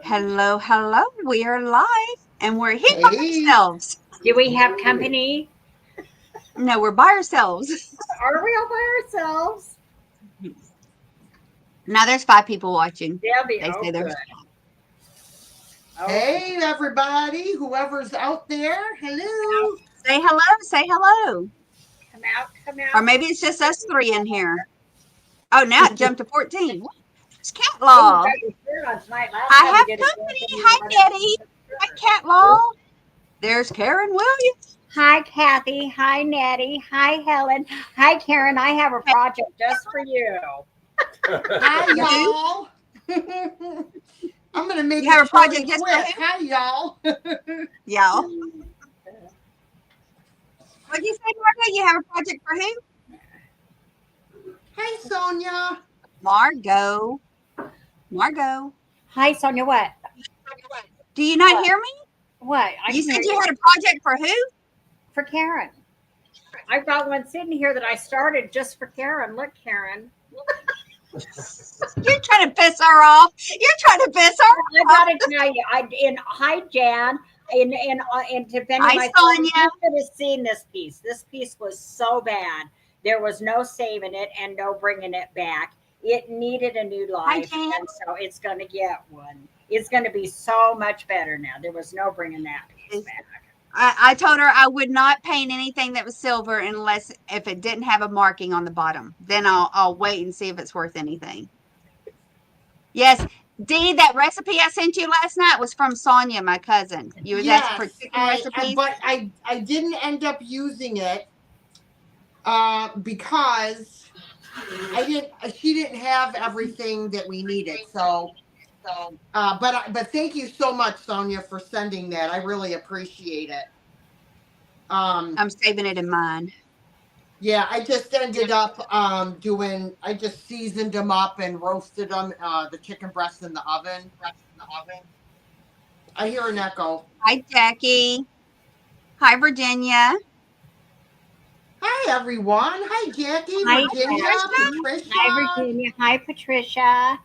Hello, hello. We are live and we're here by Hey, ourselves. Do we have company? No, we're by ourselves. Are we all by ourselves? Now there's 5 people watching. Debbie, They oh say there's good. Oh, hey, everybody, whoever's out there, hello. say hello, say hello. come Or out. maybe it's just us 3 in here. Oh, now it jumped to 14. It's cat Oh, you law. got your shirt on tonight. Last I time we have did it, company. you Hi, wanted Nettie. a Hi, shirt. cat law. There's Karen Williams. Hi, Kathy. Hi, Nettie. Hi, Helen. Hi, Karen. I have a Hey, project just for you. Hi, you do? y'all. I'm going to make You have it a short and project just for quick. who? Hi, y'all. Y'all. What'd you say, Margo? You have a project for who? Hi, Sonia. Margo. Margo. Hi, Sonia. What? Do you not What? hear me? What? I You can hear said you you. had a project for who? For Karen. I've got one sitting here that I started just for Karen. Look, Karen. You're trying to piss her off. You're trying to piss I her off. gotta tell you, hi Jan, in defending Hi, myself, Sonia. you should have seen this piece. This piece was so bad. There was no saving it and no bringing it back. It needed a new Hi, life, Jan. and so it's going to get one. It's going to be so much better now. There was no bringing that piece back. I told her I would not paint anything that was silver unless if it didn't have a marking on the bottom. Then I'll wait and see if it's worth anything. Yes, Dee, that recipe I sent you last night was from Sonia, my cousin. You was asking for Yes, chicken recipes. but I didn't end up using it because she didn't have everything that we needed. So, but thank you so much, Sonia, for sending that. I really appreciate it. I'm saving it in mine. Yeah, I just ended up I just seasoned them up and roasted them, the chicken breast in the oven. I hear an echo. Hi, Jackie. Hi, Virginia. Hi, everyone. Hi, Jackie, Hi Virginia, Jackie. Hi Patricia. Virginia. Hi Patricia.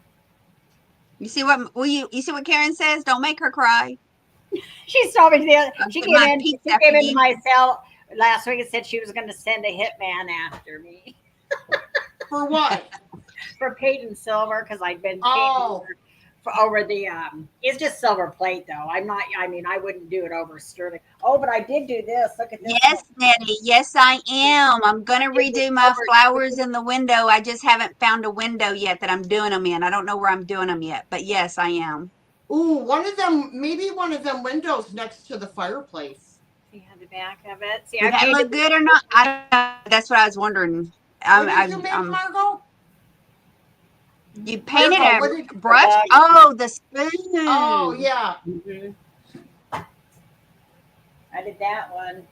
You see what you see what Karen says? Don't make her cry. She saw me. I'll She get came my in. peace She after came into you. my cell last week and said she was going to send a hitman after me For what? for Peyton Silver because I'd been paying Oh, her for over the. It's just silver plate though. I'm not. I mean, I wouldn't do it over sterling. Oh, but I did do this. Look at this one. Yes, Nettie. Yes, I am. I'm gonna It was redo my over. flowers in the window. I just haven't found a window yet that I'm doing them in. I don't know where I'm doing them yet, but yes, I am. ooh, maybe one of them windows next to the fireplace. See how the back of it. See, Would I that painted. look good or not? I don't know. That's what I was wondering. What did you make, Margot? You painted Margot, a what did? brush? Oh, the Oh, spoon. yeah. Mhm. I did that one.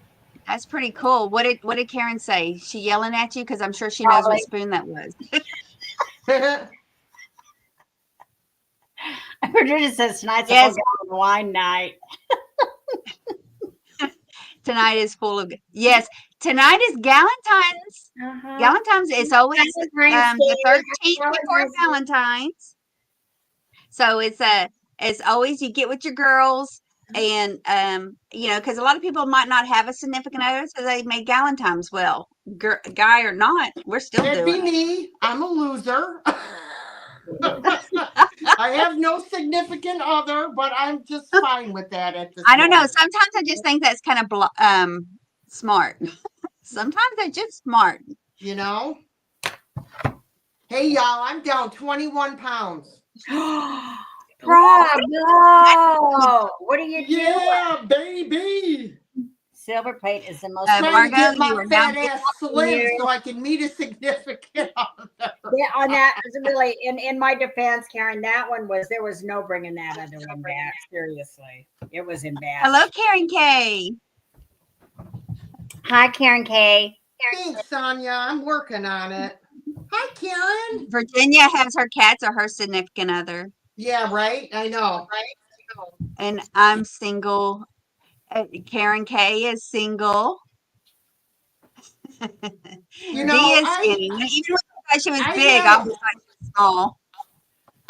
That's pretty cool. What did Karen say? She yelling at you? Because I'm sure she knows what Probably. spoon that was. Patricia says tonight's a full Yes, gallon of wine night. tonight is full of yes. Tonight is Galentines. Uh-huh. Galentine's is always Valentine's the Day. Happy 13th before Valentine's Day. Valentine's. So it's always you get with your girls and because a lot of people might not have a significant other, so they make Galentine's. Well, guy or not, we're still That'd be doing it. me. I'm a loser. I have no significant other, but I'm just fine with that at this I don't know. moment. Sometimes I just think that's kind of smart. Sometimes they're just smart. You know? Hey, y'all, I'm down 21 pounds. Bravo! What are you doing? Yeah, baby. Silver plate is the most Trying to Margot, get you my are now fat ass slim so I can meet a significant other. yeah, on that is really in my defense, Karen, that one was there was no bringing that other one back. Seriously. It was in bad hello, shape. Karen K. Hi, Karen K. Thanks, Sonia. I'm working on it. Hi, Karen. Virginia has her cats or her significant other, Yeah, right? I know. and I'm single. Karen K is single. You D know, is skinny. Even when I thought she was big, I I was like small.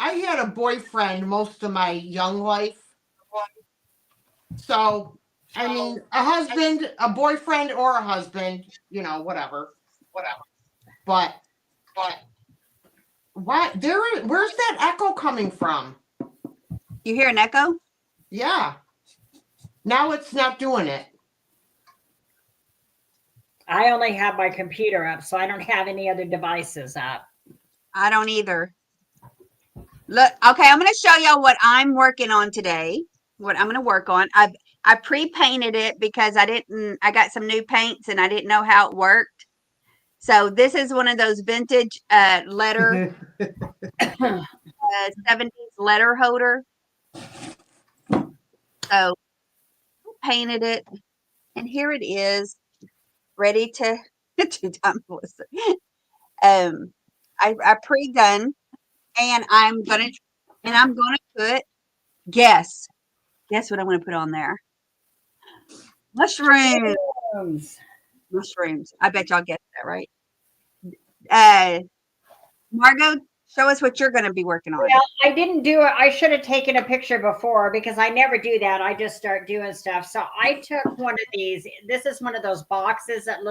I had a boyfriend most of my young life. So, I mean, a husband, a boyfriend, or a husband, whatever. But what? Where's that echo coming from? You hear an echo? Yeah. Now it's not doing it. I only have my computer up, so I don't have any other devices up. I don't either. Look, okay, I'm going to show y'all what I'm working on today. What I'm going to work on. I pre-painted it because I got some new paints and I didn't know how it worked. So this is one of those vintage letter 70s letter holder. So painted it, and here it is, ready to to done. I pre-done, and I'm gonna put guess what I'm gonna put on there. Mushrooms. Rooms. Mushrooms. I bet y'all guessed that, right? Uh, Margot, show us what you're gonna be working on. Well, I didn't do it. I should have taken a picture before because I never do that. I just start doing stuff. So I took one of these. This is one of those boxes that it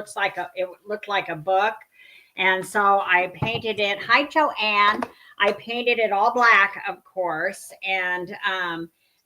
looked like a book. And so I painted it. Hi, Joanne. I painted it all black, of course. And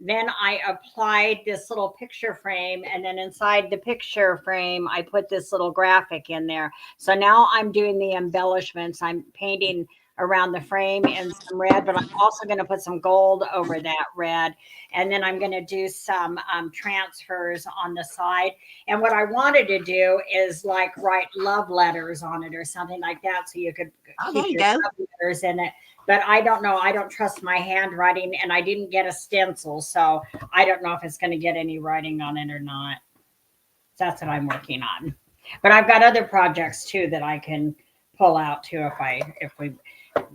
then I applied this little picture frame. And then inside the picture frame, I put this little graphic in there. So now I'm doing the embellishments. I'm painting around the frame in some red, but I'm also going to put some gold over that red. And then I'm going to do some transfers on the side. And what I wanted to do is like write love letters on it or something like that. So you could keep your love letters in it. But I don't know. I don't trust my handwriting, and I didn't get a stencil. So I don't know if it's going to get any writing on it or not. That's what I'm working on. But I've got other projects too that I can pull out too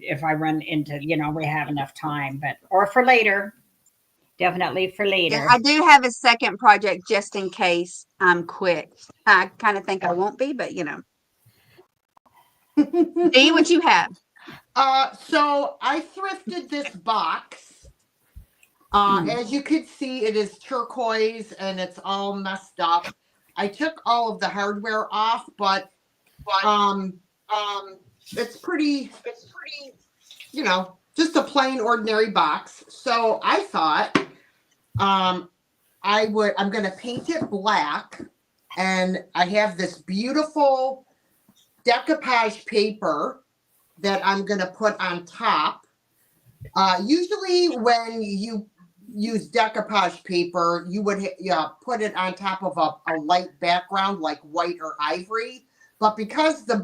if I run into, we have enough time, or for later, definitely for later. Yeah, I do have a second project just in case I'm quick. I kind of think I won't be, but See what you have. So I thrifted this box. As you can see, it is turquoise and it's all messed up. I took all of the hardware off, but it's pretty, just a plain ordinary box. So I thought I'm going to paint it black, and I have this beautiful decoupage paper that I'm going to put on top. Usually when you use decoupage paper, you would put it on top of a light background like white or ivory. But because the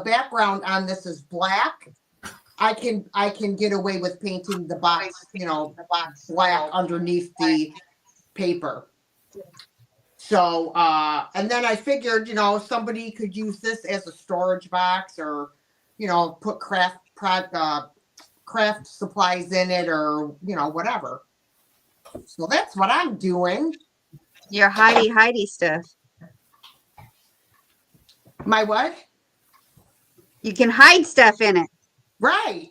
background on this is black, I can get away with painting the box, black underneath the paper. So, and then I figured, somebody could use this as a storage box, or, put craft supplies in it, or, whatever. So that's what I'm doing. Your Heidi stuff. My what? You can hide stuff in it. Right.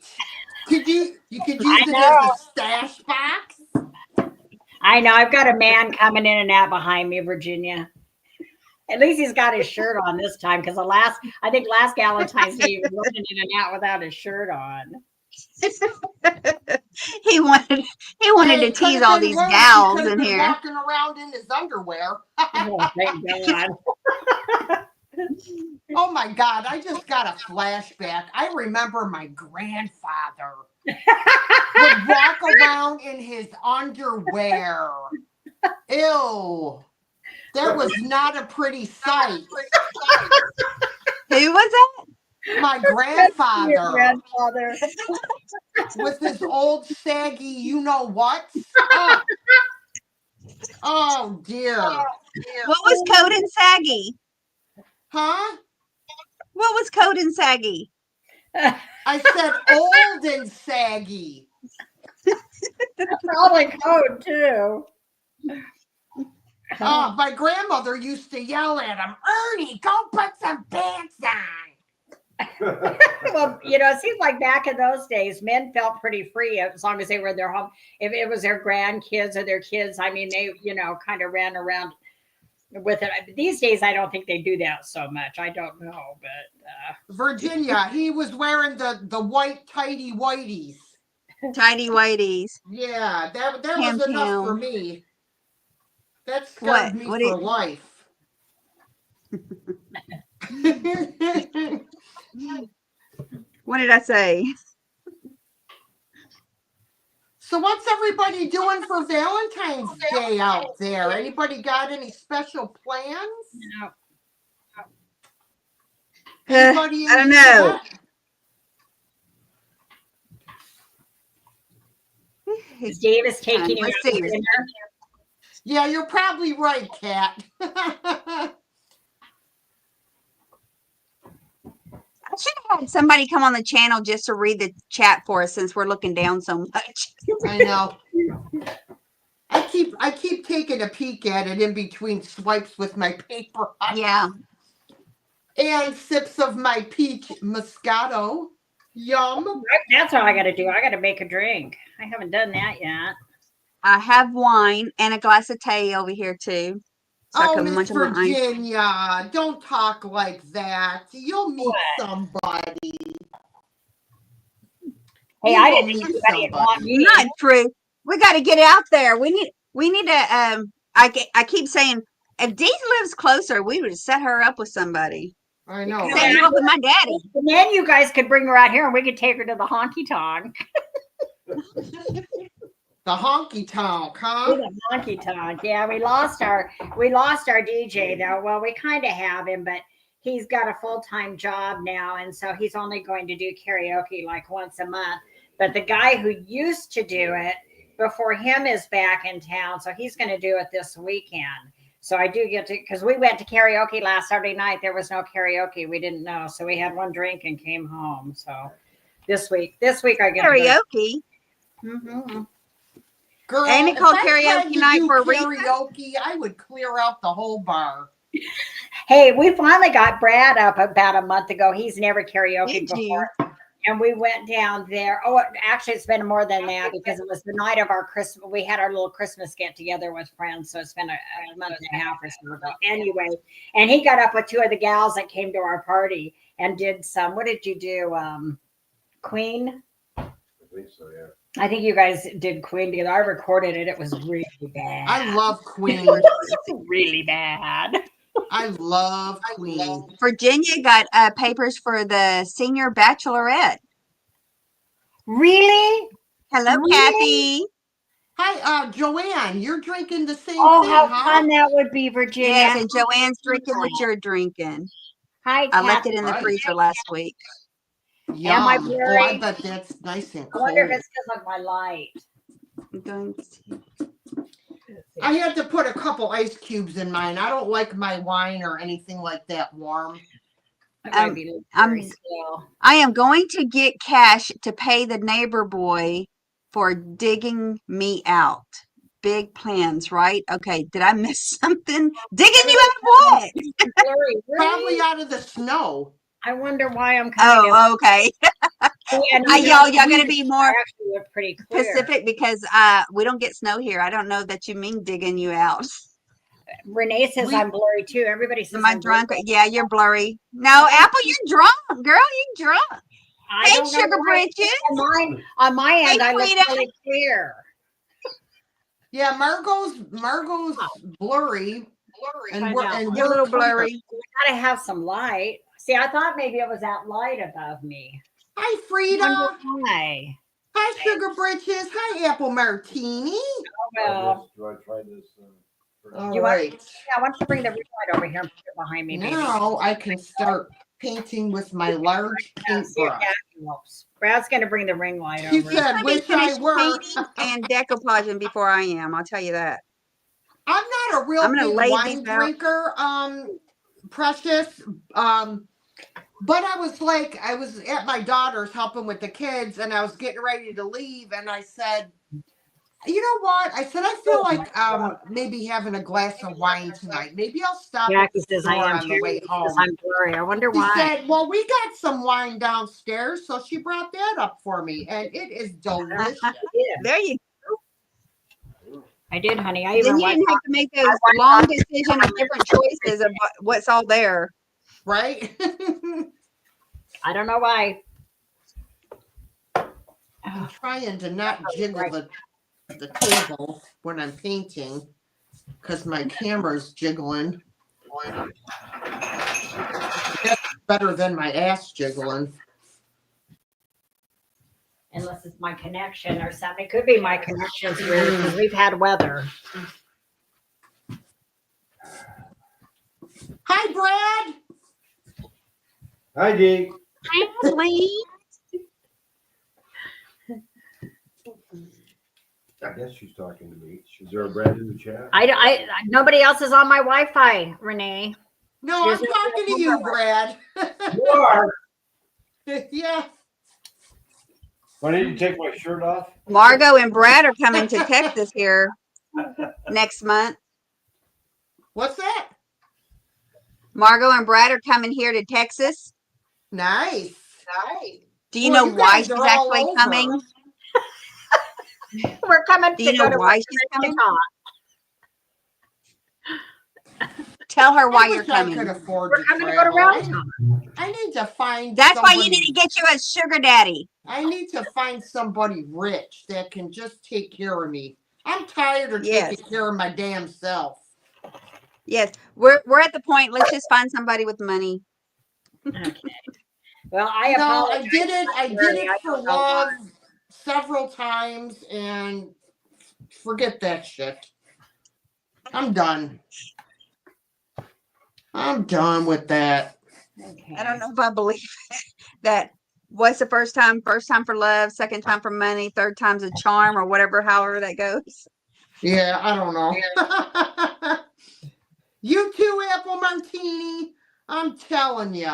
You could use it as a stash box. I know. I've got a man coming in and out behind me, Virginia. At least he's got his shirt on this time, because last Galentine's Day he was running in and out without his shirt on. he wanted to tease all these gals in here. Walking around in his underwear. Oh, thank God. Oh my God, I just got a flashback. I remember my grandfather would walk around in his underwear. Ew. That was not a pretty sight. Who was that? My grandfather. With his old saggy, you know what? Oh dear. What was Code and Saggy? Huh? What was Code and Saggy? I said old and saggy. Probably Code too. My grandmother used to yell at him, Ernie, go put some pants on. Well, it seems like back in those days, men felt pretty free as long as they were in their home. If it was their grandkids or their kids, I mean, they, kind of ran around with it. These days, I don't think they do that so much. I don't know, but Virginia, he was wearing the white tidy whities. Tidy whities. Yeah, that Pam was enough for Pam. me. That What? scarred me What for did life. what did I say? So what's everybody doing for Valentine's Day out there? Anybody got any special plans? no. Anybody I in don't the know. chat? Is Davis taking you Let's out to see. dinner? Yeah, you're probably right, Kat. I should have had somebody come on the channel just to read the chat for us since we're looking down so much. I know. I keep taking a peek at it in between swipes with my paper Yeah. and sips of my peach Moscato. Yum. That's what I got to do. I got to make a drink. I haven't done that yet. I have wine and a glass of tea over here too. So I Oh, can Miss munch on my ice. Virginia, don't talk like that. You'll meet What? somebody. Hey, You I will didn't think meet anybody would want somebody. me. Not true. We got to get out there. We need to I keep saying if Dee lives closer, we would set her up with somebody. I know, Set you right? up with my daddy. And then you guys could bring her out here and we could take her to the honky tonk. The honky tonk, huh? The honky tonk. Yeah, we lost our DJ though. Well, we kind of have him, but he's got a full-time job now, and so he's only going to do karaoke like once a month. But the guy who used to do it before him is back in town, so he's going to do it this weekend. So I do get to, because we went to karaoke last Saturday night. There was no karaoke. We didn't know, so we had one drink and came home. So this week I get Karaoke. Mm-hmm. Girl, Ain't it if called I karaoke tried to night do for a reason? karaoke, I would clear out the whole bar. Hey, we finally got Brad up about a month ago. He's never karaoke Did you? before. And we went down there. Oh, actually, it's been more than that because it was the night of our Christmas. We had our little Christmas get together with friends. So it's been a month and a half or so. But anyway, and he got up with two of the gals that came to our party and did some. What did you do? Queen? I think so, yeah. I think you guys did Queen together. I recorded it. It was really bad. I love Queen. really bad. I love Queen. Virginia got papers for the senior bachelorette. Really? Hello, Really? Kathy. Hi, Joanne, you're drinking the same Oh, thing, how huh? fun that would be, Virginia. Yes, and Joanne's drinking what you're drinking. Hi, I left it Kathy. in the Right. freezer last week. Yum. Am I Oh, I blurry? bet that's nice and I cold. wonder if it's because of my light. I'm going to I had to put a couple ice cubes in mine. I don't like my wine or anything like that warm. I might be very still. I am going to get cash to pay the neighbor boy for digging me out. Big plans, right? Okay, did I miss something? Digging you out of what? Blurry. Probably Really? out of the snow. I wonder why I'm kind of. Oh, okay. And Y'all gonna be more I actually look pretty clear. Pacific because we don't get snow here. I don't know that you mean digging you out. Renee says I'm blurry too. Everybody says Am I I'm drunk? blurry. Yeah, you're blurry. No, Apple, you're drunk, girl. You're drunk. I Hey, don't know Sugar why. Bridges. On my end, Hey, I look Rita. really clear. Yeah, Margot's blurry, and I we're know. and You're a we're little clear. blurry. We gotta have some light. See, I thought maybe it was that light above me. Hi, I Frida. wonder why. Hi, Sugar Britches. Hi, Apple Martini. Oh, well. Do I try this? All You want- right. Yeah, why don't you bring the ring light over here and put it behind me, baby? Now I can start painting with my large Yeah, see if paintbrush. that helps. Brad's gonna bring the ring light She over. said, I'm gonna be "Wish I finished were." painting and decoupaging before I am. I'll tell you that. I'm not a real I'm gonna big lay wine these out. drinker, Precious. But I was at my daughter's helping with the kids, and I was getting ready to leave, and I said, You know what? I said I feel like maybe having a glass of wine tonight. Maybe I'll stop at Jackie the says I store am on the too. way She says home. I'm blurry. I wonder She why. said, "Well, we got some wine downstairs," so she brought that up for me, and it is delicious. There you I did, honey. I Then even you wiped didn't have off. to make I those wiped long off decision of different choices of what's all there. Right? I don't know why. I'm Oh, trying to not jiggle right. the table when I'm painting because my camera's jiggling. That's better than my ass jiggling. Unless it's my connection or something. It could be my connection's weird because we've had weather. Hi, Brad. Hi, Dee. Lee. I guess she's talking to me. Is there a Brad in the chat? Nobody else is on my Wi-Fi, Renee. No, I'm talking to you, Brad. You are. Yeah. Do I need to take my shirt off? Margot and Brad are coming to Texas here next month. What's that? Margot and Brad are coming here to Texas. Nice. Do you Well, know why guys she's are all actually over. coming? We're coming Do to you go know to why she's coming? Wichita. Tell her why I you're wish I coming. could afford We're to coming to go to travel. Round I need to find That's why you somebody. need to get you a sugar daddy. I need to find somebody rich that can just take care of me. I'm tired of Yes. taking care of my damn self. Yes, we're at the point. Let's just find somebody with money. Okay. Well, I You know, apologize. I did it for love several times, and forget that shit. I'm done. I'm done with that. Okay. I don't know if I believe that. What's the first time? First time for love, second time for money, third time's a charm, or whatever, however that goes. Yeah, I don't know. You too, Apple Martini. I'm telling you.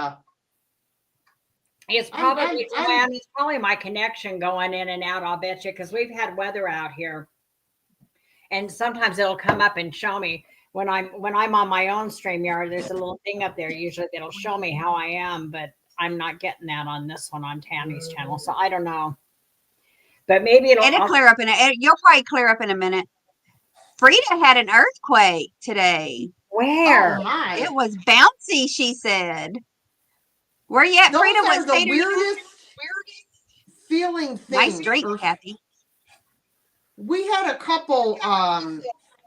It's I'm- probably I'm- Joanne, it's probably my connection going in and out, I'll bet you, because we've had weather out here. And sometimes it'll come up and show me when I'm on my own StreamYard, there's a little thing up there usually that'll show me how I am, but I'm not getting that on this one on Tammy's channel. So I don't know. But maybe It'll clear up you'll probably clear up in a minute. Frida had an earthquake today. Where? Oh my. It was bouncy, she said. Where you at, Those Frida? are What the state are you in? weirdest feeling things. Nice drink, Kathy. We had a couple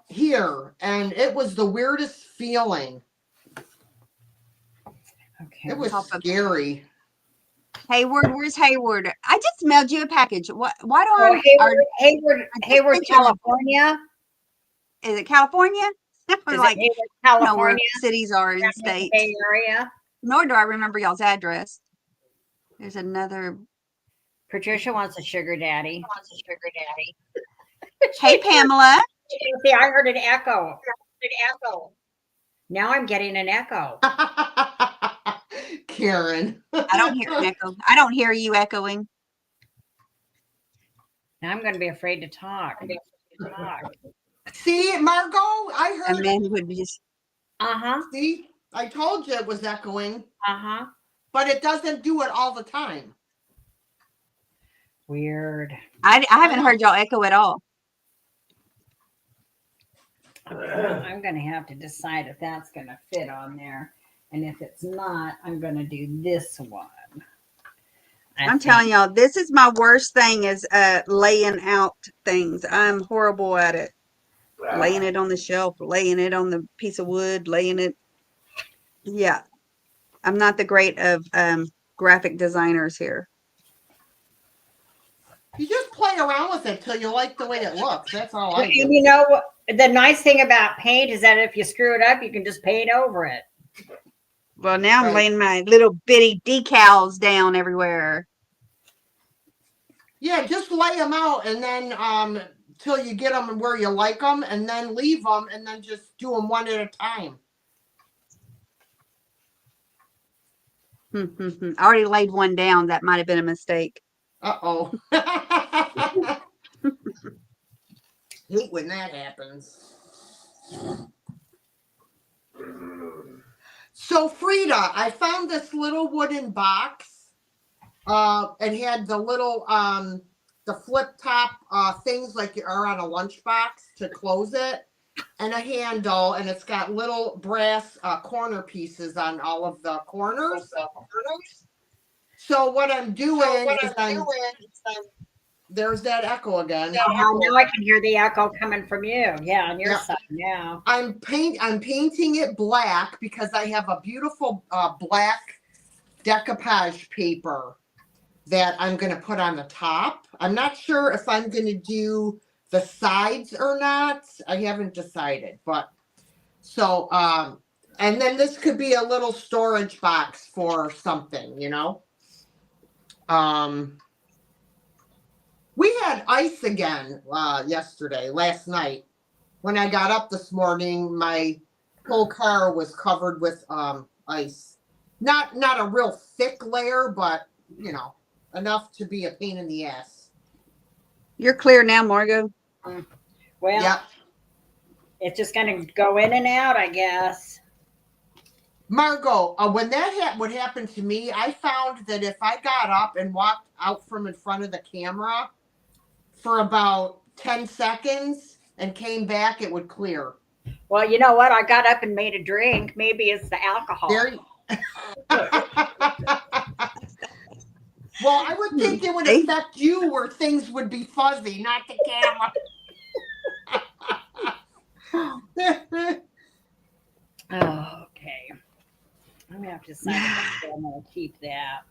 here, and it was the weirdest feeling. Okay. It was Top of- scary. Hayward, where's Hayward? I just mailed you a package. Why do Oh, Hayward, picture of- California. is it California? I was Is like, it Hayward, I don't know where California? cities are in states. Bay Area. Nor do I remember y'all's address. There's another. Patricia wants a sugar daddy. Hey, Pamela. See, I heard an echo. Now I'm getting an echo. Karen. I don't hear an echo. I don't hear you echoing. Now I'm going to be afraid to talk. See, Margot, I A heard. man would be just. Uh-huh. See, I told you it was echoing, Uh-huh. but it doesn't do it all the time. Weird. I haven't heard y'all echo at all. I'm going to have to decide if that's going to fit on there. And if it's not, I'm going to do this one. I'm telling y'all, this is my worst thing is laying out things. I'm horrible at it. Laying it on the shelf, laying it on the piece of wood, laying it. Yeah. I'm not the great of graphic designers here. You just play around with it till you like the way it looks. That's all I And do. you know, the nice thing about paint is that if you screw it up, you can just paint over it. Well, now I'm Right. laying my little bitty decals down everywhere. Yeah, just lay them out and then till you get them where you like them, and then leave them, and then just do them one at a time. I already laid one down. That might have been a mistake. Uh-oh. when that happens. So Frida, I found this little wooden box. It had the little the flip top things like you are on a lunchbox to close it, and a handle, and it's got little brass corner pieces on all of the corners. So what I'm doing is there's that echo again. Now I can hear the echo coming from you. Yeah, on your Yep. side now. I'm painting it black because I have a beautiful black decoupage paper that I'm going to put on the top. I'm not sure if I'm going to do the sides or not. I haven't decided, but so and then this could be a little storage box for something, you know. We had ice again last night. When I got up this morning, my whole car was covered with ice. Not a real thick layer, but you know, enough to be a pain in the ass. You're clear now, Margot. Well, Yep. it's just going to go in and out, I guess. Margot, when that what happened to me, I found that if I got up and walked out from in front of the camera for about 10 seconds and came back, it would clear. Well, you know what? I got up and made a drink. Maybe it's the alcohol. Well, I would think it would affect you where things would be fuzzy, not the camera. Oh, okay. I'm going to have to decide if I'm going to keep that.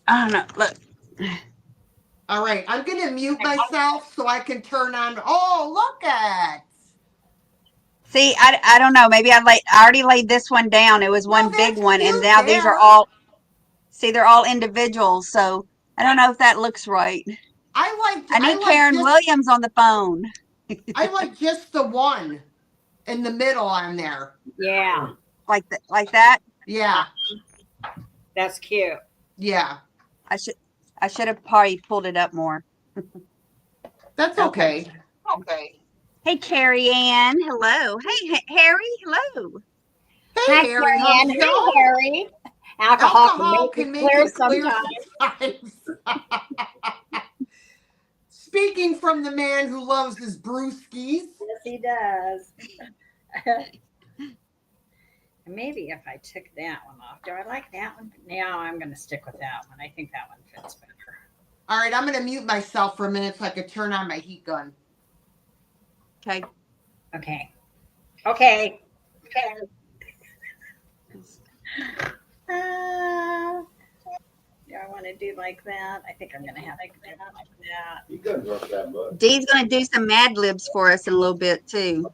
I don't know. Look. All right, I'm going to mute myself so I can turn on. Oh, look at. See, I don't know. Maybe I already laid this one down. It was one big one, and now these are all. See, they're all individuals, so I don't know if that looks right. I need Karen Williams on the phone. I like just the one in the middle on there. Yeah. Like that? Yeah. That's cute. Yeah. I should have probably pulled it up more. That's okay. Okay. Hey, Carrie Ann. Hello. Hey, Harry. Hello. Hey, Hi, Harry. Karen. Hi, Harry. Alcohol can make it clear sometimes. Speaking from the man who loves his brewskis. Yes, he does. Maybe if I took that one off. Do I like that one? No, I'm going to stick with that one. I think that one fits better. All right, I'm going to mute myself for a minute so I can turn on my heat gun. Okay. Okay. Okay. Do I want to do like that? I think I'm going to have to do that like that. You couldn't rough that much. Dee's going to do some Mad Libs for us in a little bit, too.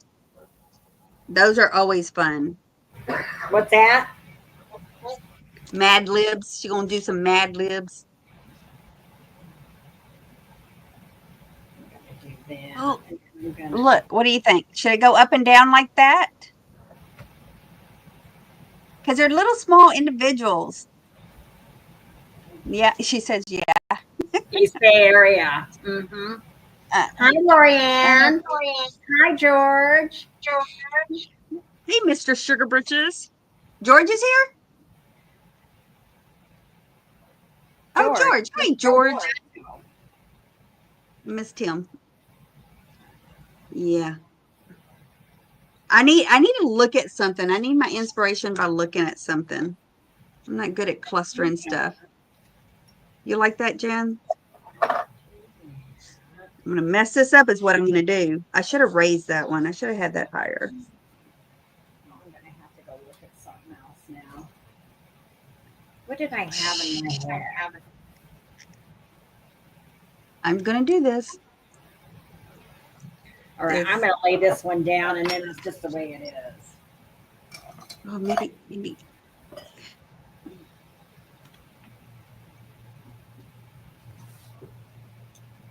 Those are always fun. What's that? Mad Libs. She's going to do some Mad Libs. I'm gonna do that. Oh, I'm gonna... look, what do you think? Should it go up and down like that? Because they're little small individuals. Yeah, she says yeah. East Bay area. Mm-hmm. Hi, Lorianne. Hi, George. Hey, Mr. Sugar Britches. George is here? Oh, George. Hey, George. Missed him. Yeah. I need to look at something. I need my inspiration by looking at something. I'm not good at clustering stuff. You like that, Jen? I'm going to mess this up is what I'm going to do. I should have raised that one. I should have had that higher. I'm going to have to go look at something else now. What did I have in my hair? I'm going to do this. All right, I'm going to lay this one down, and then it's just the way it is. Oh, maybe.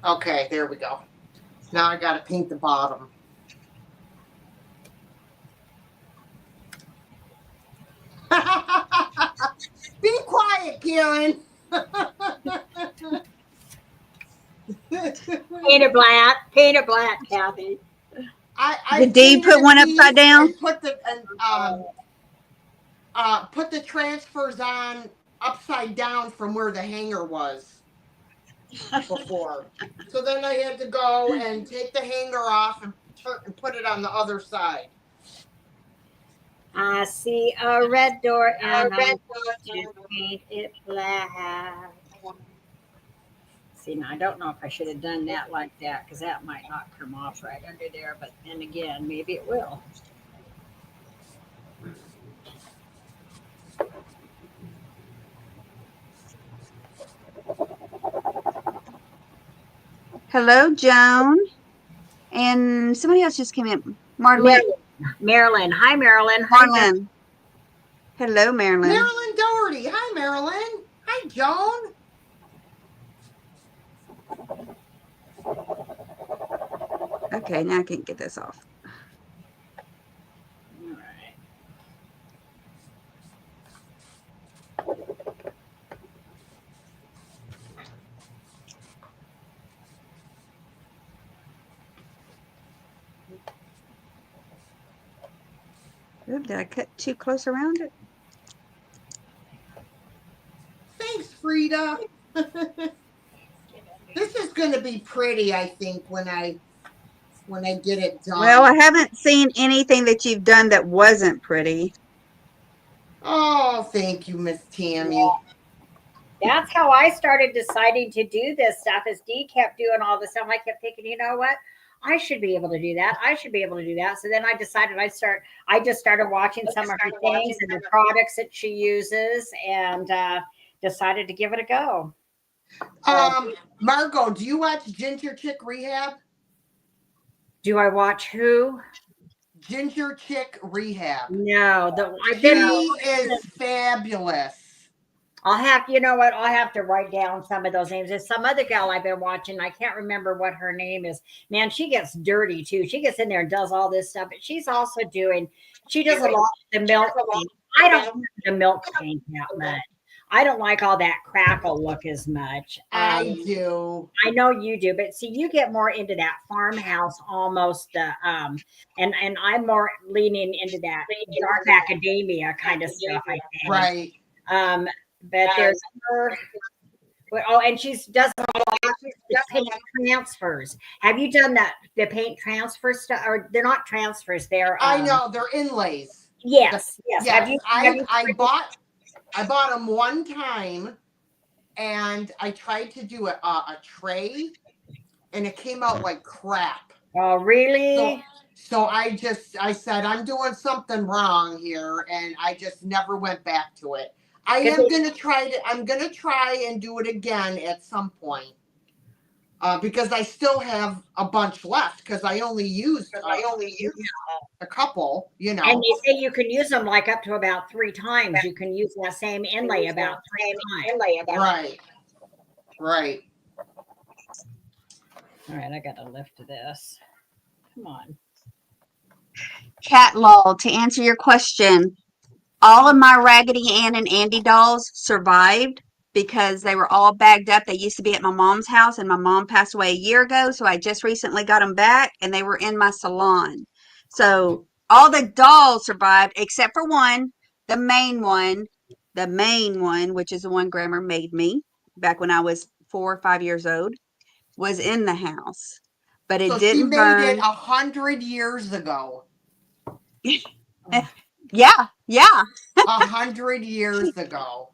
Okay, there we go. Now I got to paint the bottom. Be quiet, Karen. Paint it black. Paint it black, Kathy. I Did Dee painted put a one piece upside down? and put the transfers on upside down from where the hanger was before. So then I had to go and take the hanger off and put it on the other side. I see a red door and I'm going to paint it black. See, now I don't know if I should have done that like that because that might not come off right under there, but then again, maybe it will. Hello, Joan. And somebody else just came in. Marlene. Marilyn. Hi, Marilyn. Hi, Marlene. Hello, Marilyn. Marilyn Doherty. Hi, Marilyn. Hi, Joan. Okay, now I can get this off. All right. Ooh, did I cut too close around it? Thanks, Frida. This is going to be pretty, I think, when I get it done. Well, I haven't seen anything that you've done that wasn't pretty. Oh, thank you, Miss Tammy. That's how I started deciding to do this stuff. As Dee kept doing all this stuff, I kept thinking, you know what? I should be able to do that. I should be able to do that. So then I decided I just started watching some of her things and the products that she uses, and decided to give it a go. Margot, do you watch Ginger Chick Rehab? Do I watch who? Ginger Chick Rehab. No, She is fabulous. I'll have, you know what? I'll have to write down some of those names. There's some other gal I've been watching. I can't remember what her name is. Man, she gets dirty too. She gets in there and does all this stuff, but she does a lot of the milk. I don't like the milk paint that much. I don't like all that crackle look as much. I do. I know you do, but see, you get more into that farmhouse almost, and I'm more leaning into that dark academia kind of stuff. I think. Right. But there's her. Oh, and she does paint transfers. Have you done that? The paint transfer stuff, or they're not transfers? They're I know they're inlays. Yes. Yes. I bought them one time, and I tried to do a tray, and it came out like crap. Oh, really? So I said I'm doing something wrong here, and I just never went back to it. I'm gonna try and do it again at some point, because I still have a bunch left because I only used a couple, you know. And they say you can use them like up to about 3 times. You can use that same inlay about 3 times. Right. All right, I got to lift this. Come on. Cat Law, to answer your question, all of my Raggedy Ann and Andy dolls survived because they were all bagged up. They used to be at my mom's house, and my mom passed away a year ago, so I just recently got them back, and they were in my salon. So all the dolls survived except for one, the main one, which is the one Grandma made me back when I was 4 or 5 years old, was in the house, but it didn't she made burn. it 100 years ago. Yeah. 100 years ago.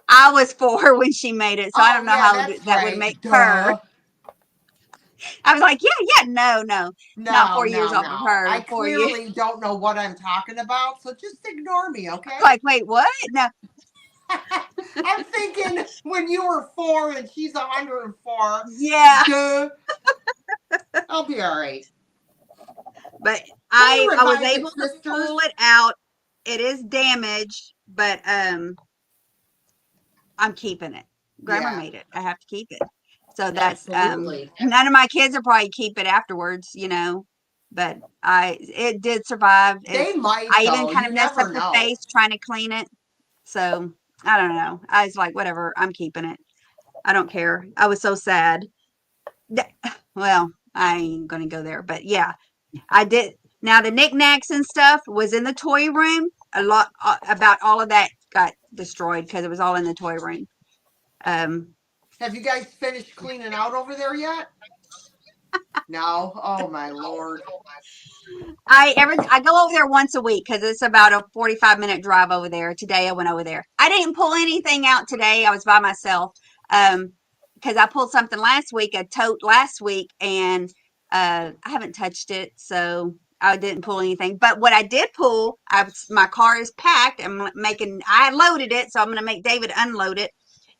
I was 4 when she made it, so I don't know how that would make her. I was like, yeah, no, not 4 years off of her. I clearly don't know what I'm talking about, so just ignore me, okay? Like, wait, what? No. I'm thinking when you were 4 and she's 104. Yeah. Duh. I'll be all right. But I was able to pull it out. It is damaged, but I'm keeping it. Grandma made it. I have to keep it. So that's none of my kids will probably keep it afterwards, you know. But it did survive. They might. I even kind of messed up the face trying to clean it. So I don't know. I was like, whatever, I'm keeping it. I don't care. I was so sad. Well, I ain't gonna go there, but yeah, I did. Now the knickknacks and stuff was in the toy room. A lot about all of that got destroyed because it was all in the toy room. Um, Have you guys finished cleaning out over there yet? No. Oh my Lord. I go over there once a week because it's about a 45-minute drive over there. Today I went over there. I didn't pull anything out today. I was by myself. Because I pulled something last week, a tote last week, and I haven't touched it, so I didn't pull anything. But what I did pull, my car is packed. I loaded it, so I'm gonna make David unload it.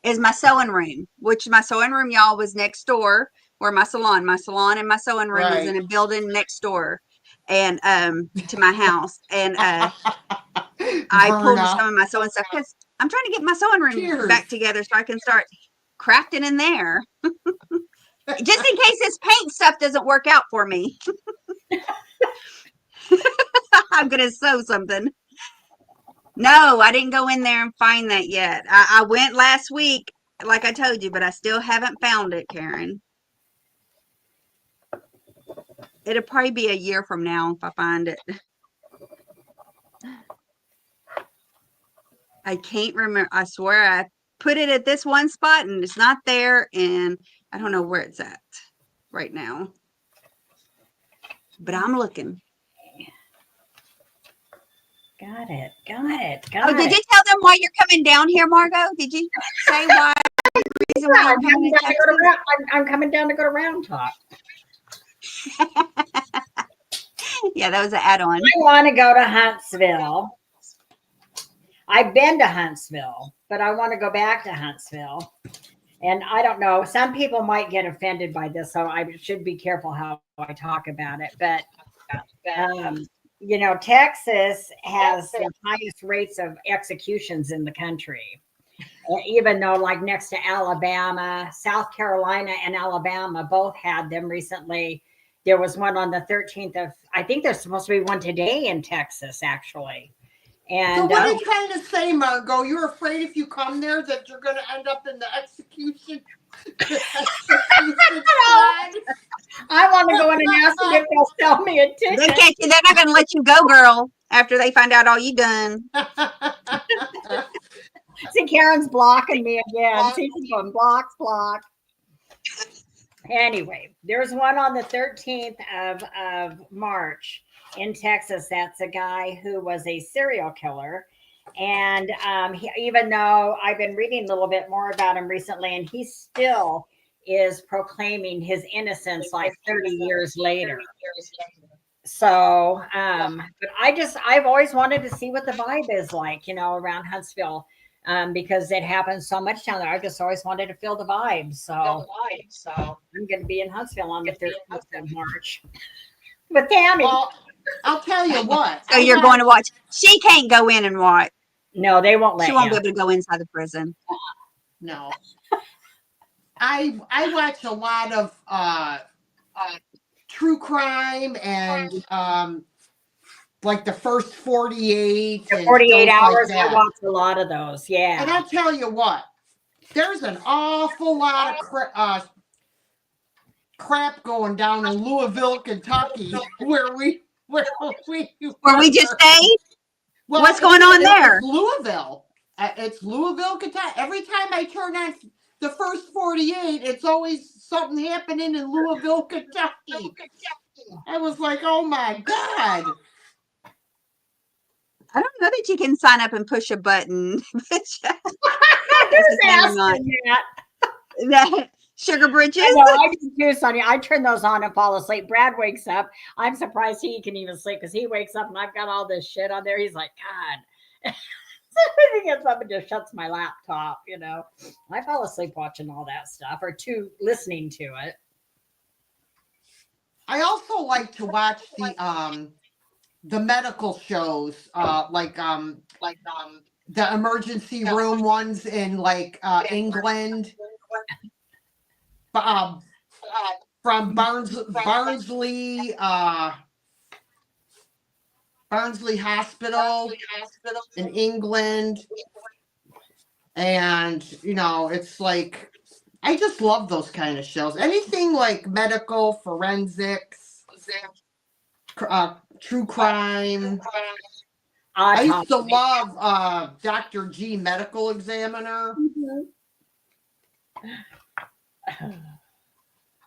Is my sewing room, which my sewing room, y'all, was next door where my salon and my sewing room was in Right. a building next door, and to my house. And I pulled Verna. some of my sewing stuff because I'm trying to get my sewing room Cheers. back together so I can start crafting in there. Just in case this paint stuff doesn't work out for me. I'm gonna sew something. No, I didn't go in there and find that yet. I went last week, like I told you, but I still haven't found it, Karen. It'll probably be a year from now if I find it. I can't remember. I swear I put it at this one spot and it's not there, and I don't know where it's at right now. But I'm looking. Got it. Got it. Oh, Got did it. you tell them why you're coming down here, Margot? Did you say why? Reason why Yeah, you're I'm coming coming to down to go to Texas? I'm coming down to go to Round Top. Yeah, that was an add-on. I want to go to Huntsville. I've been to Huntsville, but I want to go back to Huntsville. And I don't know, some people might get offended by this, so I should be careful how I talk about it. But Texas has the highest rates of executions in the country. Even though, like next to Alabama, South Carolina, and Alabama both had them recently. There was one on the 13th of, I think there's supposed to be one today in Texas, actually. So And what are you trying to say, Margot? You're afraid if you come there that you're going to end up in the execution squad? I want to go in and ask them if they'll sell me a They ticket. catch you. They're not going to let you go, girl, after they find out all you done. See, Karen's blocking me again. See, she's going block. Anyway, there's one on the 13th of March in Texas. That's a guy who was a serial killer. And even though I've been reading a little bit more about him recently, and he still is proclaiming his innocence like 30 years later. So, but I've always wanted to see what the vibe is like, around Huntsville, because it happens so much down there. I just always wanted to feel the vibe. So I'm going to be in Huntsville on the 13th of March with Tammy. Well, I'll tell you what. So you're going to watch. She can't go in and watch. No, they won't let She won't you. be able to go inside the prison. No. I watch a lot of true crime and like the first 48 The and 48 shows hours, like I that. watch a lot of those. Yeah. And I'll tell you what, there's an awful lot of crap going down in Louisville, Kentucky, where we Where we just stayed? Well, What's going on there? It's Louisville. It's Louisville, Kentucky. Every time I turn on the first 48, it's always something happening in Louisville, Kentucky. I was like, oh my God. I don't know that you can sign up and push a button. Who's asking that? Sugar Bridges? I know, I do too, Sonia. I turn those on and fall asleep. Brad wakes up. I'm surprised he can even sleep because he wakes up and I've got all this shit on there. He's like, God. So he gets up and just shuts my laptop, I fall asleep watching all that stuff or listening to it. I also like to watch the medical shows, like the emergency room ones in like England. From Barnsley Hospital in England. And, it's like I just love those kind of shows. Anything like medical, forensics, true crime. I used to love Dr. G, Medical Examiner.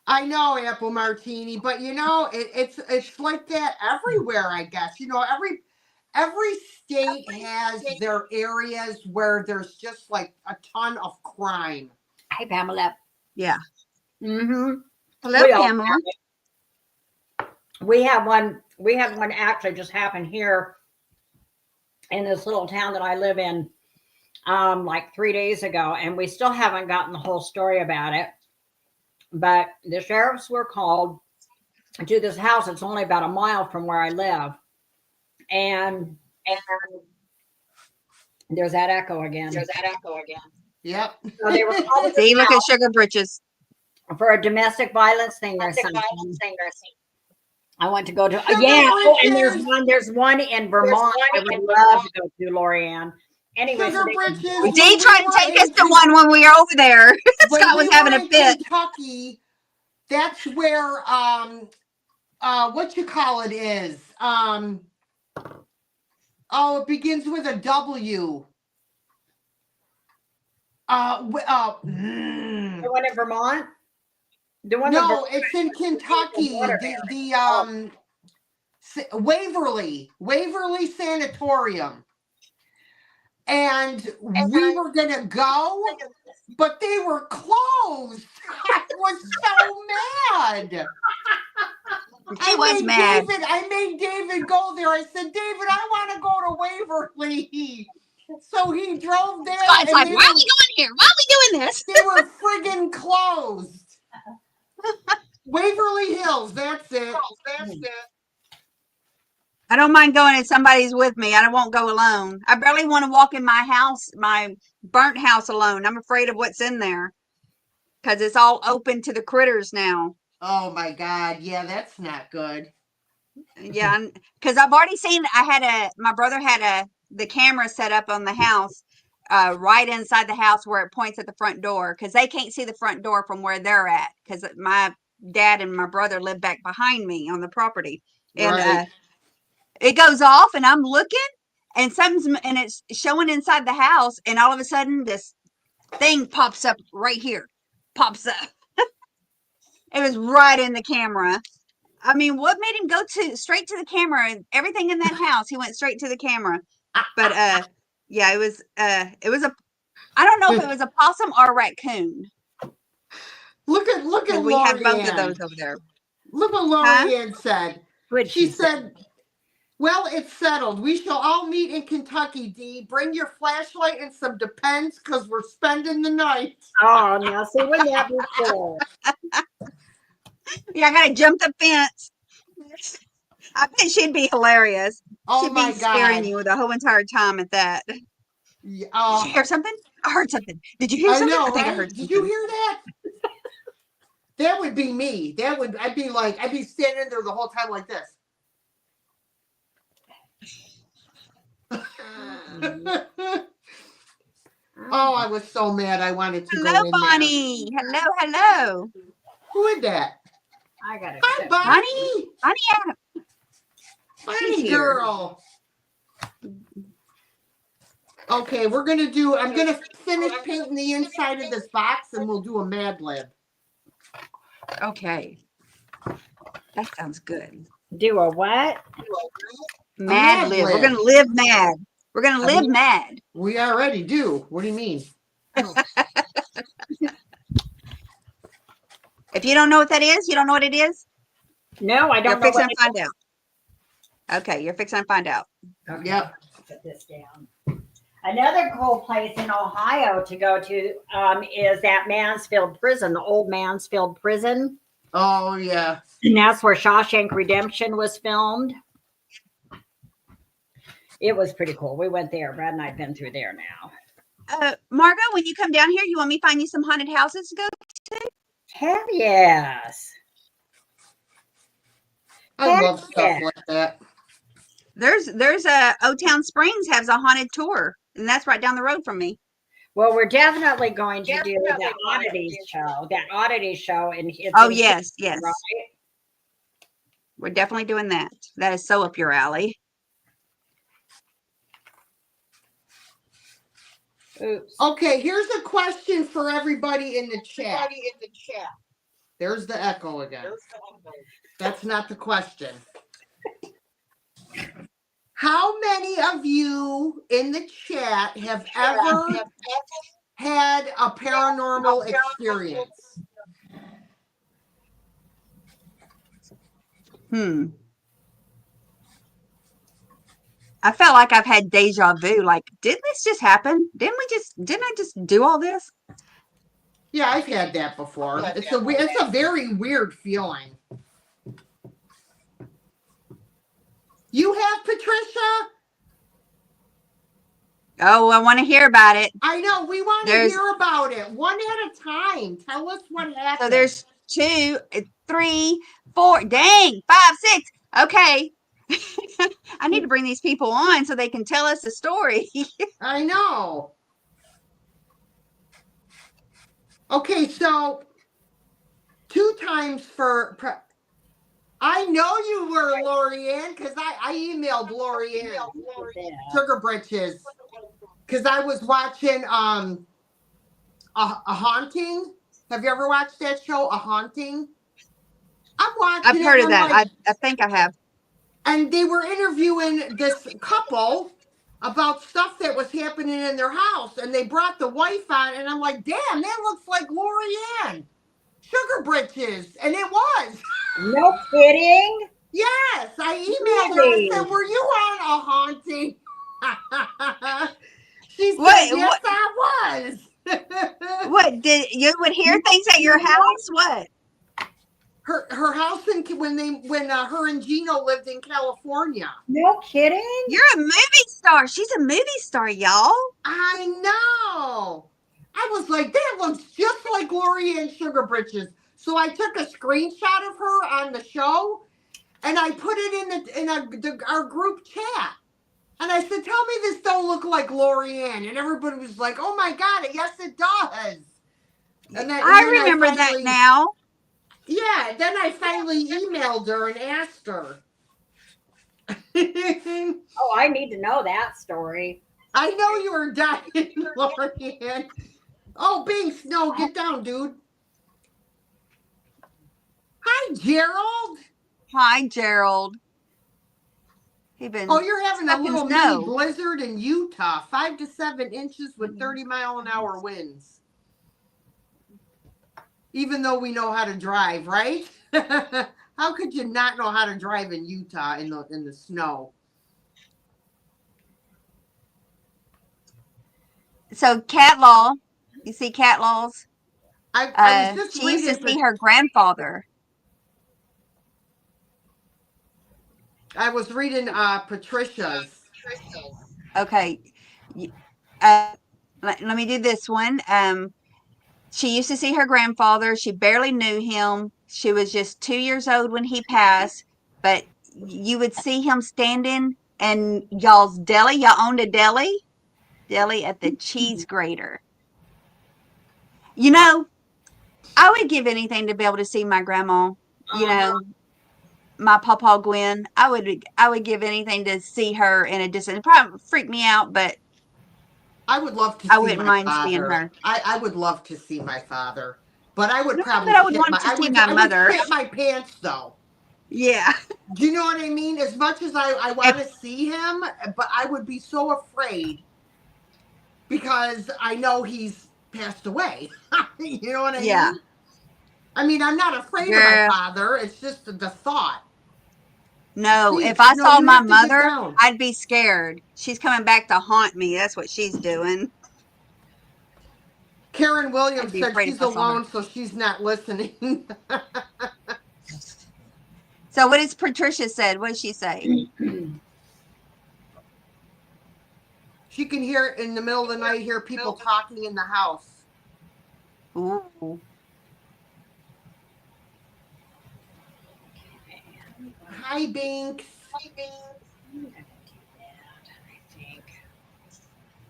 I know, Apple Martini, but you know, it's like that everywhere, I guess. You know, every state has their areas where there's just like a ton of crime. Hey, Pamela. Yeah. Mm-hmm. Hello, We all Pamela. We have one. We have one actually just happened here in this little town that I live in, like 3 days ago, and we still haven't gotten the whole story about it. But the sheriffs were called to this house. It's only about a mile from where I live, and there's that echo again. Yep. So they were called to See, this look at house Sugar Britches. for a domestic violence thing or something. I want to go to Sugar Oh, and Britches! there's one in Vermont. I would love to go to, Lorianne. Anyway, Sugar Britches. Dee tried to take us to one when we were over there. Scott was having a fit. Kentucky, that's where what you call it is. It begins with a W. the one in Vermont. The one. No, it's in Kentucky. The Waverly Sanatorium. And we were gonna go, but they were closed. I was so mad. She was mad. I made David go there. I said, David, I want to go to Waverly. So he drove there. Scott's like, why are we going here? Why are we doing this? They were friggin' closed. Waverly Hills, that's it. I don't mind going if somebody's with me. I won't go alone. I barely want to walk in my house, my burnt house alone. I'm afraid of what's in there because it's all open to the critters now. Oh my God. Yeah, that's not good. Yeah, because I've already seen. My brother had the camera set up on the house, right inside the house where it points at the front door because they can't see the front door from where they're at because my dad and my brother live back behind me on the property, and Right. it goes off, and I'm looking, and it's showing inside the house, and all of a sudden this thing pops up right here, pops up. It was right in the camera. I mean, what made him go straight to the camera? And everything in that house, he went straight to the camera. But yeah, it was I don't know if it was a possum or a raccoon. Look at We have both of Lorianne. those over there. Look what Lorianne said. What'd She said, well, it's settled. We shall all meet in Kentucky, Dee. Bring your flashlight and some Depends because we're spending the night. Oh, now see, wouldn't that be cool? Yeah, I gotta jump the fence. I bet she'd be hilarious. Oh She'd my be scaring God. you the whole entire time at that. Yeah, Did you hear something? I heard something. Did you hear I something? know, I think I right? heard Did something. you hear that? That would be me. I'd be standing there the whole time like this. Oh, I was so mad. I wanted to go Hello, in Bonnie. Hello, hello. there. Who is that? I got Hi, it. Bonnie. Bonnie Adams. Bonnie here. girl. Okay, I'm gonna finish painting the inside of this box and we'll do a Mad Lib. Okay. That sounds good. Do a what? Mad Mad live. We're Lib. gonna live mad. We're gonna live mad. We already do. What do you mean? If you don't know what that is, you don't know what it is? No, I You're don't know fixing what to find out. Okay, you're fixing to find out. Okay, Yep. put this down. Another cool place in Ohio to go to is that Mansfield Prison, the old Mansfield Prison. Oh yeah. And that's where Shawshank Redemption was filmed. It was pretty cool. We went there. Brad and I have been through there now. Margot, when you come down here, you want me to find you some haunted houses to go to? Heck yes. I love stuff Yeah. like that. There's a O Town Springs has a haunted tour, and that's right down the road from me. Well, we're definitely going to do the oddities show, that oddity show, and it's Oh, in yes, Houston, yes. right? We're definitely doing that. That is so up your alley. Oops. Okay, here's a question for everybody in the chat. There's the echo again. That's not the question. How many of you in the chat have ever had a paranormal experience? I felt like I've had deja vu. Like, didn't this just happen? Didn't I just do all this? Yeah, I've had that before. It's a very weird feeling. You have, Patricia? Oh, I want to hear about it. I know. We want to There's hear about it. One at a time. Tell us what so happened. there's 2, 3, 4, dang, 5, 6. Okay. I need to bring these people on so they can tell us a story. I know. Okay, so 2 times for. I know you were, Lorianne, because I emailed Lorianne Sugar Britches because I was watching a haunting. Have you ever watched that show, A Haunting? I'm watching I've it heard and of I'm that. like, I think I have. and they were interviewing this couple about stuff that was happening in their house, and they brought the wife on, and I'm like, damn, that looks like Lorianne Sugar Britches, and it was. No kidding. Yes, I emailed her. I said, Really? were you on A Haunting? She said, What yes, what I was. what did you would hear things at your house? What? Her house when her and Gino lived in California. No kidding. You're a movie star. She's a movie star, y'all. I know. I was like, that looks just like Gloria and Sugar Britches. So I took a screenshot of her on the show, and I put it in our group chat. And I said, tell me this don't look like Lorianne. And everybody was like, oh my God, yes it does. And I remember that now. Yeah, then I finally emailed her and asked her. Oh, I need to know that story. I know you were dying, Lorianne. Oh, Bing Snow, get down, dude. Hi, Gerald. Hi, Gerald. He been Oh, you're having a stuck in little snow. mini blizzard in Utah, 5 to 7 inches with 30-mile-an-hour winds. Even though we know how to drive, right? How could you not know how to drive in Utah in the snow? So Cat Law, you see Cat Laws? I was just She used to reading. see her grandfather. I was reading Patricia's. Okay. Let me do this one. She used to see her grandfather. She barely knew him. She was just 2 years old when he passed, but you would see him standing and y'all's deli. Y'all owned a deli at the cheese grater. You know, I would give anything to be able to see my grandma. You know, my Pawpaw Gwen. I would give anything to see her in a distance. It probably freak me out, but I would love to I see wouldn't my mind seeing father. her. I would love to see my father, but I would Not probably that I would shit want to see my I would mother. shit my pants though. Yeah. Do you know what I mean? As much as I want to see him, but I would be so afraid because I know he's passed away. You know what I Yeah. mean? I mean, I'm not afraid of my Girl. father. It's just the thought. No, Please, if I no, saw you my have to get mother, down. I'd be scared. She's coming back to haunt me. That's what she's doing. Karen I'd Williams be said afraid if she's I saw her. alone, so she's not listening. So what is Patricia said? What did she say? She can hear in the middle of the night, hear people talking in the house. Ooh. Hi, Binks. I'm gonna do that, I think.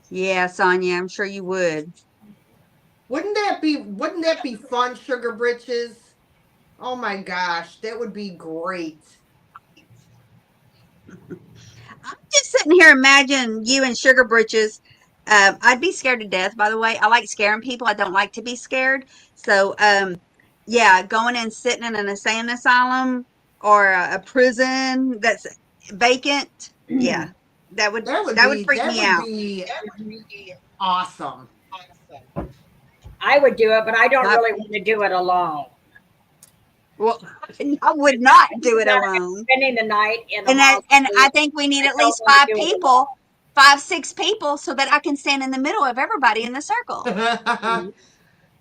Yeah, Sonia, I'm sure you would. Wouldn't that be fun, Sugar Britches? Oh my gosh, that would be great. I'm just sitting here imagining you and Sugar Britches. I'd be scared to death, by the way. I like scaring people. I don't like to be scared. So, yeah, going and sitting in an insane asylum or a prison that's vacant. Yeah, that would That would that would be freak that me would out. be awesome. I would do it, but I don't I, really want to do it alone. well, I would not do it Rather than alone. spending the night in the And I hospital, think we need I at don't least want to do it alone. 5, 6 people, so that I can stand in the middle of everybody in the circle.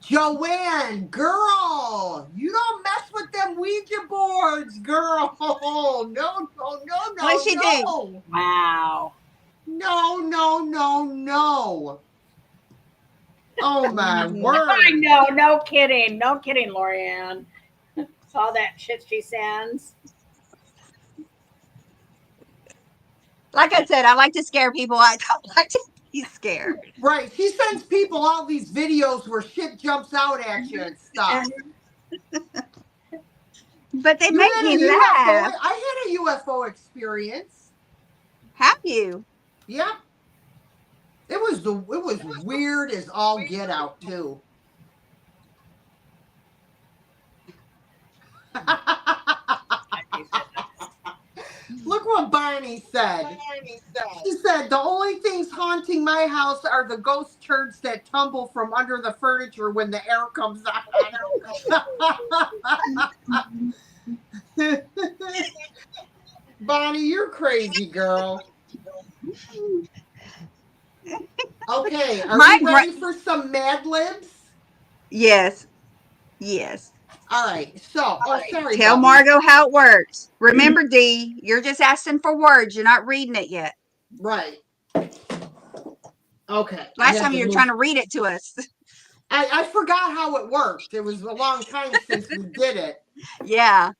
Joanne, girl, you don't mess with them Ouija boards, girl. No, no, no, What'd no, she do? no. Wow. No, no, no, no. Oh my I word. know, no kidding. No kidding, Lorianne. All that shit she sends. Like I said, I like to scare people. I don't like to be scared. Right. She sends people all these videos where shit jumps out at you and stuff. But they You make had me a UFO. laugh. I had a UFO experience. Have you? Yep. It was weird as all get out too. Look what Barney said. She said the only things haunting my house are the ghost turds that tumble from under the furniture when the air comes on. Bonnie, you're crazy, girl. Okay, are My we ready for some Mad Libs? yes, yes. All right. So, oh, sorry, Tell Bubby. Margot how it works. Remember, Dee, you're just asking for words. You're not reading it yet. Right. Okay. I Last have time to you were move. trying to read it to us. I forgot how it worked. It was a long time since we did it. Yeah,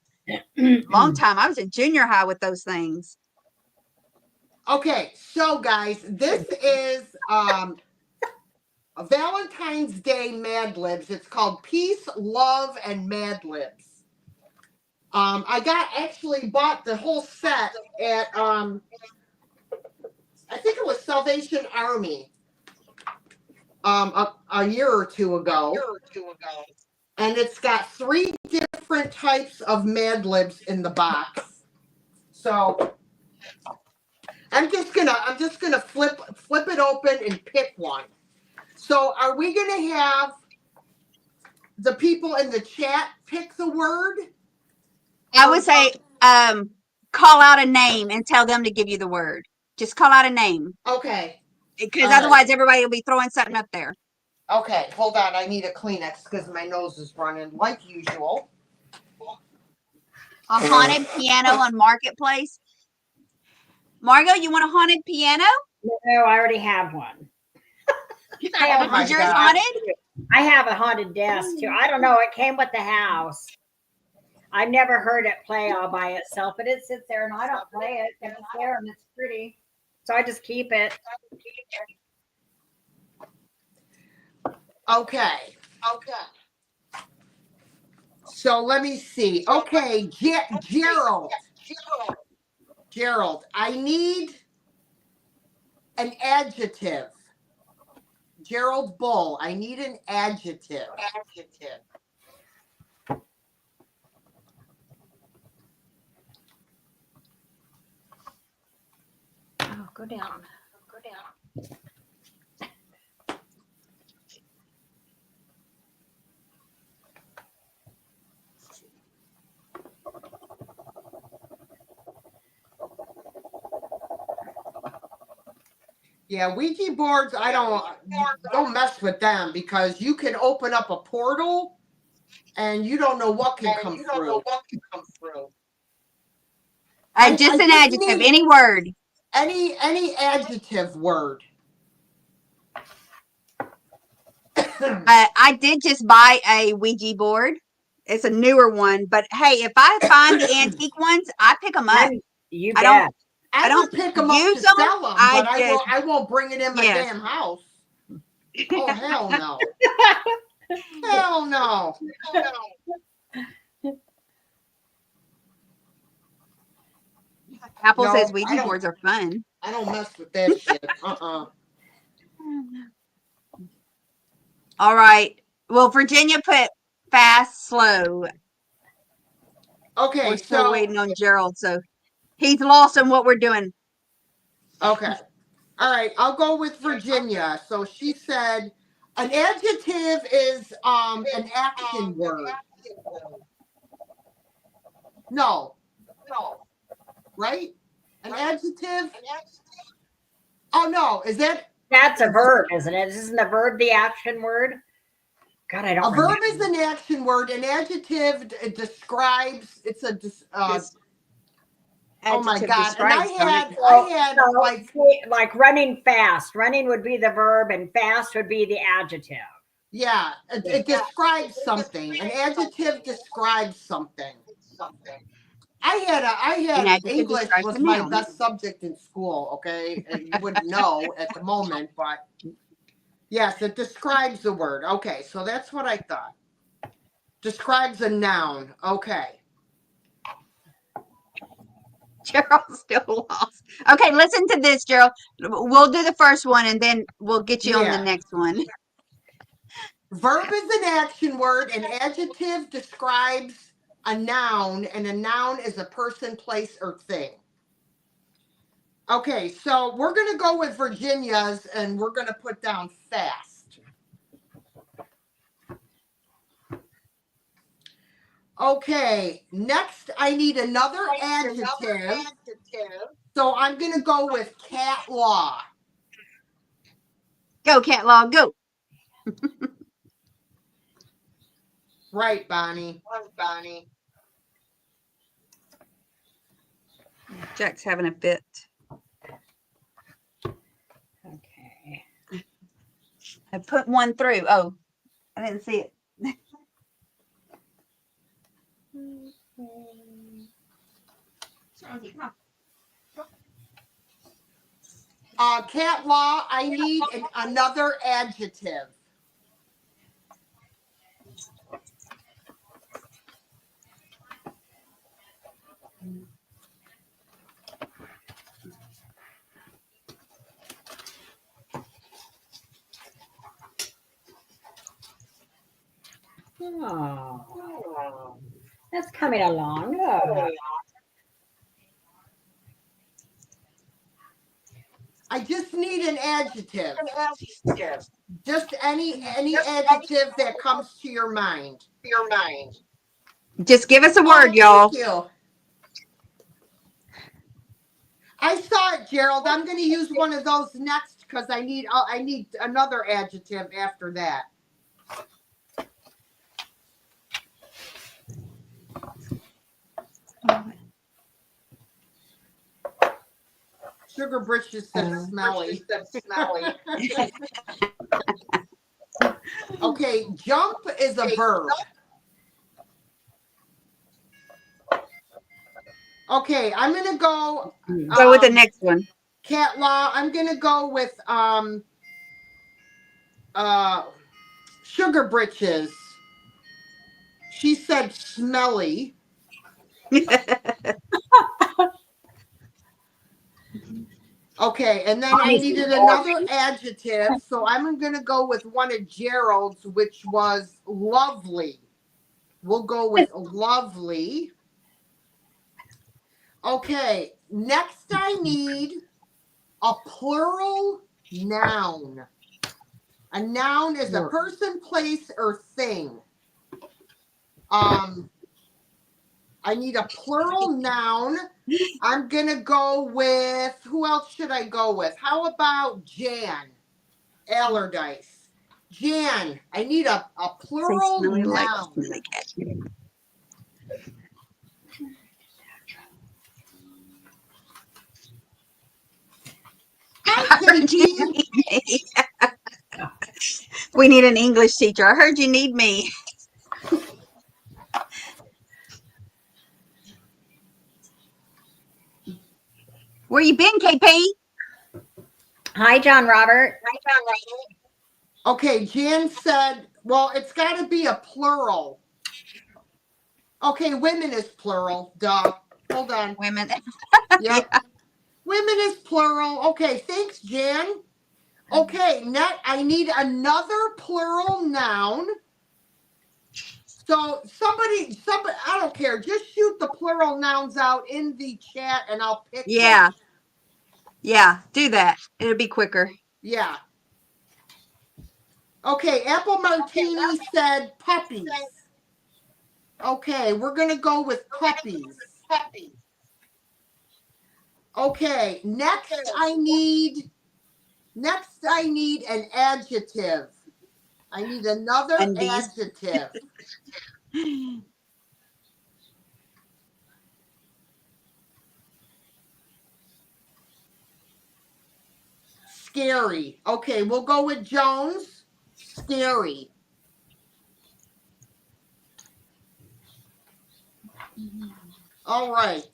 long time. I was in junior high with those things. Okay, so guys, this is a Valentine's Day Mad Libs. It's called Peace, Love, and Mad Libs. I actually bought the whole set at I think it was Salvation Army a year or two ago. And it's got 3 different types of Mad Libs in the box. So I'm just gonna flip it open and pick one. So are we gonna have the people in the chat pick the word? I would say call out a name and tell them to give you the word. Just call out a name. Okay. Because All otherwise right. everybody will be throwing something up there. Okay, hold on. I need a Kleenex because my nose is running like usual. A haunted piano on Marketplace. Margot, you want a haunted piano? No, I already have one. I have, Oh my Is yours God. haunted? I have a haunted desk too. I don't know. It came with the house. I've never heard it play all by itself, but it sits there and I don't play it. And it's there and it's pretty. So I just keep it. Okay. So let me see. Okay, Gerald, I need an adjective. Gerald Bull, I need an adjective. Oh, go down. Yeah, Ouija boards, I don't mess with them because you can open up a portal and you don't know what can come through. Just an just adjective, need any word. any adjective word. I did just buy a Ouija board. It's a newer one, but hey, if I find the antique ones, I pick them up. You I don't. bet. I don't would pick them up use to them. sell them, I but just I won't bring it in my yes. damn house. Oh hell no! Hell no! Apple says No, Ouija boards are fun. I don't mess with that shit. All right. Well, Virginia put fast, slow. Okay, We're still so waiting on Gerald, so he's lost in what we're doing. okay, all right. I'll go with Virginia. So she said an adjective is an action word. No, right? An adjective. Oh no, is that That's a verb, isn't it? Isn't the verb the action word? God, I a don't verb? remember. Is an action word. An adjective it describes. It's a. This Oh my adjective god! And describes, don't it? I had So, like like running fast. Running would be the verb, and fast would be the adjective. yeah, it describes something. An adjective describes something. I An had adjective English describes was a my noun. best subject in school. Okay, and you wouldn't know at the moment, but yes, it describes the word. Okay, so that's what I thought. Describes a noun. Okay. Gerald's still lost. Okay, listen to this, Gerald. We'll do the first one and then we'll get you on the Yeah. next one. Verb is an action word. An adjective describes a noun, and a noun is a person, place, or thing. Okay, so we're going to go with Virginia's, and we're going to put down fast. Okay, next I need another adjective. So I'm going to go with cat law. Go, cat law, go. Right, Bonnie. Jack's having a fit. Okay. I put one through. Oh, I didn't see it. Cat law, I need another adjective. Oh, that's coming along. Oh. I just need an adjective. Just any adjective that comes to your mind. Just give us a Oh, word, y'all. thank you. I saw it, Gerald. I'm going to use one of those next because I need another adjective after that. Sugar Britches said smelly. Okay, jump is a verb. Okay, I'm gonna go. Go with the next one. Cat law. I'm gonna go with Sugar Britches. She said smelly. Okay, and then I needed another adjective, so I'm going to go with one of Gerald's, which was lovely. We'll go with lovely. Okay, next I need a plural noun. A noun is a person, place, or thing. I need a plural noun. I'm going to go with, who else should I go with? How about Jan Allardyce? Jan, I need a plural noun. Hi, Katie. We need an English teacher. I heard you need me. Where you been, KP? Hi, John Robert. Okay, Jan said, well, it's got to be a plural. Okay, women is plural. Duh. Hold on. Women. Yep. Yeah. Women is plural. Okay, thanks, Jan. Okay, I need another plural noun. So somebody, I don't care. Just shoot the plural nouns out in the chat and I'll pick Yeah. one. Yeah. Do that. It'll be quicker. Yeah. Okay, Apple Martini said puppies. Okay, we're going to go with puppies. Okay, next I need an adjective. I need another Undies. adjective. Scary. Okay, we'll go with Jones. Scary. All right.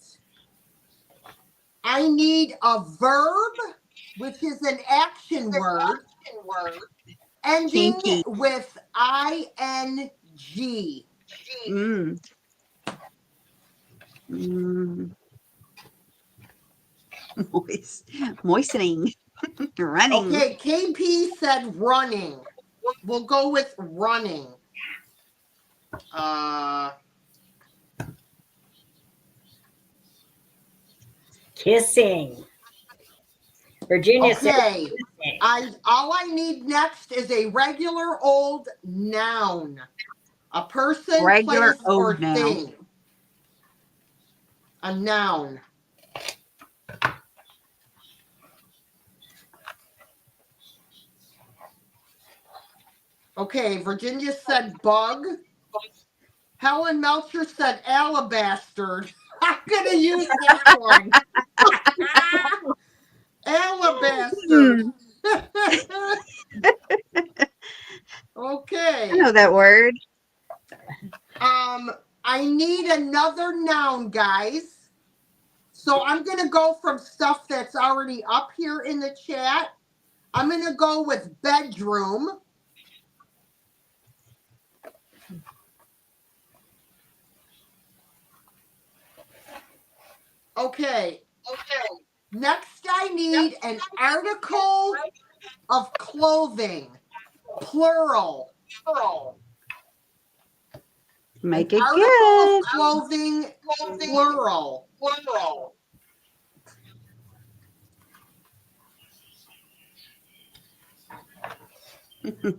I need a verb, which is an action word, ending Kinky. with ing. Mm. Mm. Moistening. Running. Okay, KP said running. We'll go with running. Kissing. Virginia said Okay. kissing. All I need next is a regular old noun. A person, Regular place, old or noun. thing. A noun. Okay, Virginia said bug. Helen Melcher said alabaster. I'm gonna use this one. Alabaster. Okay. I know that word. I need another noun, guys. So I'm gonna go from stuff that's already up here in the chat. I'm gonna go with bedroom. Okay. Next, I need an article of clothing, plural. Make An it article good. of clothing, plural.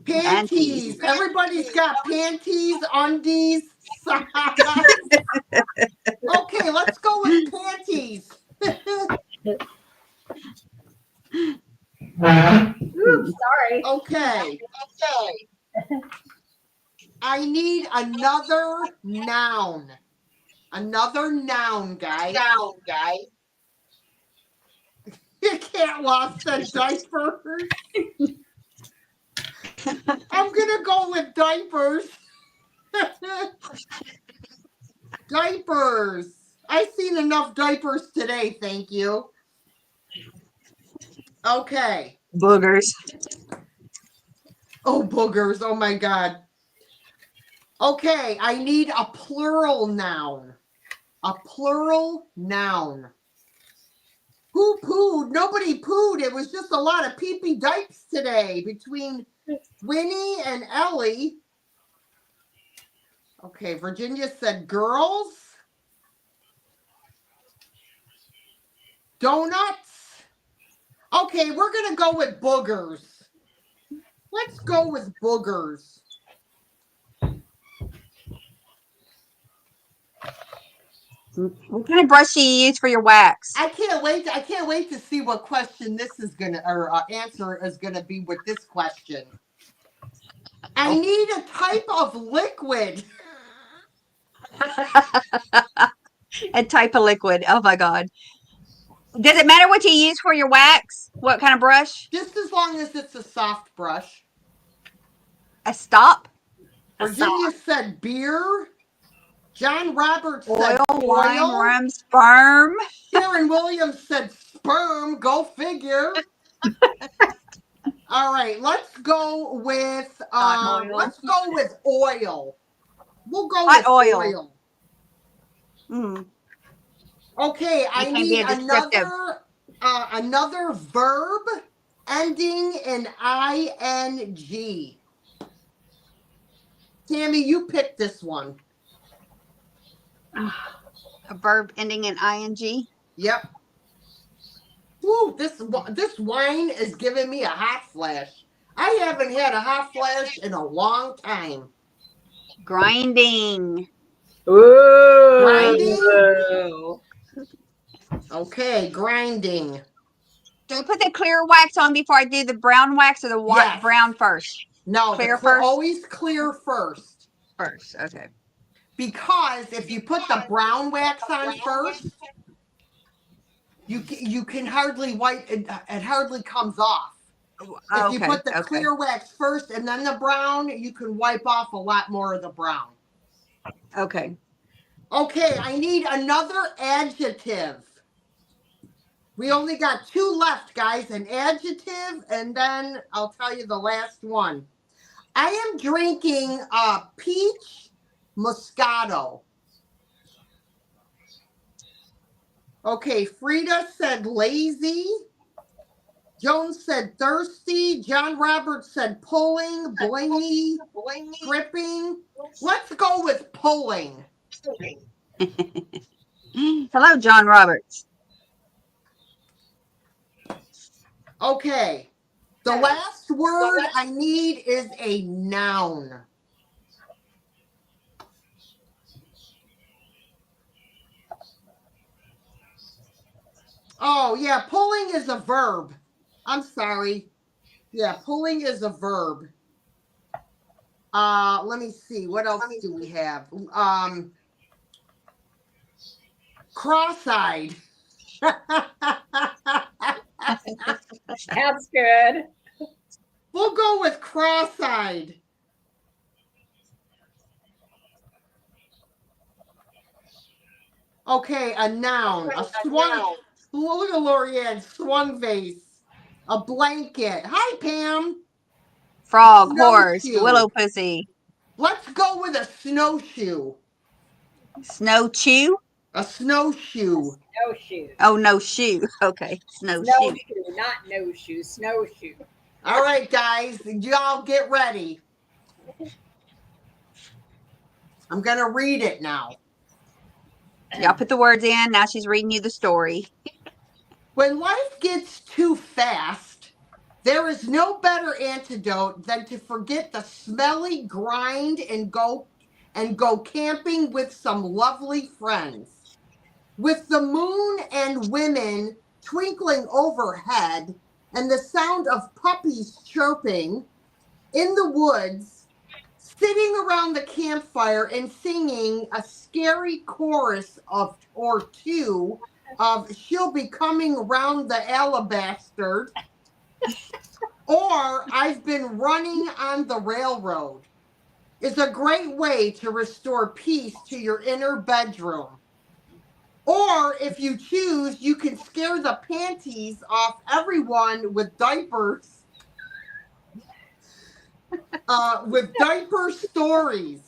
Panties. Everybody's got panties, undies, socks. Okay, let's go with panties. Oops, sorry. Okay. I need another noun. Another noun, guys. You can't lost the diapers. I'm gonna go with diapers. Diapers. I've seen enough diapers today, thank you. Okay. Boogers. Oh, boogers. Oh my God. Okay, I need a plural noun. A plural noun. Who pooed? Nobody pooed. It was just a lot of pee-pee dipes today between Winnie and Ellie. Okay, Virginia said girls. Donuts. Okay, we're going to go with boogers. Let's go with boogers. What kind of brush do you use for your wax? I can't wait to see what question this is going to, or answer is going to be with this question. I need a type of liquid. A type of liquid. Oh my God. Does it matter what you use for your wax? What kind of brush? Just as long as it's a soft brush. A stop? Virginia said beer. John Roberts Oil, said wine, oil. rum, sperm. Karen Williams said sperm. Go figure. All right, let's go with Hot oil. oil. We'll go Hot with oil. Mm. Okay, You I can't be need a descriptive. another verb ending in ing. Tammy, you pick this one. A verb ending in ing. Yep. Woo, this wine is giving me a hot flash. I haven't had a hot flash in a long time. Grinding. Grinding? Ooh. Okay, grinding. Do I put the clear wax on before I do the brown wax, or the Yes. brown first? No, Clear first? always clear first. First, okay. Because if you put the brown wax on first, you can hardly wipe it. It hardly comes off. If you Okay, put the okay. clear wax first and then the brown, you can wipe off a lot more of the brown. Okay. Okay, I need another adjective. We only got 2 left, guys. An adjective, and then I'll tell you the last one. I am drinking peach Moscato. Okay, Frida said lazy. Jones said thirsty. John Roberts said pulling, blingy, dripping. Let's go with pulling. Hello, John Roberts. Okay. The last word I need is a noun. Oh, yeah, pulling is a verb. I'm sorry. Yeah, pulling is a verb. Let me see. What else do we have? Cross-eyed. That's good. We'll go with cross-eyed. Okay, a noun. A swung. Look at Lorianne. Swung vase. A blanket. Hi, Pam. Frog, horse, Snowshoe. willow pussy, Let's go with a snowshoe. snow chew. A snowshoe. Snowshoe. Oh, no shoe. Okay, snowshoe. Snowshoe, not no shoe. Snowshoe. All right, guys. Y'all get ready. I'm going to read it now. Y'all put the words in. Now she's reading you the story. When life gets too fast, there is no better antidote than to forget the smelly grind and go camping with some lovely friends. With the moon and women twinkling overhead and the sound of puppies chirping in the woods, sitting around the campfire and singing a scary chorus or two of She'll Be Coming Round the Alabaster, or I've Been Running on the Railroad, is a great way to restore peace to your inner bedroom. Or if you choose, you can scare the panties off everyone with diapers. With diaper stories.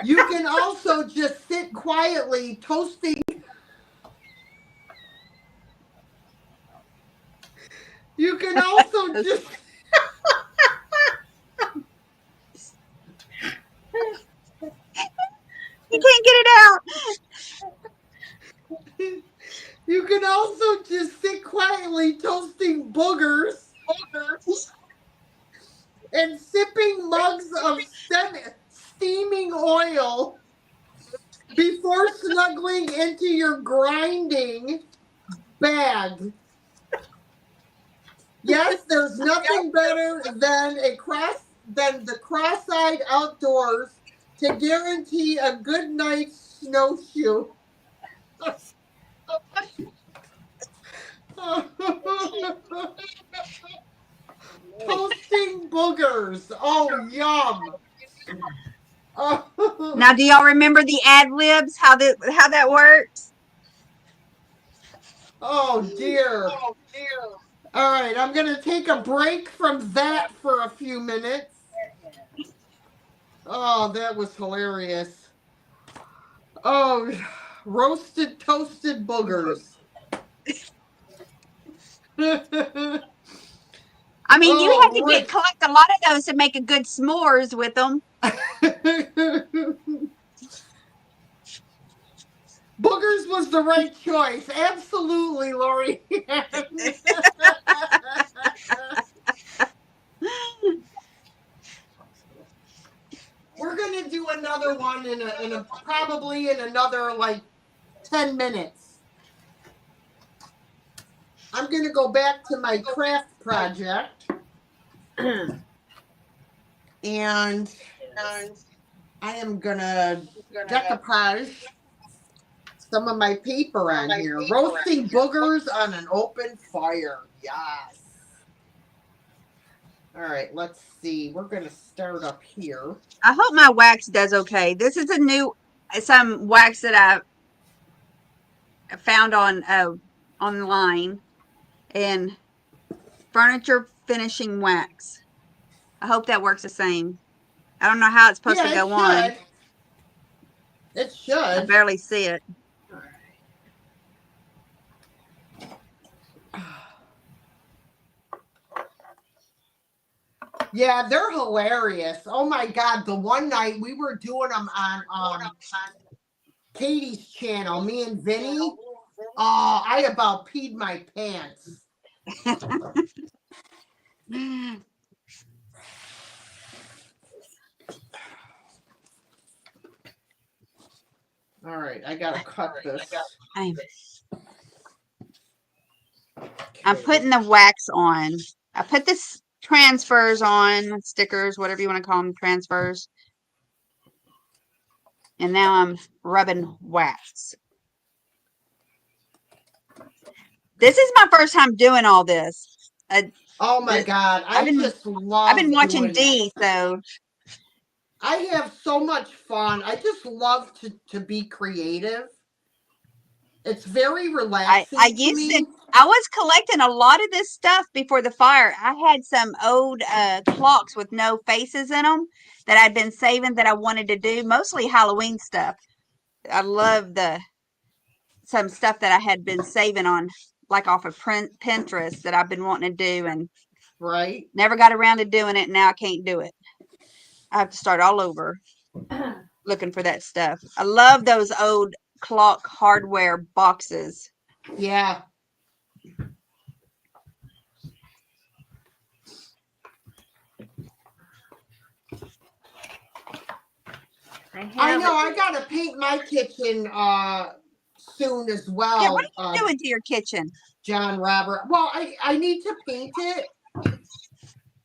You can also just sit quietly toasting. You can also just. You can't get it out. You can also just sit quietly toasting boogers and sipping mugs of steaming oil before snuggling into your grinding bag. Yes, there's nothing better than the cross-eyed outdoors to guarantee a good night's snowshoe. Toasting boogers. Oh, yum. Now, do y'all remember the ad libs? How that works? Oh dear. All right, I'm going to take a break from that for a few minutes. Oh, that was hilarious. Oh, roasted toasted boogers. I mean, you have Oh, to Rick. collect a lot of those to make a good s'mores with them. Boogers was the right choice. Absolutely, Lori. We're gonna do another one in a probably in another like 10 minutes. I'm gonna go back to my craft project and I am gonna decoupage some of my paper on here. Roasting boogers on an open fire. Yes. All right, let's see. We're gonna start up here. I hope my wax does okay. This is some wax that I found on online, and furniture finishing wax. I hope that works the same. I don't know how it's supposed to Yeah, it go on. should. It I should. barely see it. Yeah, they're hilarious. Oh my god, the one night we were doing them on Katie's channel, me and Vinny. Oh, I about peed my pants. All right, I gotta cut this. I'm putting the wax on. I put this transfers on, stickers, whatever you want to call them, transfers. And now I'm rubbing wax. This is my first time doing all this. Oh my god, I just I've love been watching doing D, it. so I have so much fun. I just love to be creative. It's very relaxing I to used me. it. I was collecting a lot of this stuff before the fire. I had some old clocks with no faces in them that I'd been saving that I wanted to do, mostly Halloween stuff. I love some stuff that I had been saving on, like off of Pinterest, that I've been wanting to do and Right? never got around to doing it. And now I can't do it. I have to start all over looking for that stuff. I love those old clock hardware boxes. Yeah. I know. I gotta paint my kitchen soon as Yeah, what well. are you doing to your kitchen? John Robert. Well, I need to paint it,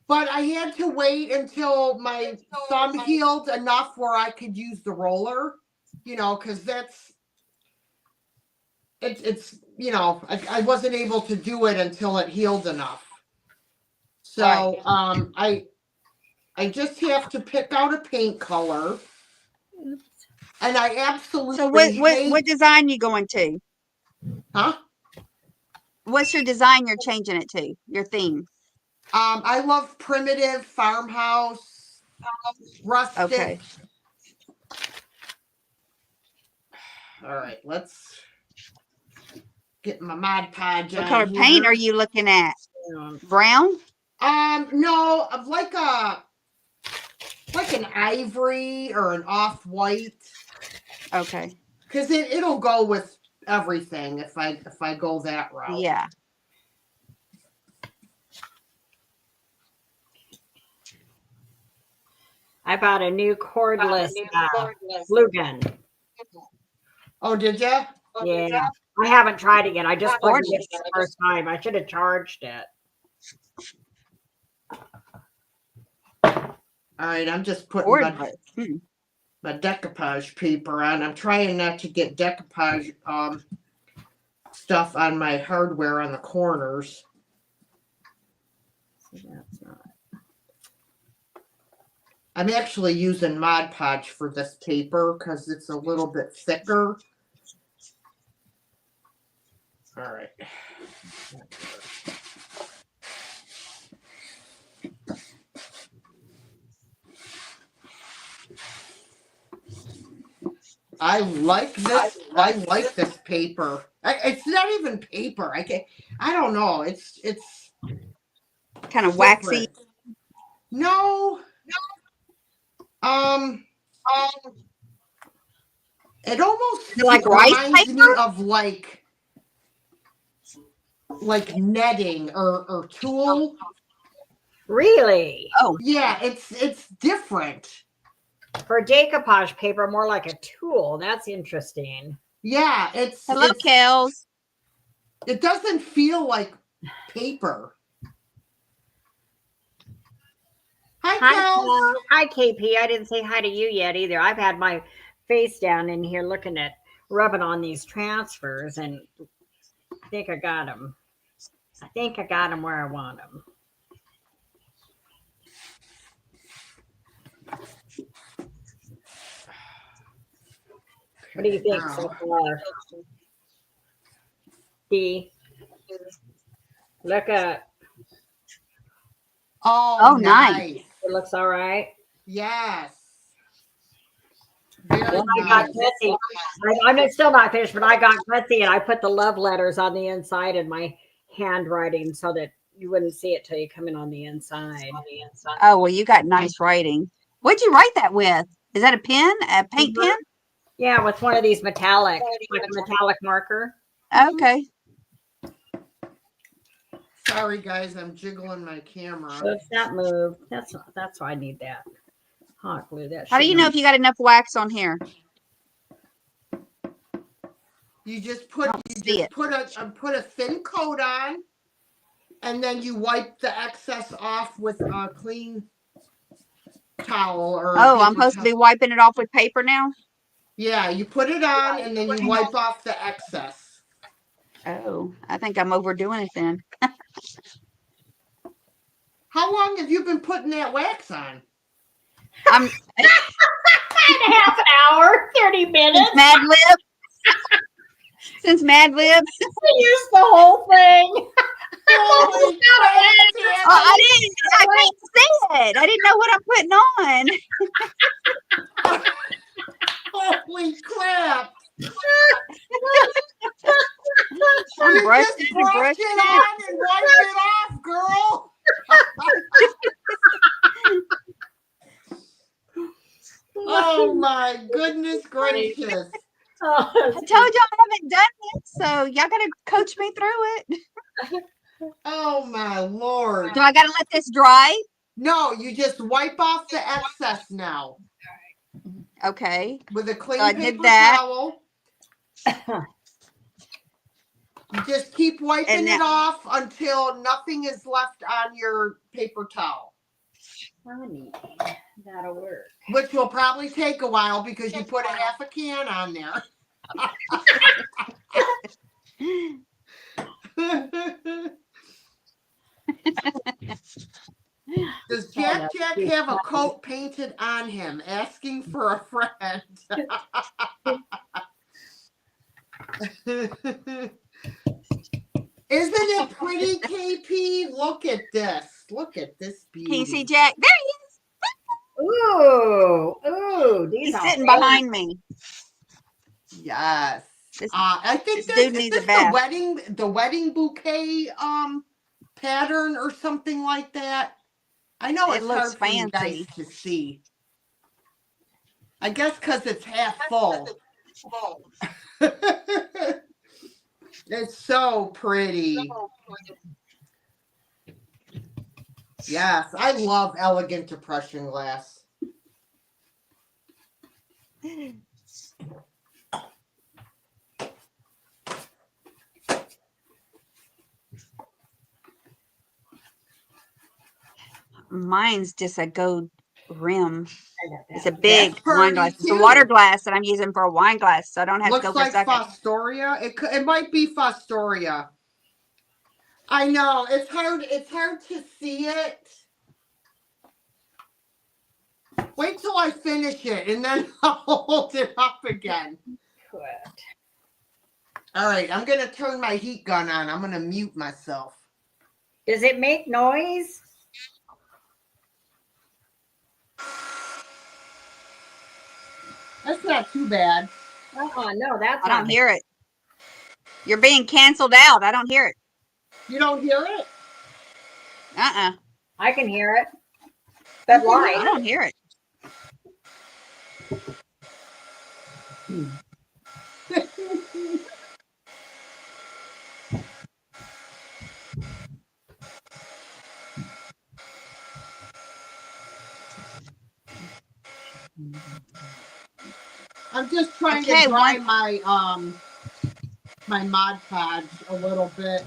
but I had to wait until my thumb healed enough where I could use the roller. You know, because it's I wasn't able to do it until it healed enough. So I just have to pick out a paint color, and I absolutely So hate. what design you going to? Huh? What's your design you're changing it to? Your theme? I love primitive farmhouse, rustic. Okay. All right, let's get my Mod Podge What on color paint here. are you looking at? Brown? No, of like an ivory or an off-white. Okay. Because it'll go with everything if I go that route. Yeah. I bought a new cordless glue gun. Oh, did you? Yeah, I haven't tried it yet. I just plugged it in Gorgeous. the first time. I should have charged it. All right, I'm just putting Gorgeous. my decoupage paper on. I'm trying not to get decoupage stuff on my hardware on the corners. That's not. I'm actually using Mod Podge for this paper because it's a little bit thicker. All right. I like this. I like this paper. It's not even paper. I don't know. It's Kind of waxy. different. No. Um. It almost Like rice reminds paper? me of like netting or tulle. Really? Oh, Yeah, it's different. For decoupage paper, more like a tool. That's interesting. Yeah, hello, Kels. it doesn't feel like paper. Hi, Hi, Kels. Cal. Hi, KP. I didn't say hi to you yet either. I've had my face down in here looking at rubbing on these transfers, and I think I got them. I think I got them where I want them. What do you think so Now. far? D. Look at Oh, nice. nice. it. Looks all right. Yes. Very Then I got nice. Betsy. I'm still not finished, but I got Betsy, and I put the love letters on the inside in my handwriting so that you wouldn't see it till you come in on the inside. Oh, well, you got nice writing. What'd you write that with? Is that a pen? A paint pen? Yeah, with one of these metallic, like a metallic marker. Okay. Sorry, guys, I'm jiggling my camera. Oops, that moved. That's why I need that hot glue. That How do you know if you got enough wax on here? You just I don't see it. put a thin coat on, and then you wipe the excess off with a clean towel or Oh, I'm paper supposed to towel. be wiping it off with paper now? Yeah, you put it on and then you wipe off the excess. Oh, I think I'm overdoing it then. How long have you been putting that wax on? I'm half an hour, 30 minutes. since Mad Lib. Since Mad Lib. Use the whole thing. Holy crap, Oh, I can't see it. I didn't know what I'm putting on. holy crap! I'm You brushing just and brush brushing it it. on and wipe it off, girl. Oh my goodness gracious! Oh, I told y'all I haven't done it, so y'all gotta coach me through it. Oh my lord! Do I gotta let this dry? No, you just wipe off the excess now Okay. with a clean So I did paper that. towel. You just keep wiping And it now, off until nothing is left on your paper towel, funny. That'll work. which will probably take a while because you put a half a can on there. Does Jack have a coat painted on him asking for a friend? Isn't it pretty, KP? Look at this. Look at this can you see beauty. Jack? There he is. Ooh, these He's are sitting very- behind me. Yes. This, I think this this dude is needs a this bath. the wedding bouquet pattern or something like that. I know It it's looks hard for you guys fancy. to see. I guess because it's half full. It's so pretty. Yes, I love elegant depression glass. Mine's just a gold rim. I got that. It's a big That's wine pretty glass. It's a too. water glass that I'm using for a wine glass, so I don't have to Looks go for a like second. Fostoria. It might be Fostoria. I know it's hard. It's hard to see it. Wait till I finish it, and then I'll hold it up again. Quit. All right, I'm gonna turn my heat gun on. I'm gonna mute myself. Does it make noise? That's not too bad. No, that's I not don't hear it. You're being canceled out. I don't hear it. You don't hear it? I can hear it. You But can light. hear I don't hear it. I'm just trying Okay, to dry my my Mod Podge a little bit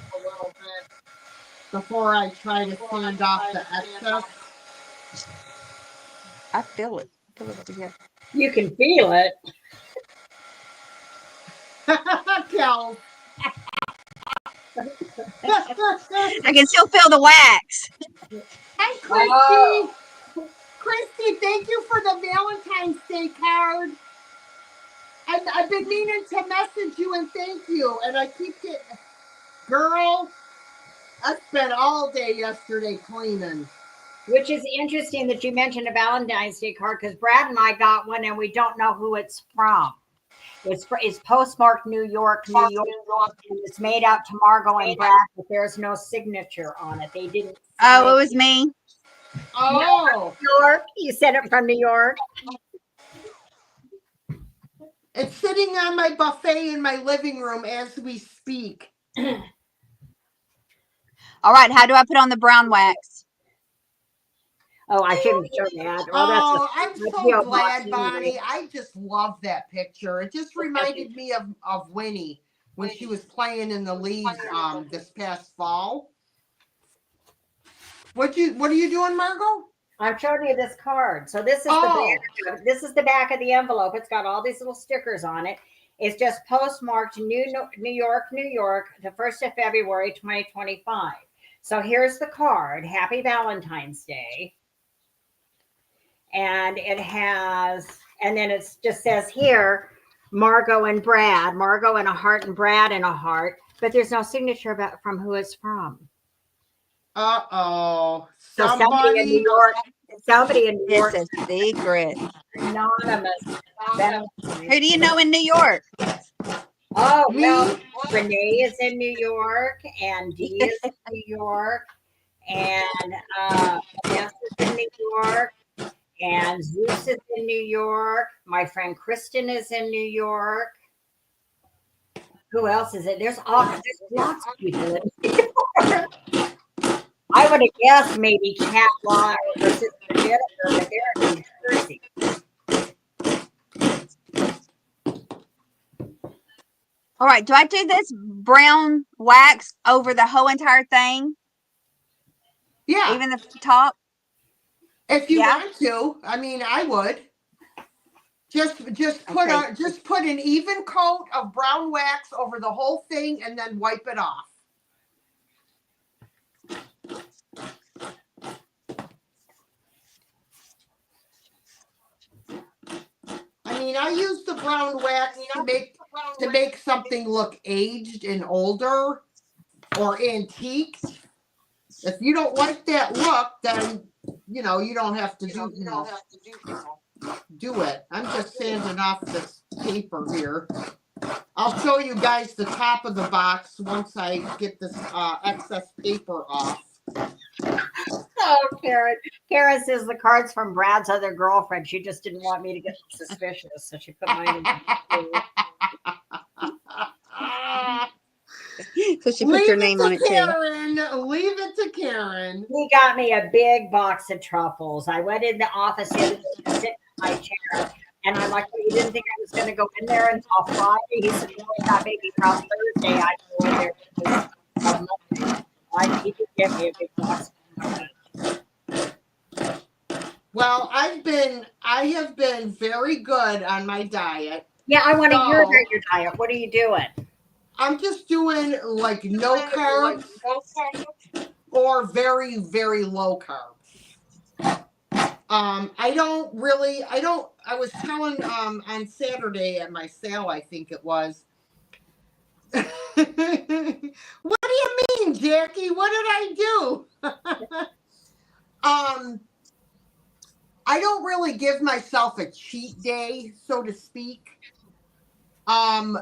before I try to sand off the excess. I feel it. I feel it over here. You can feel it. Kel. I can still feel the wax. Hi, Oh, Christy. Christy, thank you for the Valentine's Day card. I've been meaning to message you and thank you, and I keep getting. Girl, I spent all day yesterday cleaning. which is interesting that you mentioned a Valentine's Day card because Brad and I got one and we don't know who it's from. It's postmarked New York, New York. And it's made out to Margot and Brad, but there's no signature on it. They didn't sign Oh, it was me. Oh, New York. You sent it from New York. it's sitting on my buffet in my living room as we speak. All right. How do I put on the brown wax? Oh, I shouldn't show that. Oh, I'm that's so PO box glad, anyway. Bonnie. I just love that picture. It just reminded me of Winnie when she was playing in the leagues this past fall. What are you doing, Margot? I'm showing you this card. So this is Oh. the back of the envelope. It's got all these little stickers on it. It's just postmarked New York, New York, the 1st of February, 2025. So here's the card. Happy Valentine's Day. And it has, and then it just says here, Margot and Brad, Margot and a heart and Brad and a heart, but there's no signature about from who it's from. Uh-oh. So somebody in New York, It's a secret. anonymous. Who do you know in New York? Oh, Me? well, Renee is in New York, and Dee is in New York, and Vanessa is in New York, and Zeus is in New York. My friend Kristen is in New York. Who else is it? There's lots of people in New York. I would have guessed maybe Cat Law or her sister Jennifer, but they're in New Jersey. All right. Do I do this brown wax over the whole entire thing? Yeah. Even the top? If you Yeah. want to, I mean, I would. Just put Okay. just put an even coat of brown wax over the whole thing and then wipe it off. I mean, I use the brown wax to make something look aged and older or antique. If you don't like that look, then you don't have to do it. I'm just sanding off this paper here. I'll show you guys the top of the box once I get this excess paper off. Oh, Karen. Karen says the card's from Brad's other girlfriend. She just didn't want me to get suspicious, so she put mine in. So she put your name on it too. Karen. Leave it to Karen. He got me a big box of truffles. I went in the office and sit in my chair, and I'm like, well, you didn't think I was going to go in there until Friday? He said, no, I thought maybe from Thursday I'd go in there. He did give me a big box. Well, I have been very good on my diet. Yeah, I want to hear about your diet. What are you doing? I'm just doing like no carbs or very, very low carbs. I was telling on Saturday at my sale, I think it was, What do you mean, Jackie? What did I do? um, I don't really give myself a cheat day, so to speak. Um,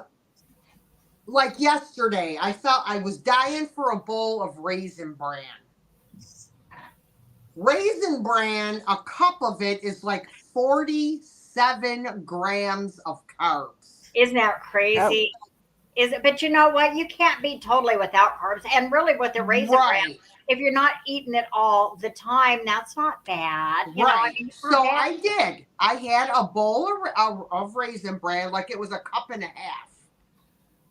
like yesterday, I felt I was dying for a bowl of Raisin Bran. Raisin Bran, a cup of it is like 47 grams of carbs. Isn't that Oh. crazy? Is it? But you know what? You can't be totally without carbs. And really, with the raisin bran, Right, if you're not eating it all the time, that's not bad. You know, I right. mean, it's not So bad. I did. I had a bowl of Raisin Bran, like it was a cup and a half.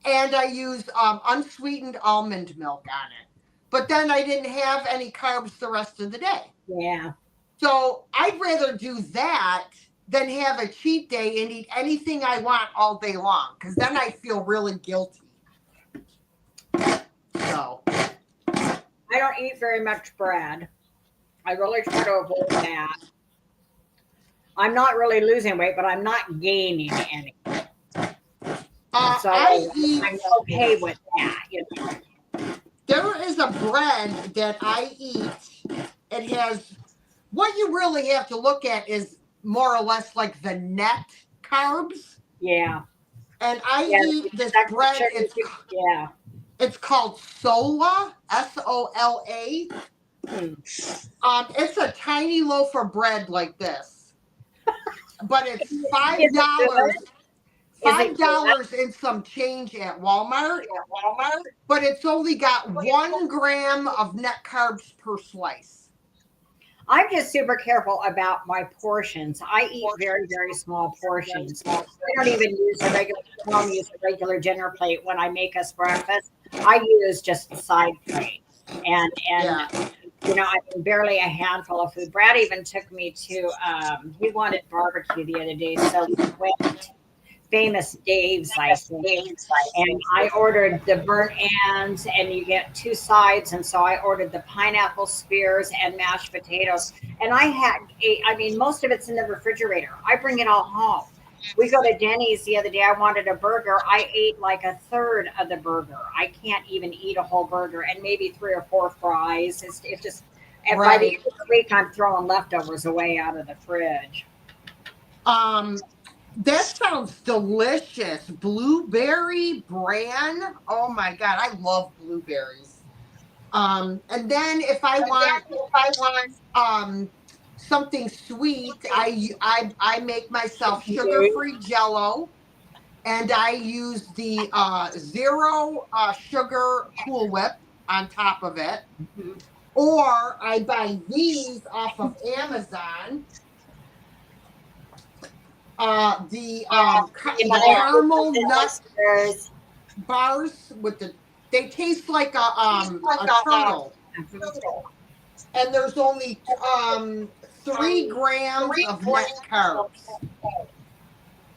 And I used unsweetened almond milk on it. But then I didn't have any carbs the rest of the day. Yeah. So I'd rather do that than have a cheat day and eat anything I want all day long, because then I feel really guilty. So I don't eat very much bread. I really try to avoid that. I'm not really losing weight, but I'm not gaining any. So I eat. I'm okay with that. You know. There is a bread that I eat. It has, what you really have to look at is more or less like the net carbs. Yeah. And I Yeah. eat this That's bread. sugar too. Yeah. It's called Sola, Sola. Hmm. It's a tiny loaf of bread like this, but it's Is $5. it good? Is it good? $5 and some change at Walmart. But it's only got 1 gram of net carbs per slice. I'm just super careful about my portions. I eat very, very small portions. I don't even use a regular, I don't use a regular dinner plate when I make us breakfast. I use just a side plate. And Yeah. you know, I mean, barely a handful of food. Brad even took me to, he wanted barbecue the other day. So we went to Famous Dave's, I think. And I ordered the burnt ends, and you get two sides. And so I ordered the pineapple spears and mashed potatoes. And I mean, most of it's in the refrigerator. I bring it all home. We go to Denny's the other day. I wanted a burger. I ate like a third of the burger. I can't even eat a whole burger, and maybe three or four fries. It's just, and by the Right. end of the week, I'm throwing leftovers away out of the fridge. That sounds delicious. Blueberry bran. Oh my god, I love blueberries. And then if I want something sweet, I make myself sugar-free Jello, and I use the zero sugar Cool Whip on top of it, Mhm. or I buy these off of Amazon. You The buy caramel nut oysters. bars with they taste like a turtle, and there's only 3 grams of net carbs.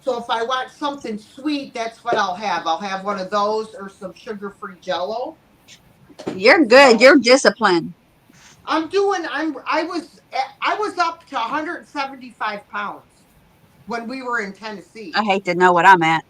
So if I want something sweet, that's what I'll have. I'll have one of those or some sugar-free Jello. You're good. You're disciplined. I was up to 175 pounds when we were in Tennessee. I hate to know what I'm at.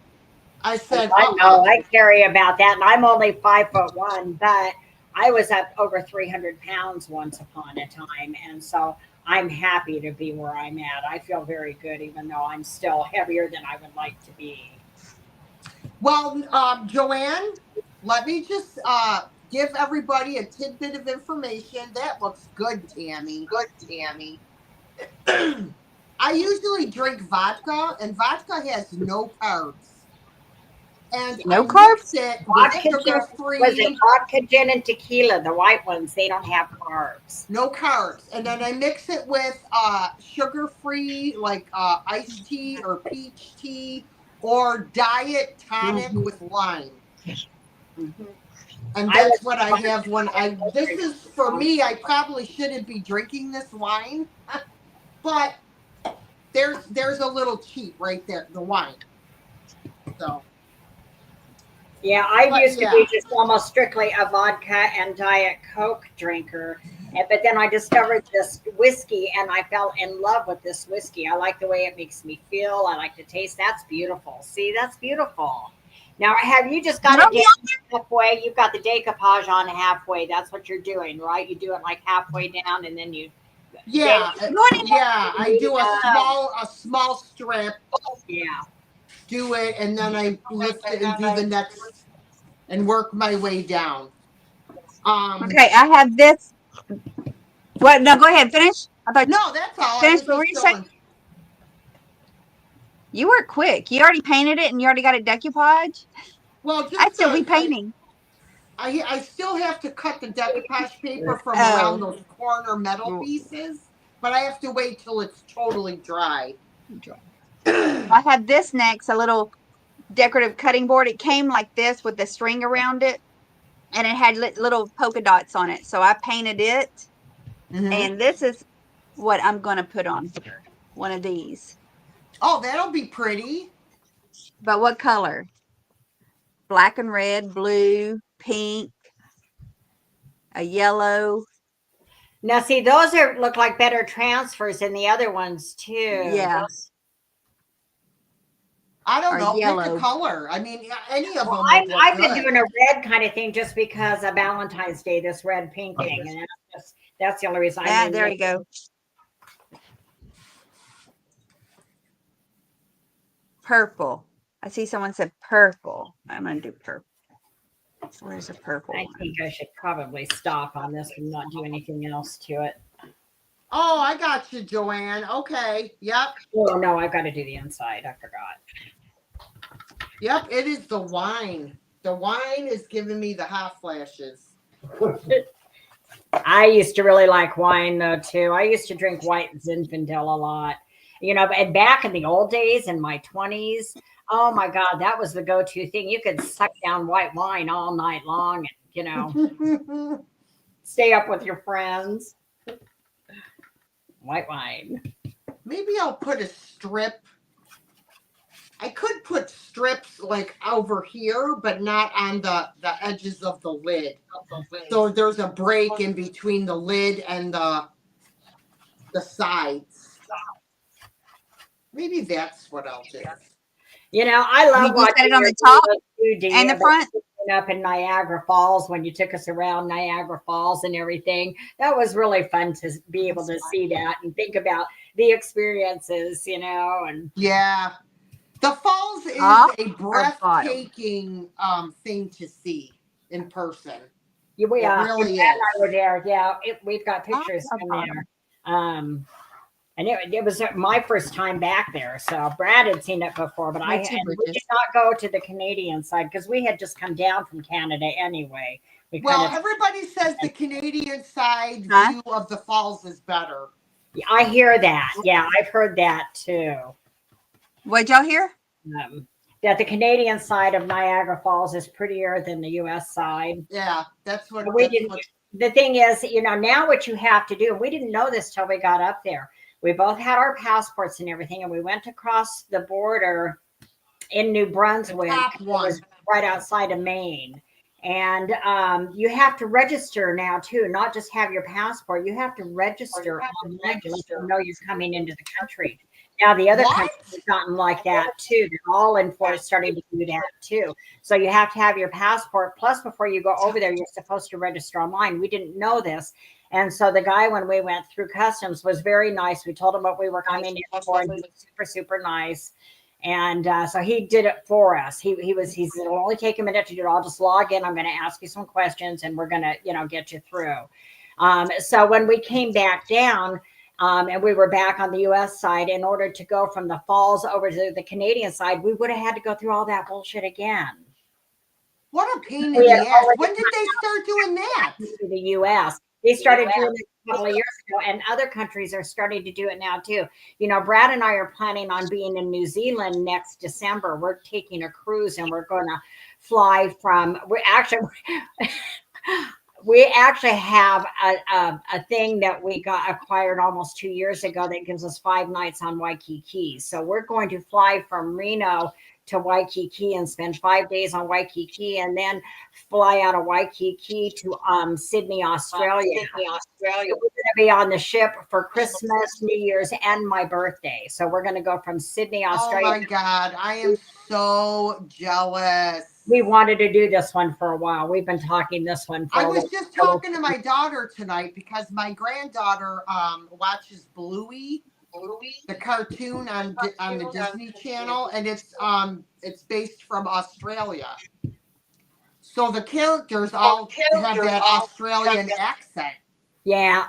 I said, I know I carry about that, and I'm only 5'1", but I was up over 300 pounds once upon a time, and so I'm happy to be where I'm at. I feel very good, even though I'm still heavier than I would like to be. Well, Joanne, let me just give everybody a tidbit of information. That looks good, Tammy. I usually drink vodka, and vodka has no carbs. And No I carbs? mix it with Vodka gin, was it sugar-free, vodka gin and tequila? The white ones, they don't have carbs. no carbs. And then I mix it with sugar-free, like iced tea or peach tea or diet tonic Mhm. with lime. Mhm. And I that's was what I have when this is for me. I probably shouldn't be drinking this wine, but there's a little cheat right there, the wine. So, Yeah, I but used to yeah, be just almost strictly a vodka and Diet Coke drinker. But then I discovered this whiskey and I fell in love with this whiskey. I like the way it makes me feel. I like the taste. That's beautiful. See, that's beautiful. Now, have you just got Girl, it down halfway? You've got the decoupage on halfway. That's what you're doing, right? You do it like halfway down, and then then Yeah, you want it? yeah. I do uh, a small strip, yeah. do it, and then I lift it and do the next, and work my way down. Okay, I have this. What? No, go ahead. Finish. I thought No, that's all. I finish. was What were just you saying? going. You were quick. You already painted it and you already got it decoupage. Well, I'd just still be painting. I still have to cut the decoupage paper from around Oh, those corner metal pieces, but I have to wait till it's totally dry. I have this next, a little decorative cutting board. It came like this with the string around it, and it had little polka dots on it. So I painted it, Hmm. and this is what I'm going to put on here. One of these. Oh, that'll be pretty. But what color? Black and red, blue, pink, a yellow. Now, see, those look like better transfers than the other ones too. Yeah, I don't or know. Pick a yellow. color. I mean, any of Well, them would look I've been good. doing a red kind of thing just because of Valentine's Day, this red pinking, and that's the only reason I Yeah, didn't there make you go. Purple. I see someone said purple. I'm going to do purple. Where's the purple I one? think I should probably stop on this and not do anything else to it. Oh, I got you, Joanne. Okay. Yep. Oh no, I've got to do the inside. I forgot. Yep. It is the wine. The wine is giving me the hot flashes. I used to really like wine though too. I used to drink white Zinfandel a lot. And back in the old days in my 20s, oh my God, that was the go-to thing. You could suck down white wine all night long and, stay up with your friends. White wine. Maybe I'll put a strip. I could put strips like over here, but not on the edges of the lid. So there's a break in between the lid and the sides. Maybe that's what I'll do. I love Did you set it watching on your the top videos too, and Dee, the about front? growing up in Niagara Falls when you took us around Niagara Falls and everything. That was really fun to be able to see that and think about the experiences, and Yeah. The falls is Top a or bottom? breathtaking thing to see in person. yeah, It Brad really and is. I were there. Yeah, we've got Top pictures or from bottom? there. And it was my first time back there. So Brad had seen it before, but With two we did bridges. not go to the Canadian side because we had just come down from Canada anyway. We kind Well, of, everybody says the Canadian side Huh? view of the falls is better. I hear that. Yeah, I've heard that too. What'd y'all hear? That the Canadian side of Niagara Falls is prettier than the U.S. side. Yeah, that's what We that's didn't. what The thing is, now what you have to do, and we didn't know this till we got up there. We both had our passports and everything, and we went across the border in New the Brunswick. top It one. was right outside of Maine. And you have to register now too, not just have your passport. You have to register online to let them know you're coming into the country. Now the other What? countries have gotten like that too. They're all starting to do that too. So you have to have your passport. Plus, before you go over there, you're supposed to register online. We didn't know this. And so the guy, when we went through customs, was very nice. We told him what we were coming in for, and he was super, super nice. And so he did it for us. He said, it'll only take a minute to do it. I'll just log in. I'm going to ask you some questions and we're going to, get you through. So when we came back down and we were back on the US side, in order to go from the falls over to the Canadian side, we would have had to go through all that bullshit again. What a pain in We had the ass. already When did they start doing that? to the US. They started doing it a couple of years ago, and other countries are starting to do it now too. Brad and I are planning on being in New Zealand next December. We're taking a cruise and we're going to fly from. We actually have a thing that we got acquired almost 2 years ago that gives us 5 nights on Waikiki. So we're going to fly from Reno to Waikiki and spend 5 days on Waikiki, and then fly out of Waikiki to Sydney, Australia. We're going to be on the ship for Christmas, New Year's, and my birthday. So we're going to go from Sydney, Oh Australia. my God, I am so jealous. We wanted to do this one for a while. We've been talking this one for I a was while. just talking to my daughter tonight because my granddaughter watches Bluey, the cartoon on the Disney Channel, and it's based from Australia. So the characters all have that Australian accent. Yeah.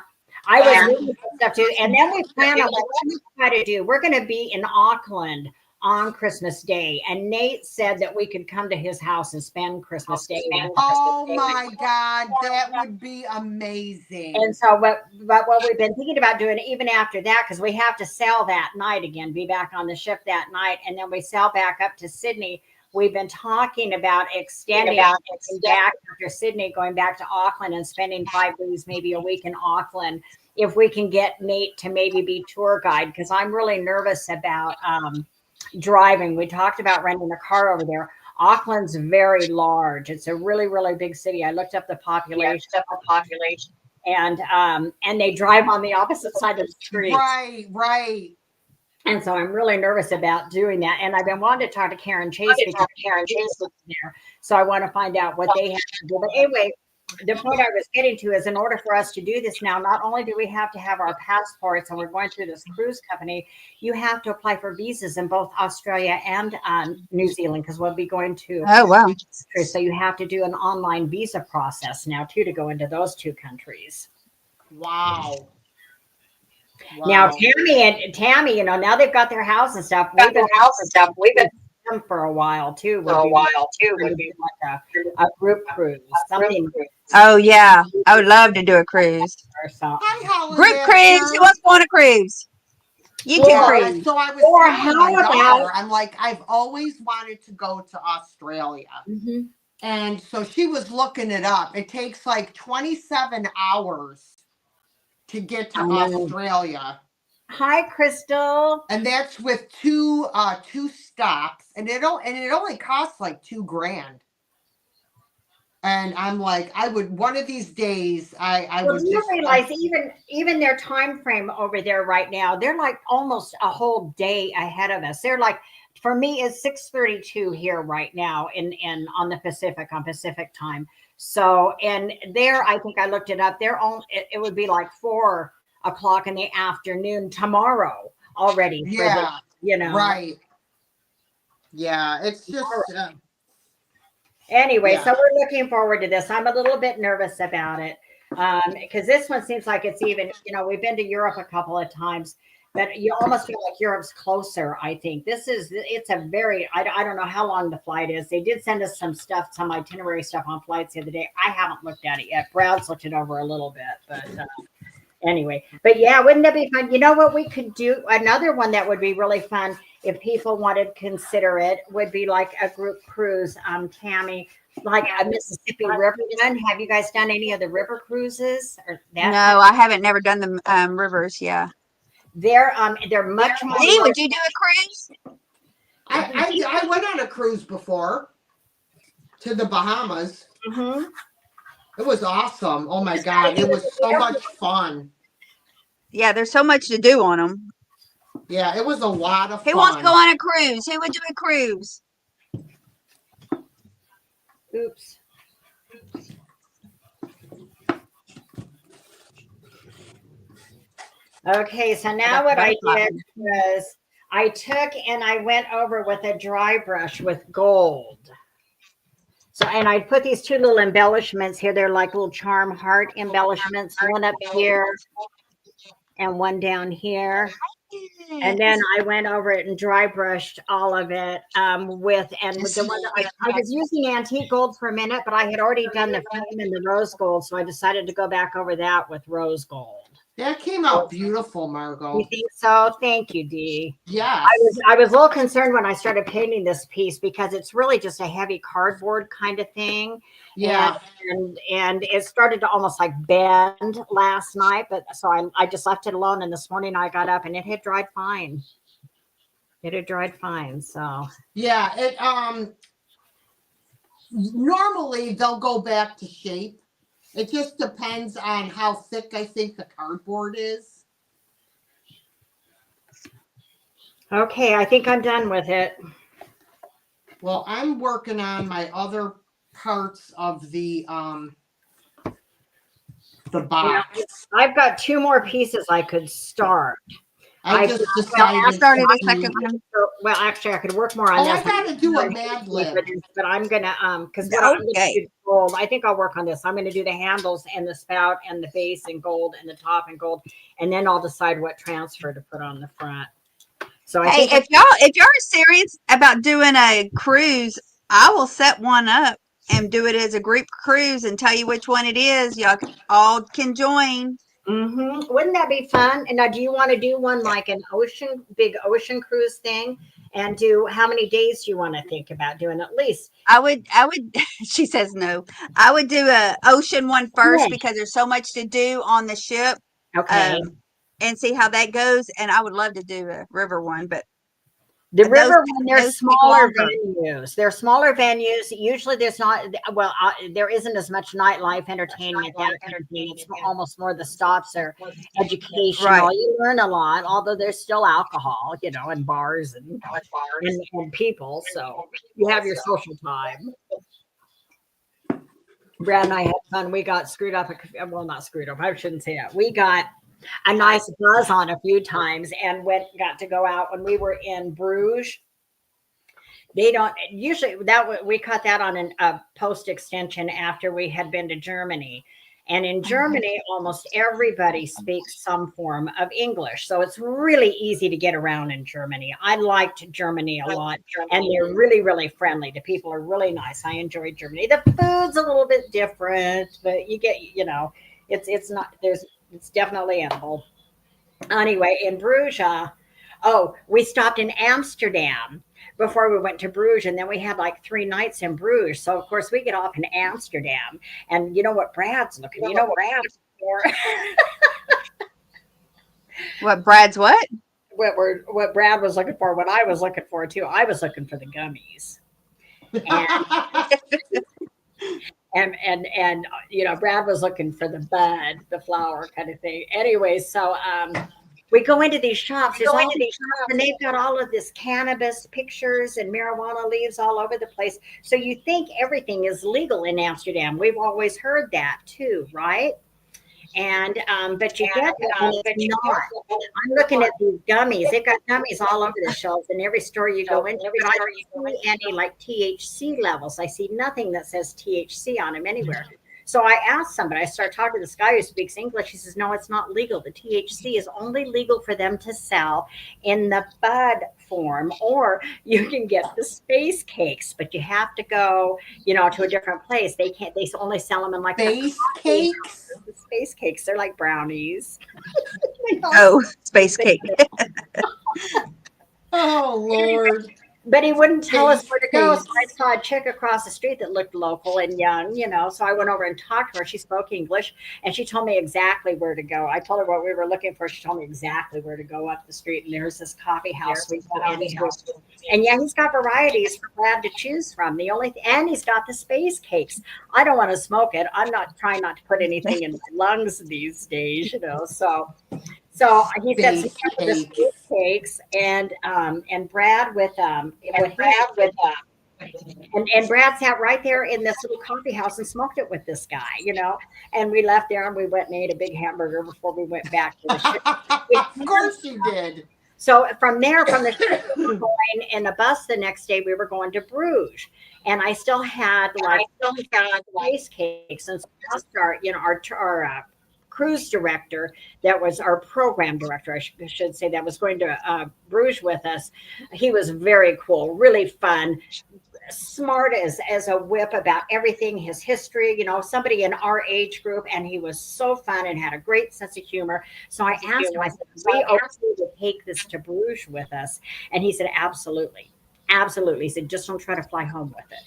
I was reading some stuff too. And then we plan on what we try to do. We're going to be in Auckland on Christmas Day. And Nate said that we could come to his house and spend Christmas Day. Oh my God, that would be amazing. And so but what we've been thinking about doing even after that, because we have to sail that night again, be back on the ship that night, and then we sail back up to Sydney. We've been talking about extending back after Sydney, going back to Auckland and spending 5 days, maybe a week in Auckland, if we can get Nate to maybe be tour guide, because I'm really nervous about driving. We talked about renting a car over there. Auckland's very large. It's a really, really big city. I looked up the population. And they drive on the opposite side of the street. Right. And so I'm really nervous about doing that. And I've been wanting to talk to Karen Chase because Karen Chase is there. So I want to find out what they have to do. But anyway, the point I was getting to is in order for us to do this now, not only do we have to have our passports and we're going through this cruise company, you have to apply for visas in both Australia and New Zealand, because we'll be going to. Oh, wow. So you have to do an online visa process now too to go into those two countries. Wow. Now Tammy, now they've got their house and stuff. We've been them for a while too. Would be like a group cruise, something. Oh, yeah. I would love to do a cruise. Or something. Hi, Helen. Group cruise. Who wants to go on a cruise? You two cruise. So I was Or telling my how daughter, about- I'm like, I've always wanted to go to Australia. Mm-hmm. And so she was looking it up. It takes like 27 hours to get to Australia. Hi, Crystal. And that's with two stops. And it only costs like $2,000. And I'm like, I would one of these days I would You just realize even their time frame over there right now, they're like almost a whole day ahead of us. They're like, for me, it's 6:32 here right now in on the Pacific, on Pacific time. So, and there, I think I looked it up. They're on. It would be like 4 o'clock in the afternoon tomorrow already. Yeah. For Right. Yeah, it's just Anyway, Yeah. so we're looking forward to this. I'm a little bit nervous about it because this one seems like it's even, we've been to Europe a couple of times, but you almost feel like Europe's closer, I think. It's a very, I don't know how long the flight is. They did send us some stuff, some itinerary stuff on flights the other day. I haven't looked at it yet. Brad's looked it over a little bit, but anyway. But yeah, wouldn't that be fun? You know what we could do? Another one that would be really fun if people wanted to consider it would be like a group cruise, Tammy, like a Mississippi River one. Have you guys done any of the river cruises? Or that? No, I haven't never done the rivers. Yeah. They're much more. Dee, would you do a cruise? I went on a cruise before to the Bahamas. Mm-hmm. It was awesome. Oh my God, it was so much fun. Yeah, there's so much to do on them. Yeah, it was a lot of fun. Who wants to go on a cruise? Who would do a cruise? Oops. Okay, so now what I did was I took and I went over with a dry brush with gold. So, and I put these two little embellishments here. They're like little charm heart embellishments, one up here and one down here. And then I went over it and dry brushed all of it with the one that I was using antique gold for a minute, but I had already done the flame and the rose gold, so I decided to go back over that with rose gold. That came out beautiful, Margot. You think so? Thank you, Dee. Yeah. I was a little concerned when I started painting this piece because it's really just a heavy cardboard kind of thing. Yeah. And it started to almost like bend last night, but so I just left it alone. And this morning I got up and it had dried fine. It had dried fine. So Yeah, it normally they'll go back to shape. It just depends on how thick I think the cardboard is. okay, I think I'm done with it. Well, I'm working on my other parts of the Yeah, box. I've got 2 more pieces I could start. I I've just I decided started a to second do. one. well, actually, I could work more on Oh, I this. gotta do a Mad Lib. But I'm gonna because what I'm gonna Okay. do gold. I think I'll work on this. I'm gonna do the handles and the spout and the base in gold and the top in gold, and then I'll decide what transfer to put on the front. So I Hey, think if y'all are serious about doing a cruise, I will set one up and do it as a group cruise and tell you which one it is. Y'all all can join. Wouldn't that be fun? And now, do you want to do one like an big ocean cruise thing? And do how many days do you want to think about doing at least? I would she says no. I would do a ocean one first Yeah. because there's so much to do on the ship. Okay. Um and see how that goes. And I would love to do a river one, but The those river one, they're those take smaller longer. venues. They're smaller venues. Usually, there's not well, there isn't as much nightlife entertainment. That kind of thing. It's almost more the stops are educational. Right. You learn a lot, although there's still alcohol, and bars and people. So you have your social time. Brad and I had fun. We got screwed up. Well, not screwed up. I shouldn't say that. We got a nice buzz on a few times and got to go out when we were in Bruges. They don't usually we caught that on a post extension after we had been to Germany. And in Germany, almost everybody speaks some form of English. So it's really easy to get around in Germany. I liked Germany a lot. And they're really, really friendly. The people are really nice. I enjoyed Germany. The food's a little bit different, but it's not, it's definitely edible. Anyway, in Bruges, we stopped in Amsterdam before we went to Bruges, and then we had like 3 nights in Bruges. So of course we get off in Amsterdam, and you know what Brad's looking. You know what Brad's for. What Brad's what? what Brad was looking for. What I was looking for too. I was looking for the gummies, and Brad was looking for the bud, the flower kind of thing. Anyway, so we go into these shops. There's all these shops, and they've got all of this cannabis pictures and marijuana leaves all over the place. So you think everything is legal in Amsterdam. We've always heard that too, right? And but you get it, and it's not. I'm looking at these gummies. They've got gummies all over the shelves in every store you go into. But I don't see any like THC levels. I see nothing that says THC on them anywhere. So I asked somebody, I started talking to this guy who speaks English. He says, no, it's not legal. The THC is only legal for them to sell in the bud form, or you can get the space cakes, but you have to go, to a different place. They only sell them in like Space cakes. Space cakes. They're like brownies. Oh, space cake. Oh Lord. But he wouldn't tell us Space where to go. So cakes. I saw a chick across the street that looked local and young, So I went over and talked to her. She spoke English, and she told me exactly where to go. I told her what we were looking for. She told me exactly where to go up the street. And there's this coffee house we go into. And yeah, he's got varieties for Brad to choose from. And he's got the space cakes. I don't want to smoke it. I'm not trying not to put anything in my lungs these days, So he said Space the space cakes and Brad and Brad sat right there in this little coffee house and smoked it with this guy. And we left there and we went and ate a big hamburger before we went back to the ship. Of course you did. So from the ship, we were going in a bus the next day. We were going to Bruges, and I still had space cakes, and so I'll start, our cruise director, that was our program director, I should say, that was going to Bruges with us. He was very cool, really fun, smart as a whip about everything, his history, somebody in our age group, and he was so fun and had a great sense of humor. So I asked him, I said, we asked you to take this to Bruges with us? And he said, absolutely. Absolutely. He said, just don't try to fly home with it.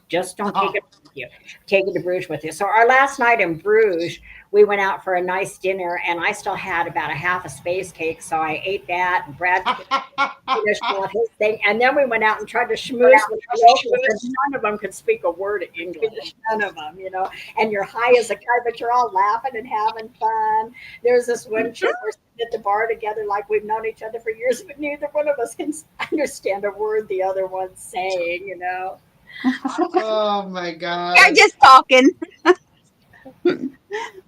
Just don't take it with you. Take it to Bruges with you. So our last night in Bruges, we went out for a nice dinner, and I still had about a half a space cake, so I ate that. And Brad finished off his thing, and then we went out and tried to schmooze with the locals, and none of them could speak a word of English. None of them, you know. And you're high as a kite, but you're all laughing and having fun. There's this one chick we're sitting at the bar together, like we've known each other for years, but neither one of us can understand a word the other one's saying, you know. Oh my God. They're just talking.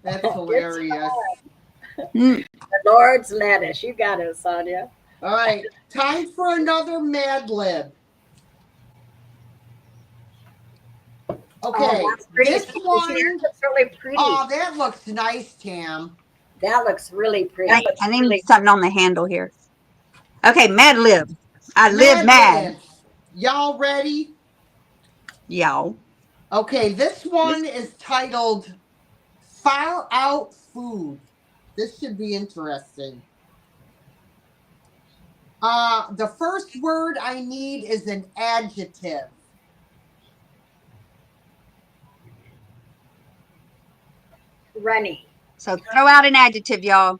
That's hilarious. Mm. The Lord's lettuce. You got it, Sonia. All right. Time for another Mad Lib. Okay. that's pretty. This one. That's really pretty. Oh, that looks nice, Tam. That looks really pretty. I need something on the handle here. Okay, Mad Lib. I live mad. Libs. Y'all ready? Y'all. Okay, this one is titled Far Out Food. This should be interesting. The first word I need is an adjective. Runny. So throw out an adjective, y'all.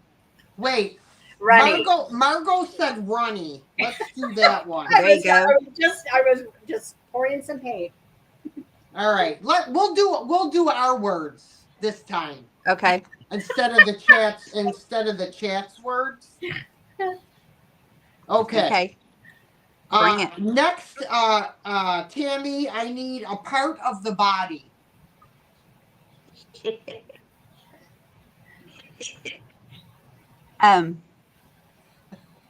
Wait, Runny. Margot said runny. Let's do that one. There you go. I was just pouring some paint. All right. We'll do our words this time Okay. instead of the chat's words. Okay. Okay. Bring it. Next, Tammy, I need a part of the body.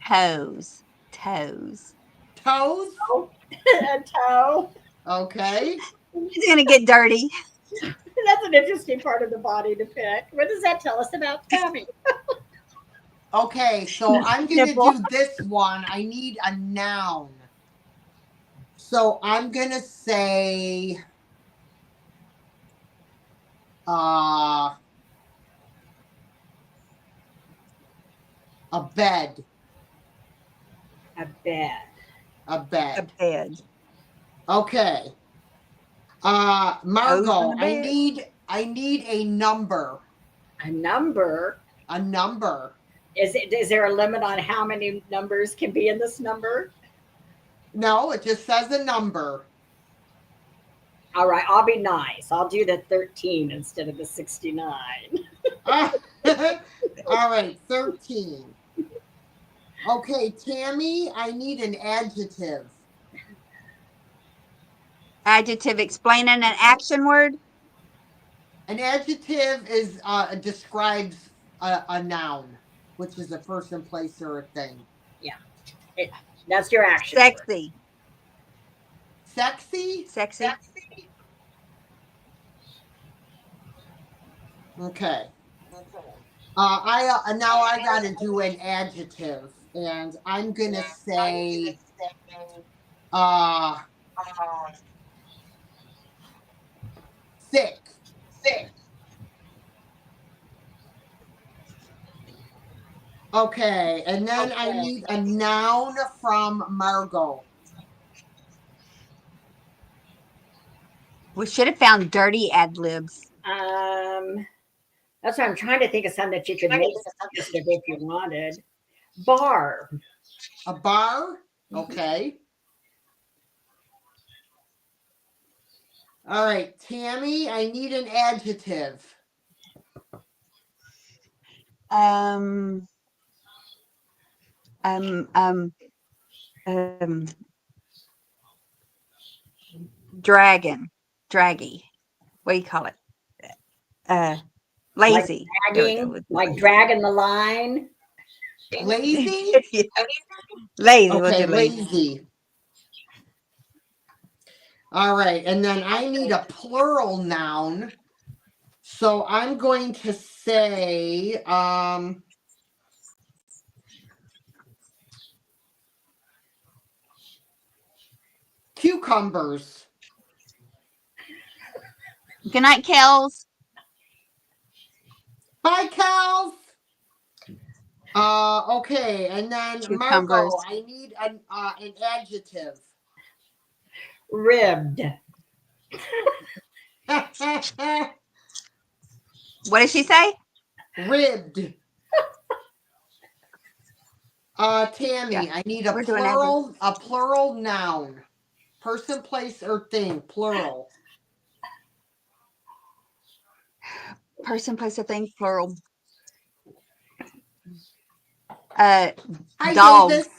Toes. Toes. A toe. Okay. It's gonna get dirty. That's an interesting part of the body to pick. What does that tell us about Tammy? Okay, so I'm gonna Nipple. do this one. I need a noun. So I'm gonna say a bed. A bed. A A bed. bed. Okay. Toes Margot, on the I bed. need a number. A number. A number. Is there a limit on how many numbers can be in this number? No, it just says a number. All right, I'll be nice. I'll do the 13 instead of the 69. All right, 13. Okay, Tammy, I need an adjective. Adjective explaining an action word. An adjective is describes a noun, which is a person, place, or a thing. That's your action. word. Sexy. Sexy? Sexy. Okay. I got to do an adjective, and I'm gonna say thick. Okay, and then I need a noun from Margot. We should have found dirty ad libs. That's why I'm trying to think of something that you could make suggestive if you wanted. Bar. A bar? Okay. All right, Tammy, I need an adjective. Um, draggy. What do you call it? Lazy. Dragging, like dragging the line. Lazy? Lazy. We'll Okay, do lazy. lazy. All right, and then I need a plural noun. So I'm going to say cucumbers. Good night, Kels. Bye, Kels. Okay, and then Cucumbers. Margot, I need an adjective. Ribbed. What did she say? Ribbed. Tammy, Yeah, I need a we're doing adverbs. plural noun. Person, place, or thing, plural. Person, place, or thing, plural. Hi, Dogs. Davis.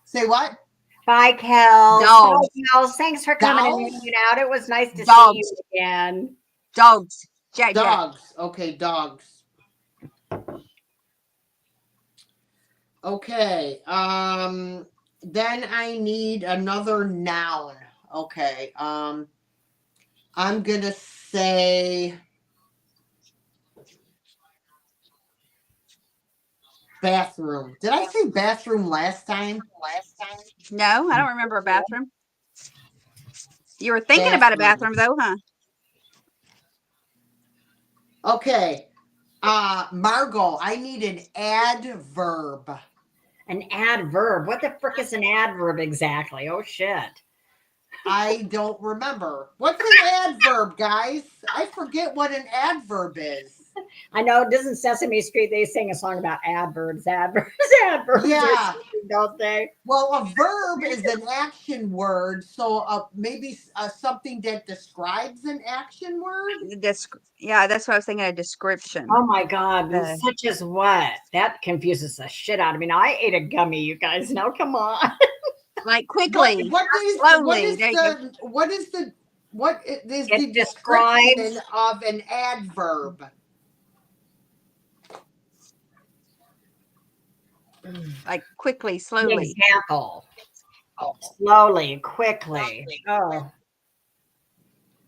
Say what? Bye, Kels. Dogs. Bye, Kels. Thanks for coming and Dolls? hanging out. It was nice to see Dogs. you again. Dogs. Jack. Dogs. Okay, dogs. Okay. Then I need another noun. Okay. I'm gonna say bathroom. Did I say bathroom last time? No, I don't remember a bathroom. You were thinking about a bathroom though, huh? Okay. Margot, I need an adverb. An adverb. What the frick is an adverb exactly? Oh, shit. I don't remember. What's an adverb, guys? I forget what an adverb is. I know, doesn't Sesame Street, they sing a song about adverbs, adverbs, adverbs, Yeah. don't they? Well, a verb is an action word, so maybe something that describes an action word. Yeah, that's what I was thinking. A description. Oh my God, Uh, such as what? That confuses the shit out of me. Now, I ate a gummy, you guys. Now, come on. Like quickly, slowly. There you go. What is the It description describes of an adverb? Like quickly, an slowly. example. Slowly, quickly. Oh,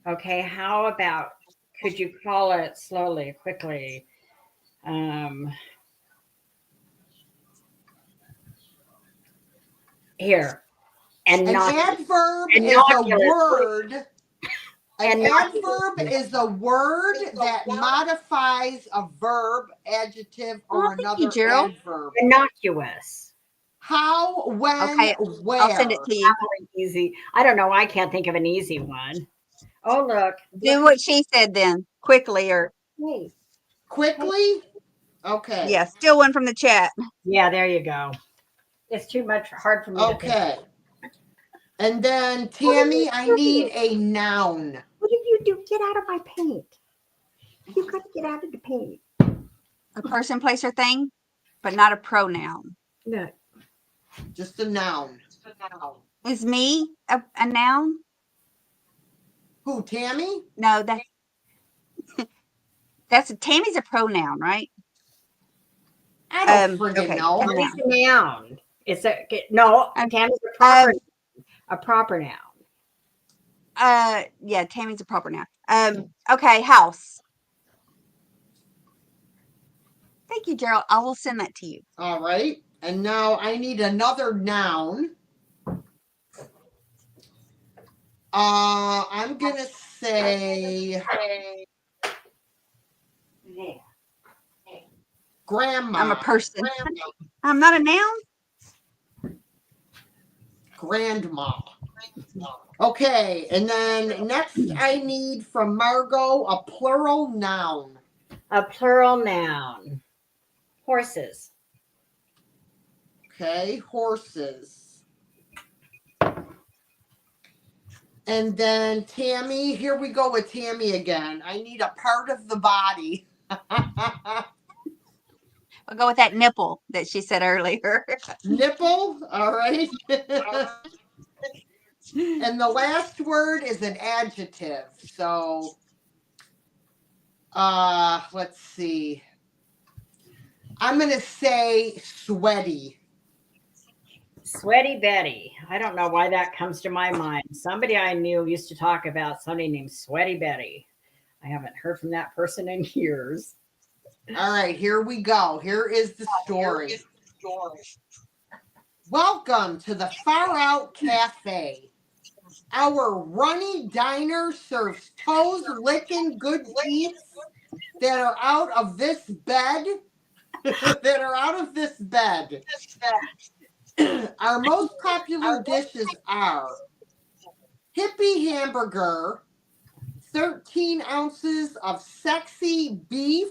okay. How about, could you call it slowly, quickly? Here. An adverb is a word. An adverb is a word that modifies a verb, adjective, or thank you, another Gerald. adverb. Innocuous. How, when, Okay, where? I'll send it to you. Easy. I don't know. I can't think of an easy one. Oh, look. Do what she said then, quickly, or Hey. Quickly? Okay. yeah, still one from the chat. Yeah, there you go. It's too much hard for me to think. Okay. And then, Tammy, I need a noun. What did you do? Get out of my paint. You got to get out of the paint. A person, place, or thing, but not a pronoun. No. Just a noun. Is me a noun? Who, Tammy? No, that's Tammy's a pronoun, right? I don't friggin' okay, know. a What is noun. a noun? It's a no. Tammy's a proper noun. Yeah, Tammy's a proper noun. Okay, house. Thank you, Gerald. I will send that to you. All right. And now I need another noun. I'm gonna say grandma. I'm a person. I'm not a noun. Grandma. Okay, and then next I need from Margot a plural noun. A plural noun. Horses. Okay, horses. And then Tammy, here we go with Tammy again. I need a part of the body. I'll go with that nipple that she said earlier. Nipple, all right. And the last word is an adjective. So, let's see. I'm going to say sweaty. Sweaty Betty. I don't know why that comes to my mind. Somebody I knew used to talk about somebody named Sweaty Betty. I haven't heard from that person in years. All right, here we go. Here is the story. Welcome to the Far Out Cafe. Our runny diner serves toes-licking good eats that are out of this bed. That are out of this bed. Our most popular dishes are hippie hamburger, 13 ounces of sexy beef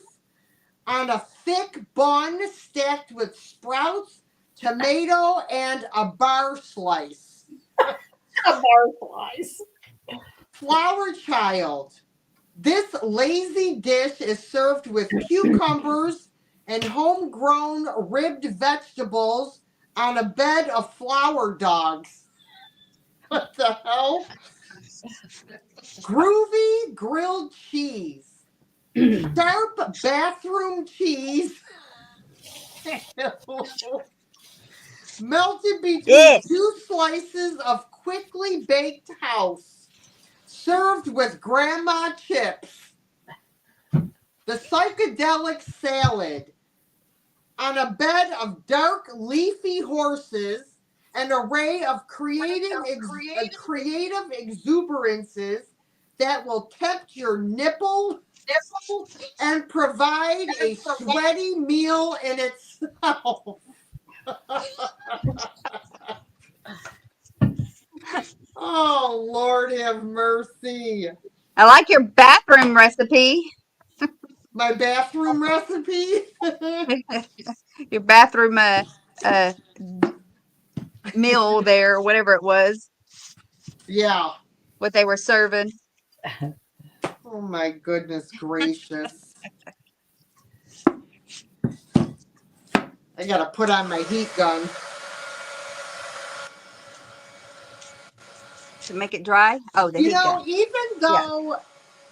on a thick bun stacked with sprouts, tomato, and a bar slice. A bar slice. Flower child. This lazy dish is served with cucumbers and homegrown ribbed vegetables on a bed of flower dogs. What the hell? Groovy grilled cheese. Sharp bathroom cheese. Melted between Yes. 2 slices of quickly baked house. Served with grandma chips. The psychedelic salad. On a bed of dark leafy horses, an array of creative exuberances that will tempt your nipple and provide a sweaty meal in itself. Oh, Lord have mercy. I like your bathroom recipe. My bathroom recipe? Your bathroom uh meal there, whatever it was, Yeah. what they were serving. Oh, my goodness gracious. I got to put on my heat gun. To make it dry. Oh, the You heat know, gun.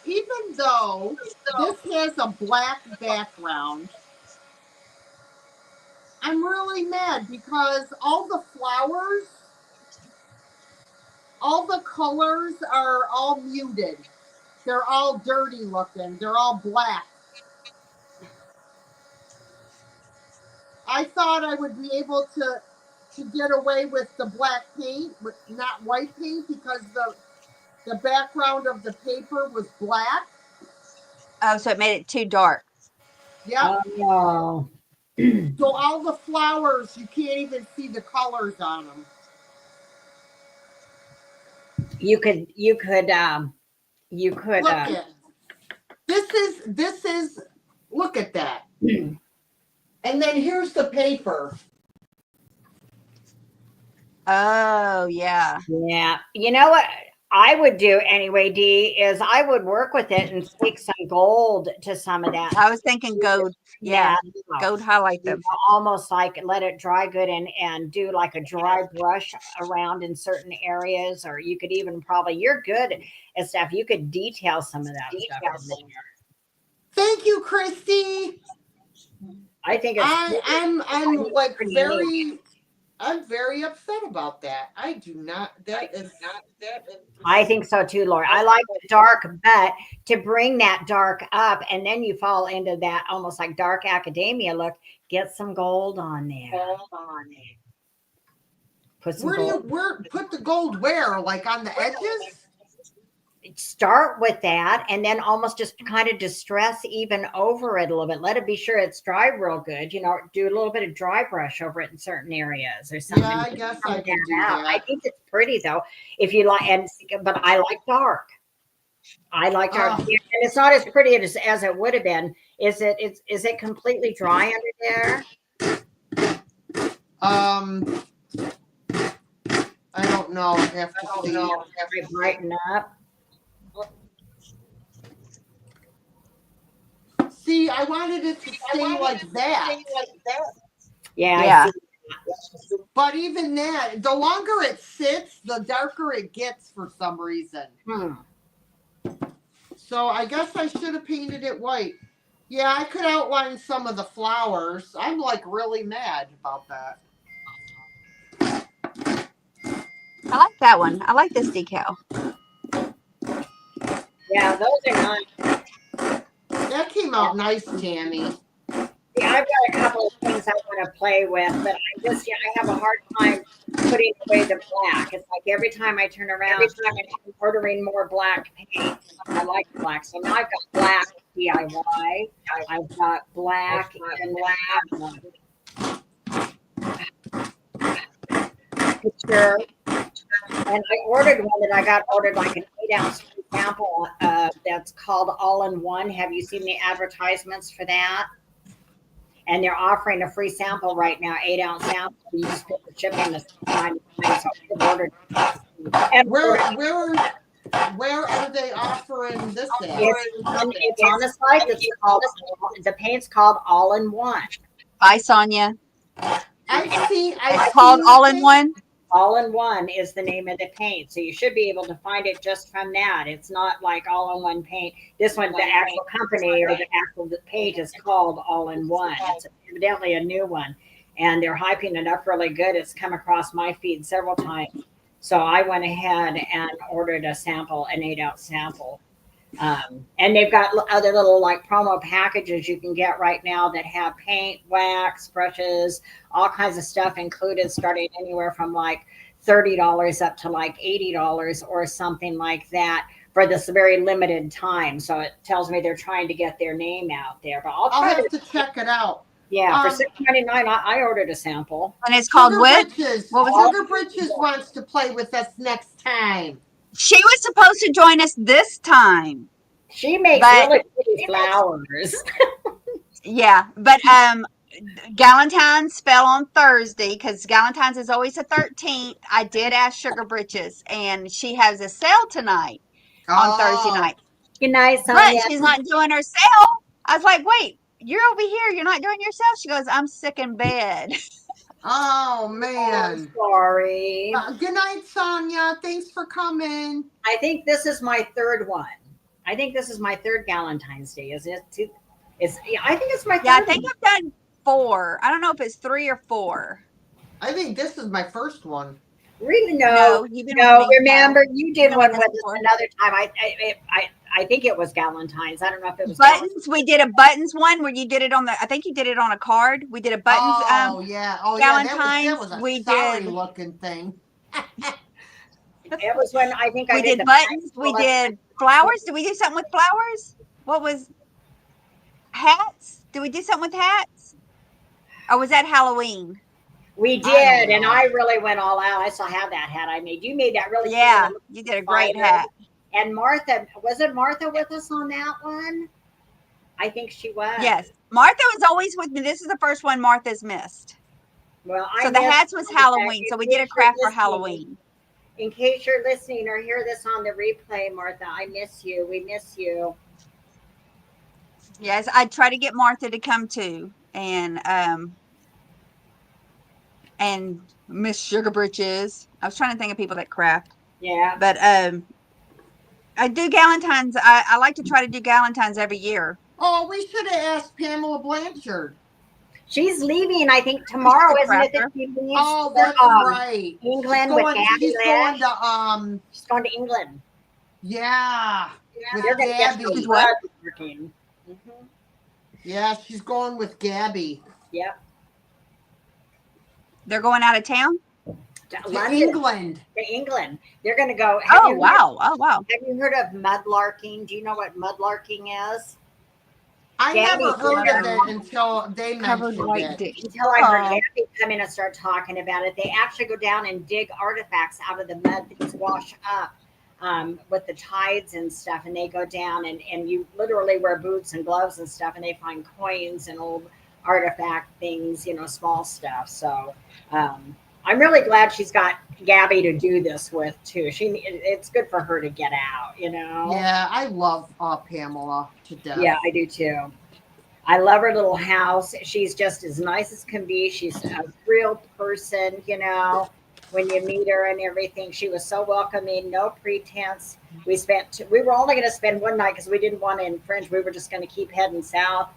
even though this has a black background, I'm really mad because all the flowers, all the colors are all muted. They're all dirty looking. They're all black. I thought I would be able to get away with the black paint, but not white paint because the background of the paper was black. Oh, so it made it too dark. Yep. Oh. So all the flowers, you can't even see the colors on them. You could Look at this is look at that. And then here's the paper. Oh, yeah. Yeah. You know what I would do anyway, Dee, is I would work with it and stick some gold to some of that. I was thinking gold. Yeah, That gold highlight you know, them. almost like let it dry good and do like a dry brush around in certain areas, or you could even probably you're good at stuff. You could detail some of that stuff in there. Thank you, Christy. I think it's I'm like pretty neat. very I'm very upset about that. I do not. That is. I think so too, Laura. I like the dark, but to bring that dark up, and then you fall into that almost like dark academia look. Get some gold on there. Put some gold. Put the gold where? Like on the edges? Start with that, and then almost just kind of distress even over it a little bit. Let it be sure it's dry real good. You know, do a little bit of dry brush over it in certain areas or something. Yeah, I guess I can do out. that. I think it's pretty though. If you like, but I like dark. I like dark, and it's not as pretty as it would have been. Is it completely dry under there? I don't know. I have to see. Have it brighten up. See, I wanted it to stay like that. Yeah. Yeah. But even that, the longer it sits, the darker it gets for some reason. So I guess I should have painted it white. Yeah, I could outline some of the flowers. I'm like really mad about that. I like that one. I like this decal. Yeah, those are nice. That came out nice, Tammy. Yeah, I've got a couple of things I want to play with, but I have a hard time putting away the black. It's like every time I turn around, I'm ordering more black paint. I like black, so now I've got black DIY. I've got black and black picture. And I ordered one that I got ordered like an 8-ounce sample that's called All in One. Have you seen the advertisements for that? and they're offering a free sample right now, 8-ounce sample. You just pay the shipping the $6.99. So I've ordered and Where are they offering this at? it's on a site that's called, the paint's called All in One. Bye, Sonia. I've It's called seen All the in thing. One. All in One is the name of the paint. So you should be able to find it just from that. It's not like All in One paint. This one, the actual company or the actual page is called All in One. It's evidently a new one. And they're hyping it up really good. It's come across my feed several times. So I went ahead and ordered a sample, an 8-ounce sample. And they've got other little like promo packages you can get right now that have paint, wax, brushes, all kinds of stuff included, starting anywhere from like $30 up to like $80 or something like that for this very limited time. So it tells me they're trying to get their name out there. But I'll I'll try have to check it out. Yeah, for Um, $6.99, I ordered a sample. And it's called Sugar what? Britches. What was Sugar Britches wants to play with us next time. She was supposed to join us this time. She makes But- really pretty flowers. Yeah, but Galentine's fell on Thursday because Galentine's is always the 13th. I did ask Sugar Britches, and she has a sale tonight on Thursday night. Good night, But Sonia. she's not doing her sale. I was like, wait, you're over here. You're not doing your sale. She goes, I'm sick in bed. Oh man. Sorry. Good night, Sonia. Thanks for coming. I think this is my third one. I think this is my third Galentine's Day. Is it? I think it's my third. Yeah, I think I've done 4. I don't know if it's 3 or 4. I think this is my first one. Really? No, No. you've been No, with me. remember you did been one with with us us before. another time. I think it was Galentine's. I don't know if it was Buttons. We did a buttons one where you did it on the. I think you did it on a card. We did a buttons. Oh yeah. Oh yeah. That Galentine's, was a we sorry did- looking thing. It was when I think I We did did the buttons. We did flowers. Did we do something with flowers? What was hats? Did we do something with hats? Or was that Halloween? We I did, don't and know. I really went all out. I still have that hat I made. You made that really Yeah, cute. you did a great Spider. hat. And Martha, was it Martha with us on that one? I think she was. Yes, Martha was always with me. This is the first one Martha's missed. Well, So the hats was Halloween. So we did a craft for Halloween. In case you're listening or hear this on the replay, Martha, I miss you. We miss you. Yes, I try to get Martha to come too, and Miss Sugar Britches. I was trying to think of people that craft, Yeah. but I do Galentine's. I like to try to do Galentine's every year. Oh, we should have asked Pamela Blanchard. She's leaving, I think, tomorrow, She's a isn't it? crafter. That she leaves Oh, for, that's right. England with Gabby She's going Lish. to She's going to England. yeah. With They're going to get Gabby. some blood working. Mhm. Yeah, she's going with Gabby. Yep. They're going out of town. To London, England. to England. They're going to go. Have Oh you wow! Oh wow! Have you heard of mudlarking? Do you know what mudlarking is? I Gabby never heard of Lish. it until they Covered mentioned white it. dick. Until I heard Oh. Gabby come in and start talking about it. They actually go down and dig artifacts out of the mud that wash up with the tides and stuff. And they go down and you literally wear boots and gloves and stuff. And they find coins and old artifact things, small stuff. So I'm really glad she's got Gabby to do this with too. It's good for her to get out, Yeah, I love Pamela to death. Yeah, I do too. I love her little house. She's just as nice as can be. She's a real person, when you meet her and everything. She was so welcoming, no pretense. We were only going to spend one night because we didn't want to infringe. We were just going to keep heading south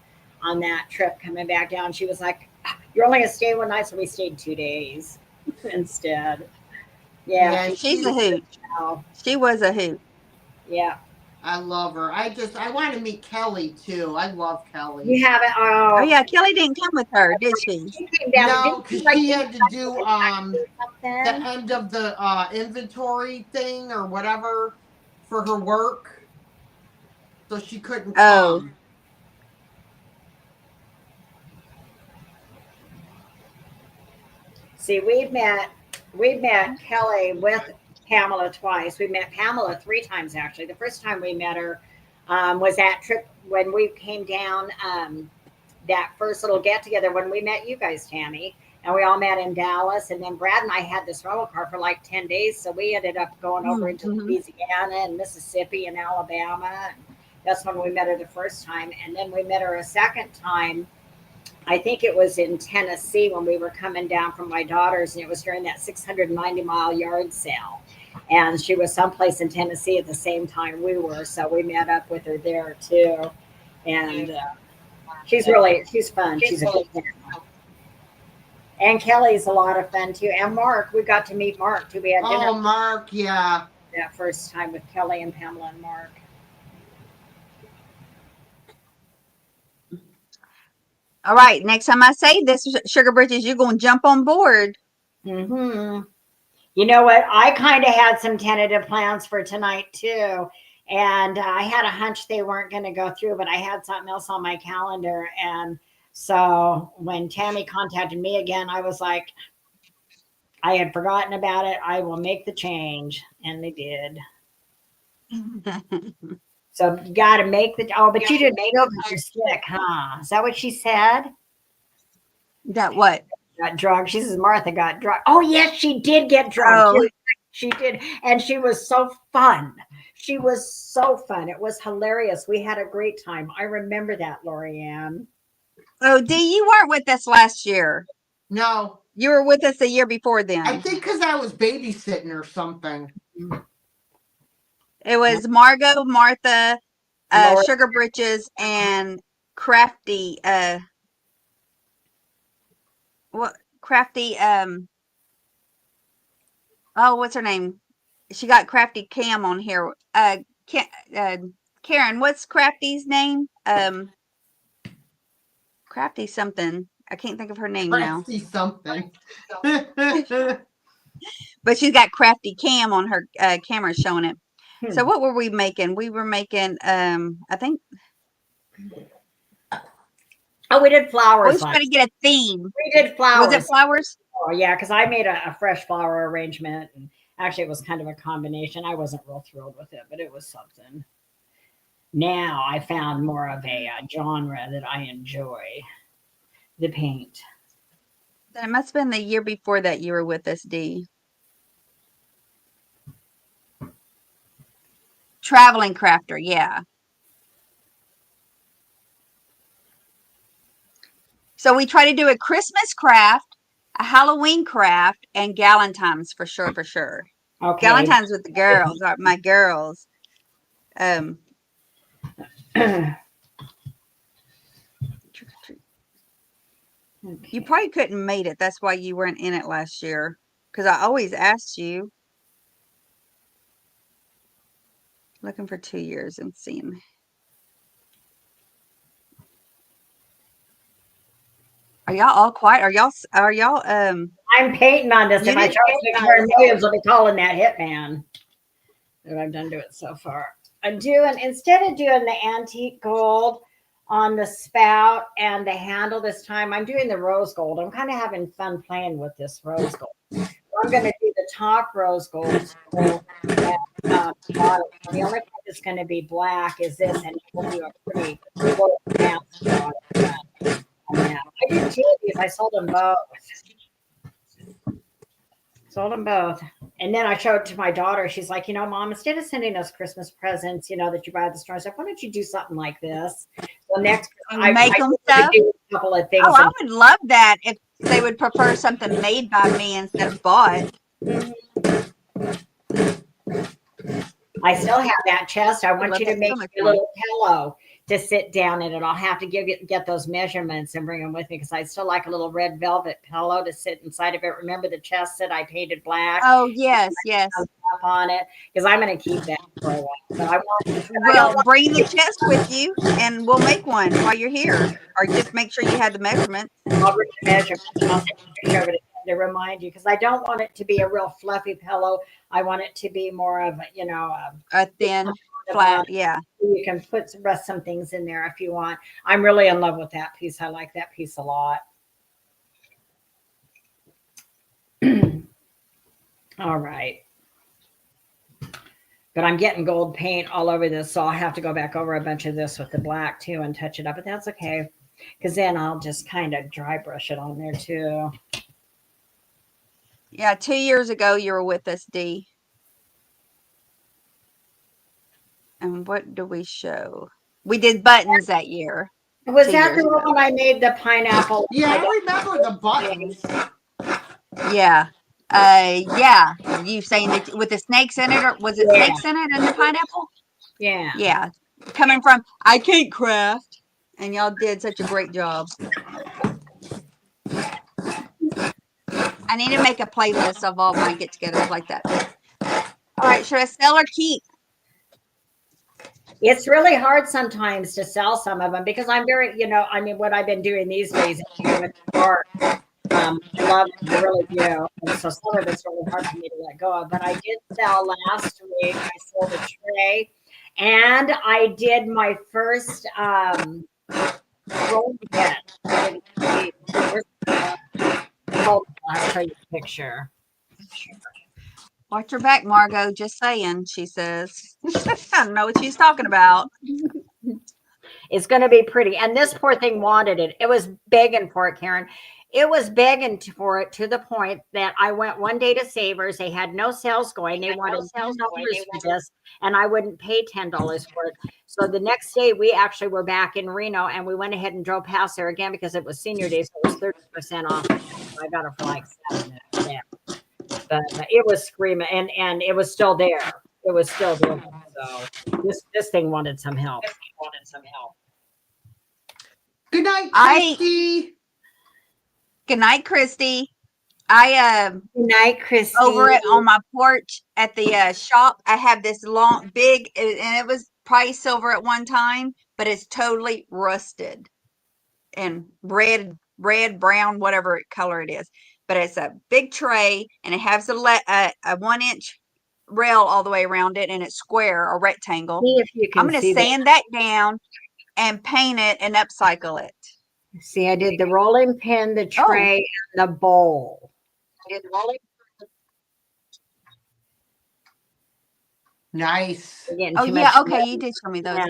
on that trip coming back down. She was like, you're only going to stay one night. So we stayed 2 days instead. Yeah. She's a hoot. Oh, She was a hoot. yeah. I love her. I want to meet Kelly too. I love Kelly. You haven't. Oh yeah, Kelly didn't come with her, did she? She came down. No, Didn't because like, she had to do the something? end of the inventory thing or whatever for her work, so she couldn't Oh. come. See, we've met Kelly with Pamela twice. We met Pamela 3 times actually. The first time we met her was that trip when we came down that first little get together when we met you guys, Tammy. And we all met in Dallas. And then Brad and I had this rental car for like 10 days. So we ended up going over into Mm-hmm. Louisiana and Mississippi and Alabama. And that's when we met her the first time. And then we met her a second time. I think it was in Tennessee when we were coming down from my daughter's, and it was during that 690-mile yard sale. And she was someplace in Tennessee at the same time we were. So we met up with her there too. And she's fun. She's a good girl. And Kelly's a lot of fun too. And Mark, we got to meet Mark too. We had dinner Oh, Mark, yeah. that first time with Kelly and Pamela and Mark. All right. Next time I say this, Sugar Bridges, you're going to jump on board. Hmm. You know what? I kind of had some tentative plans for tonight too. And I had a hunch they weren't going to go through, but I had something else on my calendar. And so when Tammy contacted me again, I was like, I had forgotten about it. I will make the change. And they did. So you got to make the, oh, but you didn't feel that you're sick, huh? Is that what she said? That what? Got drunk. She says Martha got drunk. Oh, yes, she did get drunk. Oh. Yes, she did. And she was so fun. She was so fun. It was hilarious. We had a great time. I remember that, Lorianne. Oh, Dee, you weren't with us last year. No, You were with us the year before then. I think because I was babysitting or something. It was Margot, Martha, Lori. Sugar Britches, and Crafty. What Crafty? Oh, what's her name? She got Crafty Cam on here. Karen, what's Crafty's name? Crafty something. I can't think of her name now. Crafty something. But she's got Crafty Cam on her camera showing it. So Hmm. what were we making? We were making I think Oh, we did we flowers. was trying to get a theme. We did flowers. Was it flowers? Oh, yeah, because I made a fresh flower arrangement. And actually, it was kind of a combination. I wasn't real thrilled with it, but it was something. Now I found more of a genre that I enjoy, the paint. Then it must have been the year before that you were with us, Dee. Traveling crafter, yeah. So we try to do a Christmas craft, a Halloween craft, and Galentines for sure, for sure. Okay. Galentines with the girls, my girls. You probably couldn't made it. That's why you weren't in it last year. Because I always asked you. Looking for 2 years and seeing. Are y'all all quiet? Are y'all I'm painting on this. You If I didn't charge paint Big on Bird it. Williams, will be calling that hitman. That I've done to it so far. I'm doing, instead of doing the antique gold on the spout and the handle this time, I'm doing the rose gold. I'm kind of having fun playing with this rose gold. I'm going to do the top rose gold. And, bottom. The only part that's going to be black is this, and we'll do a pretty gold mask on it. I did two of these. I sold them both. Sold them both. And then I showed it to my daughter. She's like, Mom, instead of sending us Christmas presents, that you buy at the store, I said, why don't you do something like this? So next, I make them would stuff? do a couple of things. Oh, I would love that if they would prefer something made by me instead of bought. I still have that chest. I want love you to that make so much a little pillow to sit down in it. I'll have to get those measurements and bring them with me because I still like a little red velvet pillow to sit inside of it. Remember the chest that I painted black? Oh, yes, yes. Up on it because I'm going to keep that for a while. But I want. Well, bring the chest with you and we'll make one while you're here. Or just make sure you have the measurements. I'll bring the measurements and I'll send you a picture of it to remind you because I don't want it to be a real fluffy pillow. I want it to be more of A thin, flat, yeah. You can rest some things in there if you want. I'm really in love with that piece. I like that piece a lot. All right. But I'm getting gold paint all over this, so I'll have to go back over a bunch of this with the black too and touch it up. But that's okay. because then I'll just kind of dry brush it on there too. Yeah, 2 years ago you were with us, Dee. And what do we show? We did buttons that year. Was 2 that years the ago. one when I made the pineapple? Yeah, I I remember the buttons. Yeah. Yeah. You saying that with the snakes in it, or was it Yeah, snakes in it and the pineapple? yeah. Yeah. Coming from I can't craft. And y'all did such a great job. I need to make a playlist of all my get-togethers like that. All right, should I sell or keep? It's really hard sometimes to sell some of them because I'm very, I mean, what I've been doing these days is doing art. I love it, I really do. And so some of it's really hard for me to let go of. But I did sell last week. I sold a tray, and I did my first rolling pin. I'll show you a picture. Watch your back, Margot. Just saying, she says. I don't know what she's talking about. It's going to be pretty. And this poor thing wanted it. It was begging for it, Karen. It was begging for it to the point that I went one day to Savers. They had no sales going. They wanted $10 for this, and I wouldn't pay $10 for it. So the next day, we actually were back in Reno, and we went ahead and drove past there again because it was senior day, so it was 30% off. I got it for like $7. Yeah. But it was screaming, and it was still there. It was still there. So this thing wanted some help. Good night, I- Christy. Good night, Christy. I Good night, Christy. over it on my porch at the shop. I have this long, big, and it was probably silver at one time, but it's totally rusted and red, brown, whatever color it is. But it's a big tray, and it has a 1-inch rail all the way around it, and it's square or rectangle. See if you can I'm going to see sand that down and paint it and upcycle it. See, I did the rolling pin, the tray, and the bowl. Nice. We're getting Oh too yeah, much okay, you did show me those. Yeah.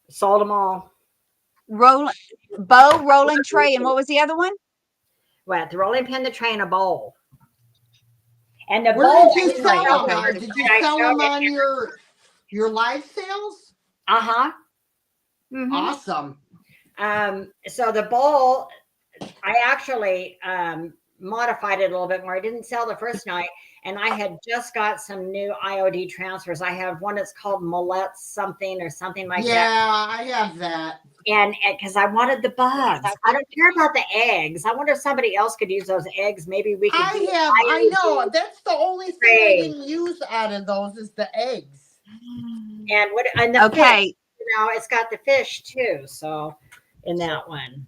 Sold them all. Rolling tray, and what was the other one? What? The rolling pin, the tray, and a bowl. And the Where bowl. did you sell them okay. on? Did you sell them on your live sales? Uh-huh. Mm-hmm. Awesome. So the bowl, I actually modified it a little bit more. I didn't sell the first night, and I had just got some new IOD transfers. I have one that's called Millet something or something like that. Yeah, I have that. And because I wanted the bugs. I don't care about the eggs. I wonder if somebody else could use those eggs. Maybe we could do I know. That's the only thing I Tray. didn't use out of those is the eggs. And the Okay. fish, it's got the fish too. So in that one.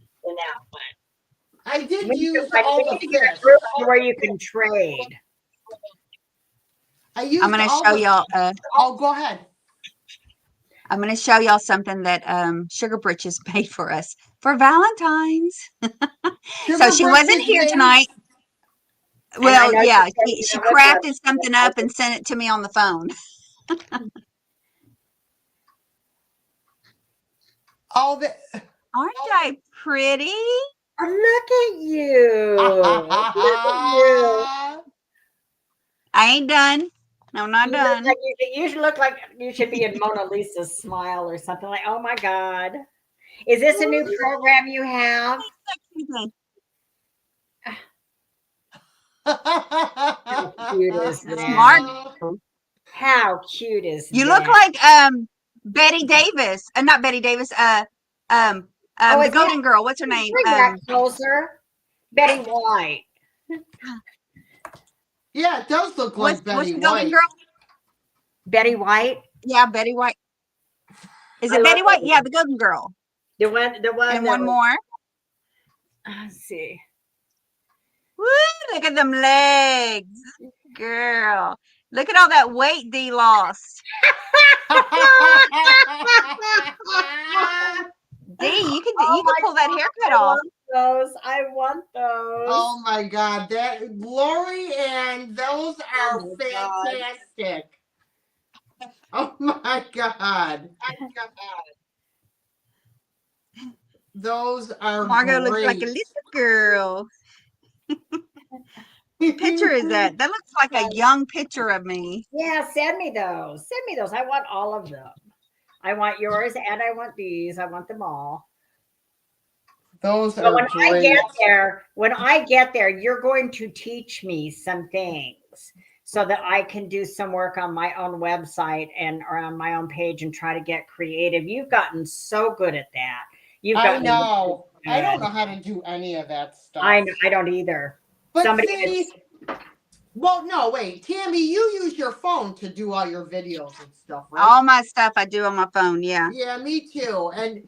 I did We need use to- all we the need to get a fish. group where you can trade. I used I'm going to all show the- y'all. Oh, go ahead. I'm going to show y'all something that Sugar Britches made for us for Valentine's. So she wasn't here tonight. I Well, know yeah, you she said you crafted something up and sent it to me on the phone. All the. Aren't I pretty? Oh, look at you. Look at you. I ain't done. No, I'm not You look done. like you should look like you should be in Mona Lisa's smile or something like, oh my God. Is this a new program you have? How cute is that? Smart. How cute is You that? look like Betty Davis. Not Betty Davis. Oh, The is Golden Girl. What's her name? Bring that closer. Betty White. Yeah, it does look like What's Betty the Golden White. Girl? Betty White. Yeah, Betty White. Is I it love Betty White? Betty Yeah, the Golden Girl. The one And that one was- more. Let's see. Woo! Look at them legs, girl. Look at all that weight Dee lost. Dee, you can pull that haircut off. I want those. Oh my God, that Lori and those are Oh my God. fantastic. Oh my God. Those are Margot looks like a great. little girl. What picture is that? That looks like a young picture of me. Yeah, send me those. Send me those. I want all of them. I want yours and I want these. I want them all. Those But are great. when I get there, you're going to teach me some things so that I can do some work on my own website and or on my own page and try to get creative. You've gotten so good at that. You've I gotten know. I don't good. know how to do any of that stuff. I don't either. But Somebody see, well, no, wait, Tammy, you use your phone to do all your videos and stuff, right? All my stuff I do on my phone. Yeah. Yeah, me too. And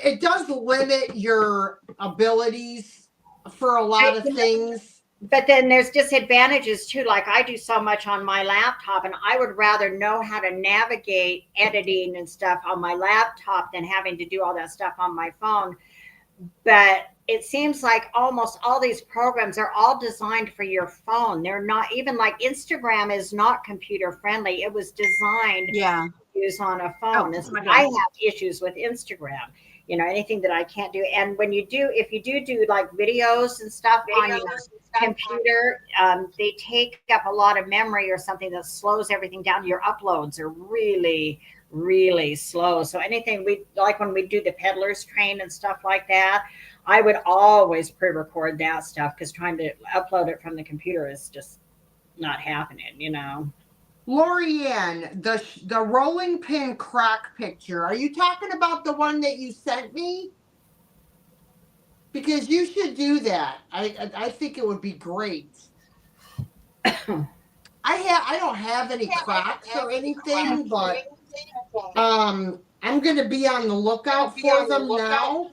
it does limit your abilities for a lot of things. but then there's disadvantages too. Like I do so much on my laptop, and I would rather know how to navigate editing and stuff on my laptop than having to do all that stuff on my phone. But it seems like almost all these programs are all designed for your phone. They're not even like Instagram is not computer friendly. It was designed Yeah. to use on a Oh, phone. And so my I God. have issues with Instagram. You know, anything that I can't do. And when you do, if you do like videos and stuff on your computer, they take up a lot of memory or something that slows everything down. Your uploads are really slow. So anything we like when we do the peddlers train and stuff like that, I would always pre-record that stuff because trying to upload it from the computer is just not happening, you know. Lorianne, the rolling pin crock picture, are you talking about the one that you sent me? Because you should do that. I think it would be great. I don't have any crocks or anything, but I'm gonna be on the lookout for them now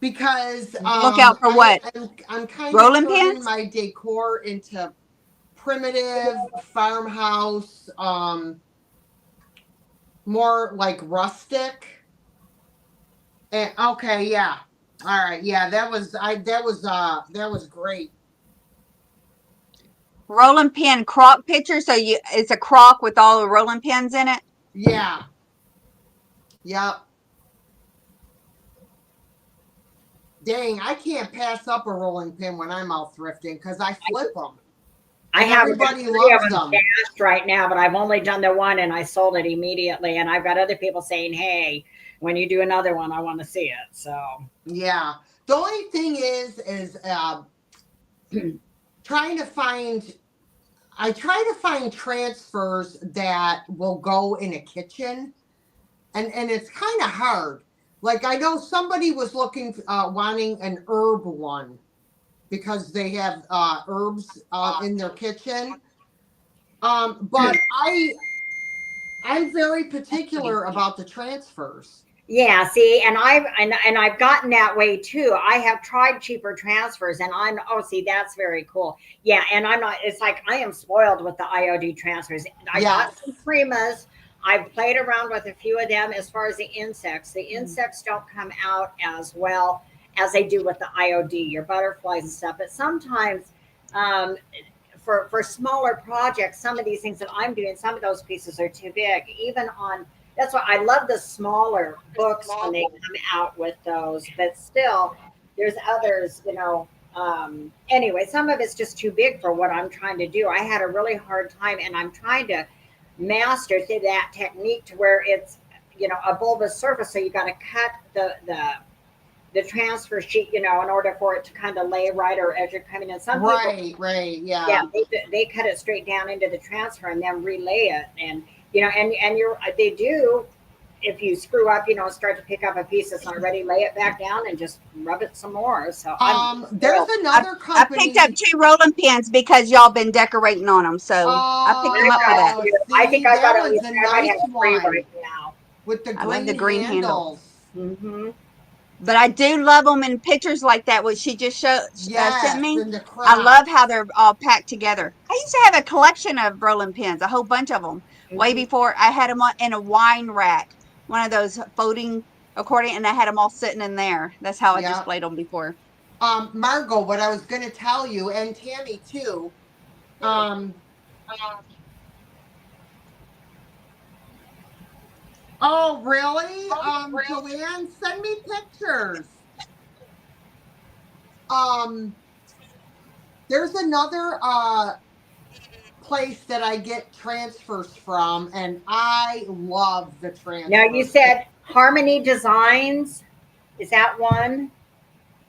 because Look out for what? I'm kind of Rolling turning pins? my decor into primitive farmhouse, more like rustic. And okay, yeah. All right, yeah, that was great. Rolling pin crock picture. So it's a crock with all the rolling pins in it. Yeah. Yep. Dang, I can't pass up a rolling pin when I'm out thrifting because I flip them. I And have everybody 3 of loves them them. stashed right now, but I've only done the one and I sold it immediately. And I've got other people saying, "Hey, when you do another one, I want to see it." So Yeah. The only thing is trying to find. I try to find transfers that will go in a kitchen, and it's kind of hard. Like I know somebody was looking, wanting an herb one because they have herbs in their kitchen. But I'm very particular about the transfers. yeah, see, and I've gotten that way too. I have tried cheaper transfers, and I'm oh, see, that's very cool. Yeah, and I'm not. It's like I am spoiled with the IOD transfers. I got Yes. some Primas. I've played around with a few of them. As far as the insects don't come out as well as they do with the IOD, your butterflies and stuff. But sometimes, um, for smaller projects, some of these things that I'm doing, some of those pieces are too big. Even on that's why I love the smaller books when they come out with those. But still, there's others, you know. Anyway, some of it's just too big for what I'm trying to do. I had a really hard time, and I'm trying to master that technique to where it's a bulbous surface. So you got to cut the transfer sheet, in order for it to kind of lay right or as you're coming in. Some people, Right, yeah, yeah. they cut it straight down into the transfer and then relay it, and and they do. If you screw up, start to pick up a piece that's not ready, lay it back down and just rub it some more. So There's another I picked up company. 2 rolling pins because y'all been decorating on them. So I picked them up for that. Oh, I think see, I got that at one's least a I might nice have 3 one right now. with the I love the green green handle. handles. Mm-hmm. But I do love them in pictures like that, what she just sent Yes, me. and the I love how crocks. they're all packed together. I used to have a collection of rolling pins, a whole bunch of them, way Mm-hmm. before I had them in a wine rack, one of those folding accordion, and I had them all sitting in there. That's how I Yep. displayed them before. Margot, what I was going to tell you, and Tammy too, um, Oh, really? Joanne, send me pictures. Um, there's another place that I get transfers from, and I love the Now you transfers. said Harmony Designs. Is that one?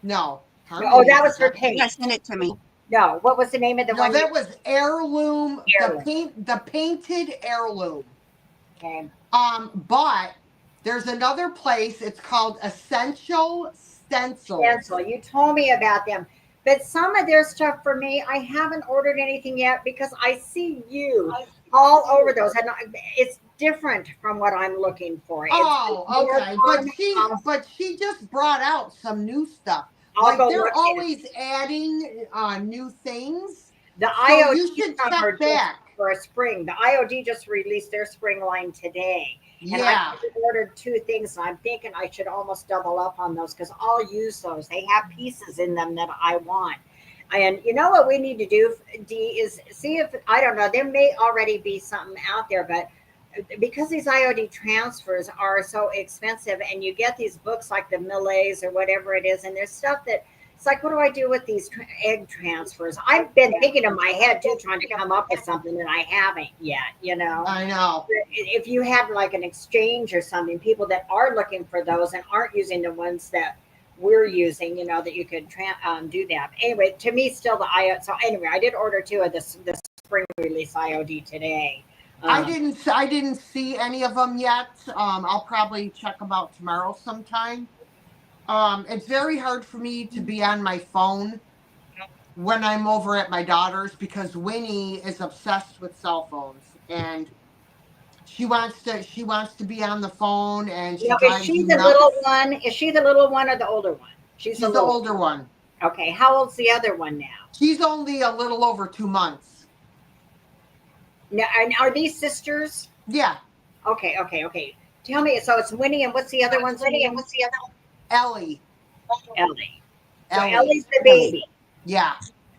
No, No, oh, Harmony that was for Design. Yeah, paint. send it to me. No, what was the name of the No, one you that was heirloom. Heirloom. The painted heirloom. okay? But there's another place. It's called Essential Stencils. Stencil. You told me about them. But some of their stuff for me, I haven't ordered anything yet because I see you all over those. And it's different from what I'm looking for. It's Oh, more okay. farmhouse. But she just brought out some new stuff. I'll Like go they're look at it. always adding new things. The So IoT you should some are check just back. for a spring. The IOD just released their spring line today. And I Yeah. ordered two things. And I'm thinking I should almost double up on those because I'll use those. They have pieces in them that I want. And you know what we need to do, Dee, is see if, I don't know, there may already be something out there, but because these IOD transfers are so expensive and you get these books like the Millets or whatever it is, and there's stuff that it's like, what do I do with these egg transfers? I've been thinking in my head too, trying to come up with something that I haven't yet, you know. I know. If you had like an exchange or something, people that are looking for those and aren't using the ones that we're using, you know, that you could do that. Anyway, to me, still the IOD. So anyway, I did order two of this spring release IOD today. I didn't see any of them yet. I'll probably check them out tomorrow sometime. It's very hard for me to be on my phone when I'm over at my daughter's because Winnie is obsessed with cell phones and she wants to be on the phone and she Now, is drives she you the nuts. little one? Is she the little one or the older one? She's She's the older one. Okay, how old's the other one now? She's only a little over 2 months. Now, and are these sisters? Yeah, Okay. Tell me. So it's Winnie, and what's the other one's name? Ellie. Ellie. So Ellie. Ellie's the baby. Yeah.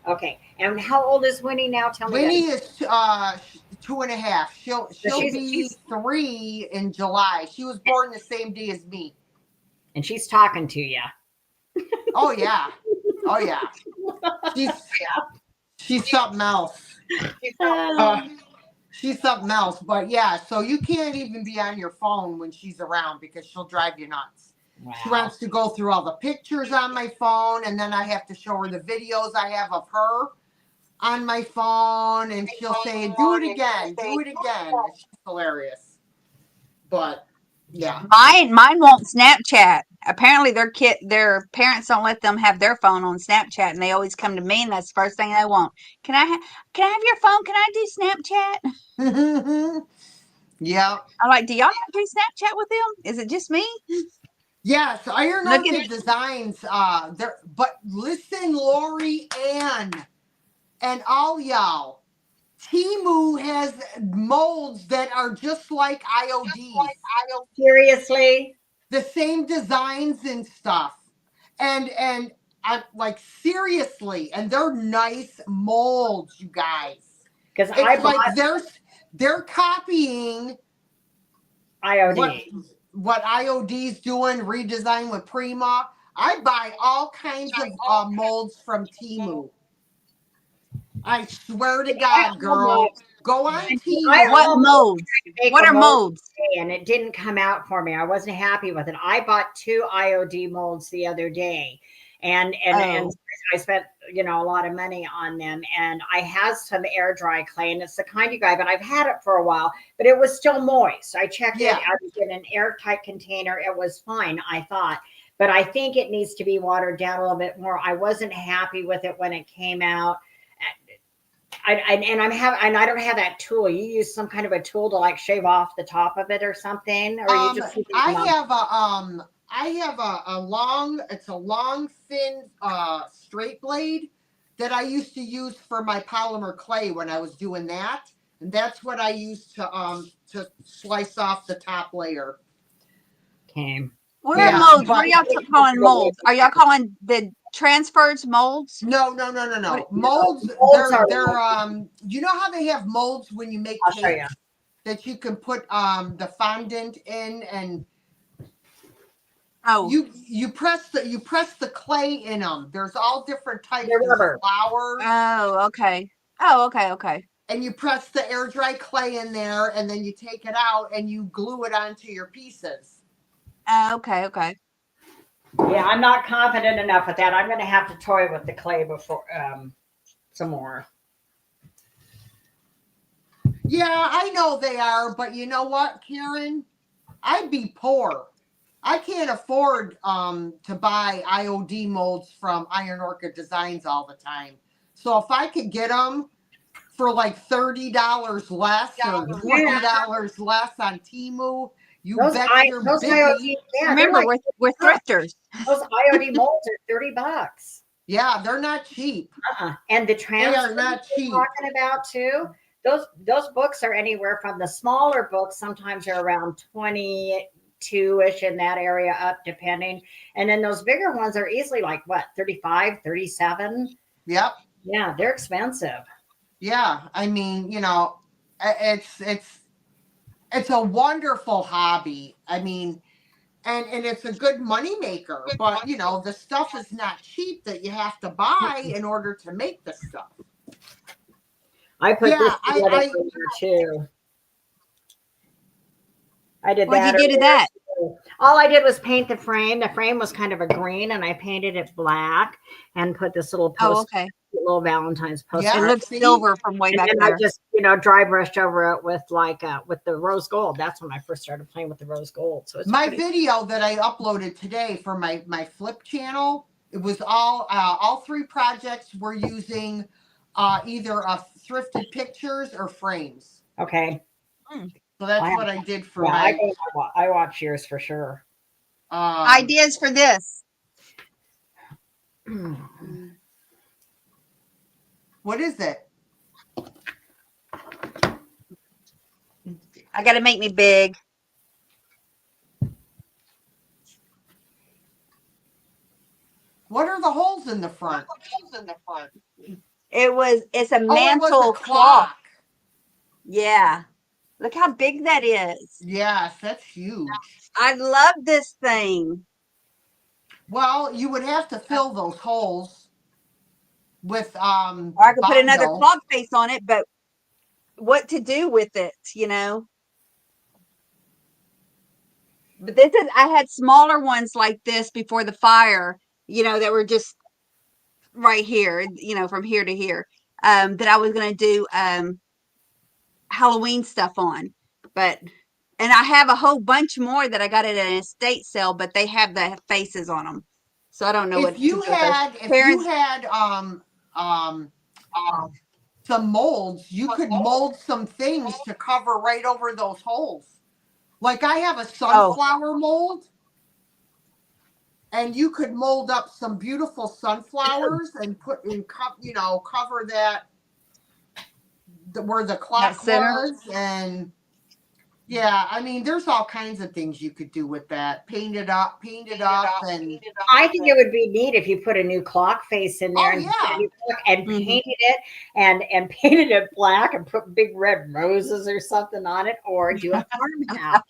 Okay. And how old is Winnie now? Tell me. Winnie is 2.5. She'll be 3 in July. She was born the same day as me. And she's talking to you. Oh yeah. Oh yeah. She's something else. She's something else. But yeah, so you can't even be on your phone when she's around because she'll drive you nuts. Wow. She wants to go through all the pictures on my phone, and then I have to show her the videos I have of her on my phone, and she'll say, "Do it again, do it again." It's hilarious. But yeah, Mine won't Snapchat. Apparently their parents don't let them have their phone on Snapchat, and they always come to me, and that's the first thing they want. Can I have your phone? Can I do Snapchat? yeah. I'm like, do y'all not do Snapchat with them? Is it just me? Yes, Iron Look at Orchid Designs. There, but listen, Lori and all y'all. Timu has molds that are just like IODs. Seriously? The same designs and stuff. And I'm like seriously, and they're nice molds, you guys. Because It's I like bought they're copying IOD. what IOD's doing, redesign with Prima. I buy all kinds of molds from Timu. I swear to God, girl. Go on Timu. What molds? What are molds? And it didn't come out for me. I wasn't happy with it. I bought two IOD molds the other day, and I spent a lot of money on them. And I had some air dry clay, and it's the kind you guy, but I've had it for a while, but it was still moist. I checked it. I was in an airtight container. It was fine, I thought, but I think it needs to be watered down a little bit more. I wasn't happy with it when it came out. I don't have that tool. You use some kind of a tool to like shave off the top of it or something, or you just. I have a long. It's a long, thin, straight blade that I used to use for my polymer clay when I was doing that, and that's what I used to slice off the top layer. Okay. What are molds? What are y'all calling molds? Are y'all calling the transfers molds? No. Molds. They're you know how they have molds when you make cakes? that you can put the fondant in, and Oh, you press the clay in them. There's all different types They're of rubber. flowers, oh, okay. Oh, okay, okay. and you press the air dry clay in there, and then you take it out and you glue it onto your pieces. Okay, okay. Yeah, I'm not confident enough with that. I'm going to have to toy with the clay before some more. Yeah, I know they are, but you know what, Karen? I'd be poor. I can't afford to buy IOD molds from Iron Orchid Designs all the time. So if I could get them for like $30 less or Yeah, $20 less on Temu, you bet your those bibby. IoT, yeah, they're Remember, like we're thrifters. those IoT molds are $30. Yeah, they're not cheap. And the They transfer are not you're cheap. talking about too. Those books are anywhere from the smaller books. Sometimes are around 22-ish in that area up, depending. And then those bigger ones are easily like what 35, 37. Yep. Yeah, they're expensive. Yeah. I mean, it's a wonderful hobby. I mean, and it's a good money maker, but the stuff is not cheap that you have to buy in order to make the stuff. I put Yeah, this together I earlier too. I did What'd you that do to earlier that? too. All I did was paint the frame. The frame was kind of a green, and I painted it black and put this little Oh, post, okay. little Valentine's It Yeah, postcard. looks see? silver from way And back then I there. just, dry brushed over it with with the rose gold. That's when I first started playing with the rose gold. So it's My pretty. video that I uploaded today for my flip channel, it was all three projects were using either thrifted pictures or frames. Okay. Hmm. So that's I, what I did for yeah, my I watch yours for sure. Ideas for this. what is it? I got to make me big. What are the holes in the front? It's a Oh, it was a mantle cloth. clock. Yeah. Look how big that is. Yes, that's huge. I love this thing. Well, you would have to fill those holes with Or I could put another Bondo. clock face on it, but what to do with it, But I had smaller ones like this before the fire, that were just right here, from here to here, that I was going to do Halloween stuff on. And I have a whole bunch more that I got at an estate sale, but they have the faces on them. So I don't know what If to do you with those. had some molds, you could mold some things to cover right over those holes. Like I have a sunflower mold, and you could mold up some beautiful sunflowers and cover that where the clock center? was. And yeah, I mean, there's all kinds of things you could do with that. Paint it up, and I think it would be neat if you put a new clock face in there and Mhm. painted it and painted it black and put big red roses or something on it, or do a farmhouse.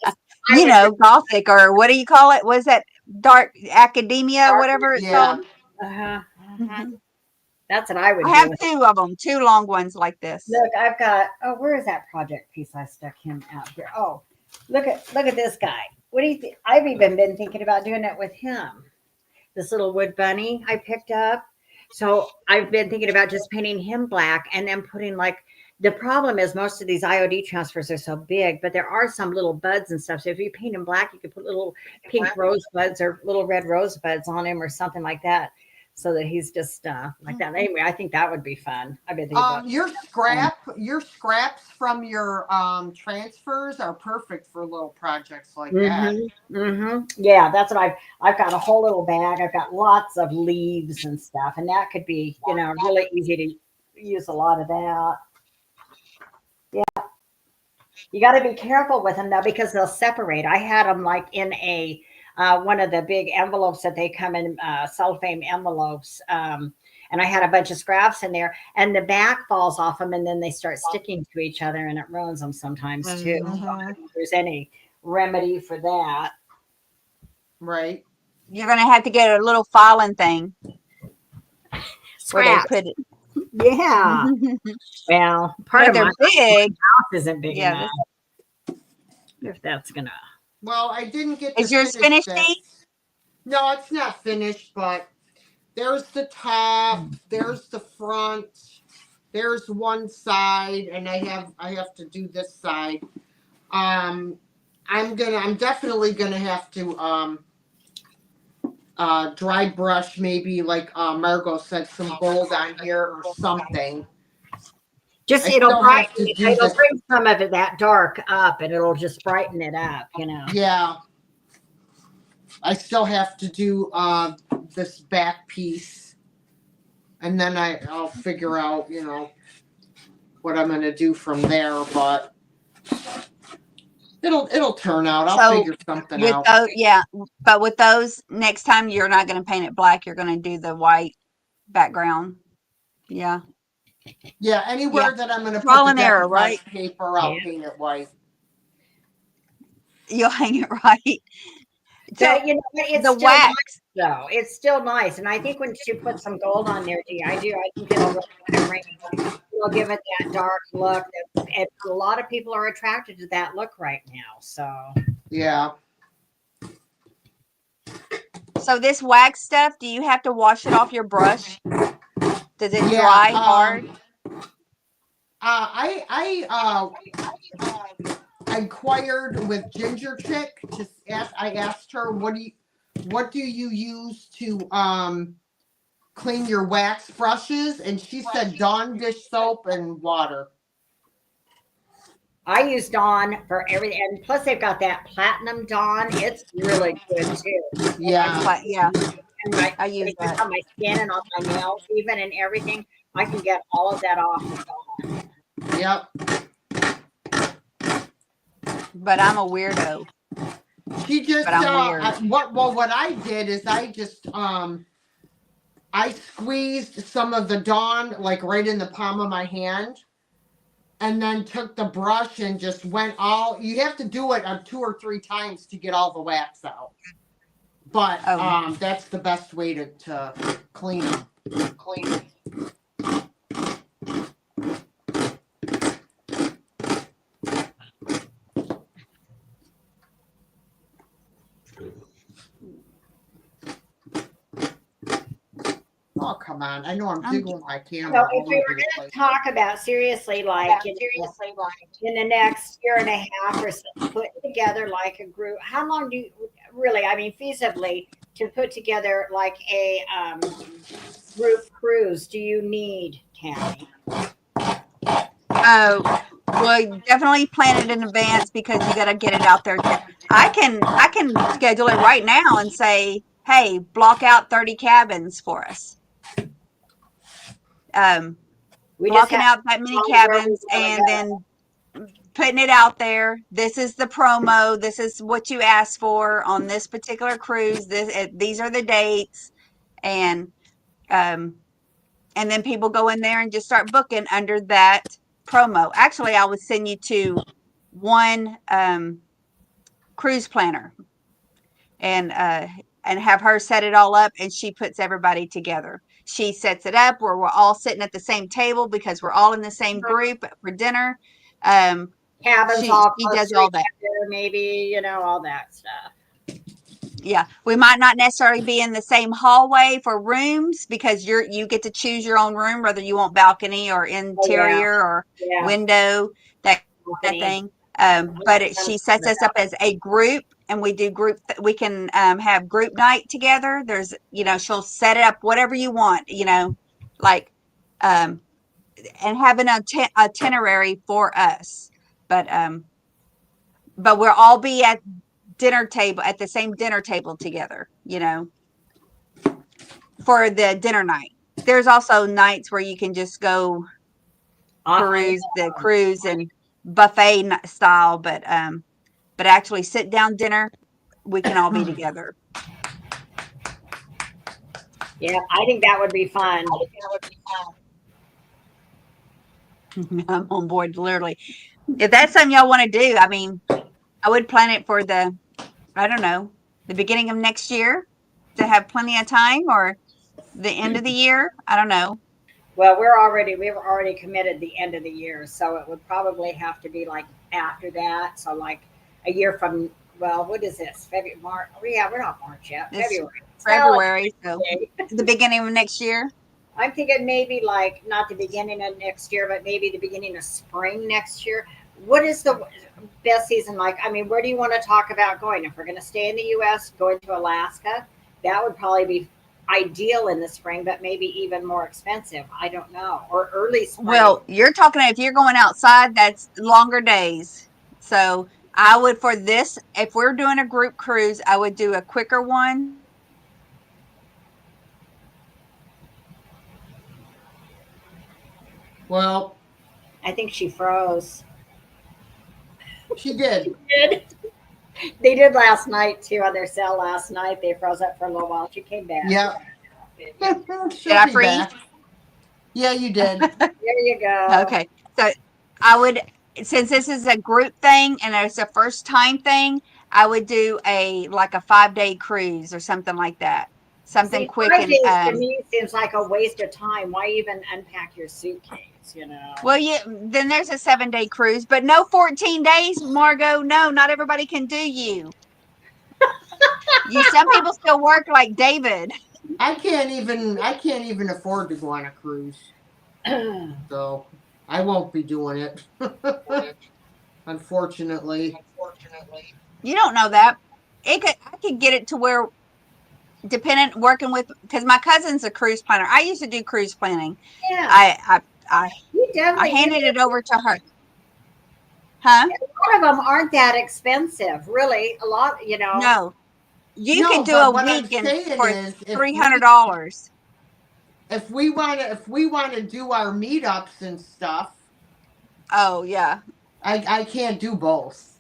Gothic, or what do you call it? Was that dark academia, whatever it's yeah. called? Mhm. That's what I would I do. have two of them, two long ones like this. Look, I've got. Oh, where is that project piece I stuck him out here? Oh, look at this guy. What do you think? I've even been thinking about doing it with him. This little wood bunny I picked up. So I've been thinking about just painting him black and then putting the problem is most of these IOD transfers are so big, but there are some little buds and stuff. So if you paint him black, you could put little pink rosebuds or little red rosebuds on him or something like that. So that he's just like that. Anyway, I think that would be fun. I've been thinking about your scraps from your transfers are perfect for little projects like that. Yeah, that's what I've got a whole little bag. I've got lots of leaves and stuff, and that could be really easy to use a lot of that. Yeah, you got to be careful with them though because they'll separate. I had them like in a one of the big envelopes that they come in cellophane envelopes. and I had a bunch of scraps in there, and the back falls off them, and then they start sticking to each other, and it ruins them sometimes too. So I Mm-hmm. don't know if there's any remedy for that. Right. You're gonna have to get a little filing thing where they Scraps. put it. Yeah. Well, part But of my they're big. house isn't big Yeah. enough. If that's gonna. Well, I didn't get to Is yours finish finished, this. Dee? No, it's not finished, but there's the top, there's the front, there's one side, and I have to do this side. I'm definitely gonna have to dry brush, maybe like Margot said, some gold on here or something. Just I it'll still brighten have to it. do It'll this. bring some of it that dark up, and it'll just brighten it up. Yeah. I still have to do this back piece, and then I'll figure out, what I'm gonna do from there, but it'll turn out. I'll So figure something with out. those, yeah, but with those, next time you're not gonna paint it black. You're gonna do the white background. Yeah. Yeah, Yeah. anywhere that I'm gonna put Trial the and error, right? Galentines paper, I'll Yeah. paint it white. You'll hang it right. So But you know what? It's the still nice, wax. though. It's still nice, and I think once you put some gold on there, Dee, I do. I think it'll really kind of bring. It'll give it that dark look. And a lot of people are attracted to that look right now. So Yeah. So this wax stuff, do you have to wash it off your brush? Does it Yeah. dry hard? I inquired with Ginger Chick. I asked her, what do you use to clean your wax brushes? And she said Dawn dish soap and water. I use Dawn for everything, and plus they've got that platinum Dawn. It's really good too. Yeah. Yeah, And my, I use it gets that. on my skin and on my nails, even and everything. I can get all of that off with Dawn. Yep. But I'm a weirdo. She just But I'm weird. what I did is I just I squeezed some of the Dawn like right in the palm of my hand, and then took the brush and just went all. You have to do it 2 or 3 times to get all the wax out. But Oh. that's the best way to clean them. Oh, come on. I know I'm jiggling my camera. So all if we over were the going place. to talk about seriously, like in the next year and a half or so, put together like a group, how long do you really, I mean, feasibly to put together like a group cruise do you need, Tammy? Oh, well, definitely plan it in advance because you got to get it out there. I can schedule it right now and say, hey, block out 30 cabins for us. We just Blocking have out that many to decide where we cabins wanna and go. then putting it out there. This is the promo. This is what you asked for on this particular cruise. These are the dates, and then people go in there and just start booking under that promo. Actually, I would send you to one cruise planner and have her set it all up, and she puts everybody together. She sets it up where we're all sitting at the same table because we're all in the same group for dinner. Cabins She all she close does to all each that. other, maybe, all that stuff. Yeah, we might not necessarily be in the same hallway for rooms because you get to choose your own room, whether you want balcony or Oh, yeah. interior or Yeah. window, that Balcony. thing. But she sets us up as a group, and we do we can have group night together. There's, she'll set it up whatever you want, like, and have an itinerary for us. But we'll all be at the same dinner table together, for the dinner night. There's also nights where you can just go peruse the cruise and buffet style, but actually sit down dinner, we can all be together. Yeah, I think that would be fun. I'm on board, literally. If that's something y'all want to do, I mean, I would plan it for I don't know, the beginning of next year to have plenty of time, or the end of the year. I don't know. Well, we've already committed the end of the year, so it would probably have to be like after that. So like a year from, well, what is this? February, March? Oh, yeah, we're not March yet. It's February. Well, February, so the beginning of next year. I'm thinking maybe like not the beginning of next year, but maybe the beginning of spring next year. What is the best season like? I mean, where do you want to talk about going? If we're going to stay in the U.S., going to Alaska, that would probably be ideal in the spring, but maybe even more expensive. I don't know. Or early spring. Well, you're talking if you're going outside, that's longer days. So I would, for this, if we're doing a group cruise, I would do a quicker one. Well, I think she froze. she did. Did. They did last night too on their sale last night. They froze up for a little while. She came back. Yep. Did She'll I be freeze? back. Yeah, you did. There you go. Okay. So I would, since this is a group thing and it's a first time thing, I would do like a 5-day cruise or something like that. Something See, quick 5 days to and me seems like a waste of time. Why even unpack your suitcase? You know. well, yeah, then there's a 7-day cruise, but no 14 days, Margot. No, not everybody can do you. Some people still work like David. I can't even afford to go on a cruise. So I won't be doing it. Unfortunately. You don't know that. I could get it to where dependent working with, because my cousin's a cruise planner. I used to do cruise planning. Yeah, I you I definitely. handed it over to her. Huh? A lot of them aren't that expensive, really. A lot, you know. No. You No, could do but a what I'm weekend saying for is $300. if we want to do our meetups and stuff, Oh yeah. I can't do both.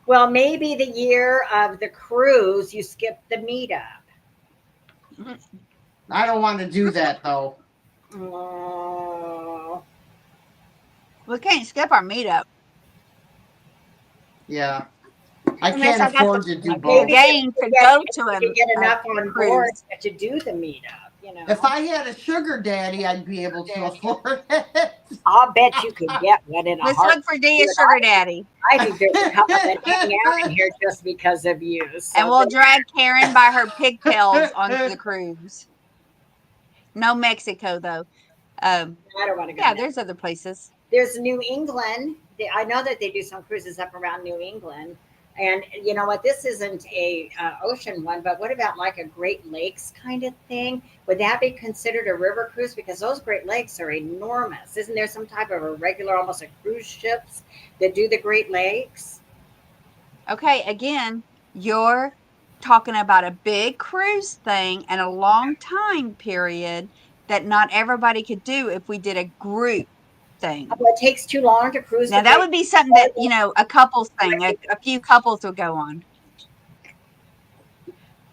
Well, maybe the year of the cruise, you skip the meetup. I don't want to do that though. Oh, We can't skip our meetup. Yeah. I Unless can't I got afford to do the both. gain to go to you get a enough on board cruise. to do the meetup. You know. If I had a sugar daddy, I'd be able to afford it. I'll bet you could get one in a Let's heartbeat. look for D a sugar daddy. I think there's a couple that hang out in here just because of you. So And we'll drag Karen by her pigtails onto the cruise. No Mexico though. Um, I don't want to go. yeah, there. there's other places. There's New England. I know that they do some cruises up around New England. And you know what? This isn't a ocean one, but what about like a Great Lakes kind of thing? Would that be considered a river cruise? Because those Great Lakes are enormous. Isn't there some type of a regular, almost a cruise ships that do the Great Lakes? Okay, again, you're talking about a big cruise thing and a long time period that not everybody could do if we did a group thing. Well, it takes too long to cruise. Now the that Great would be something that, a couples thing, a few couples would go on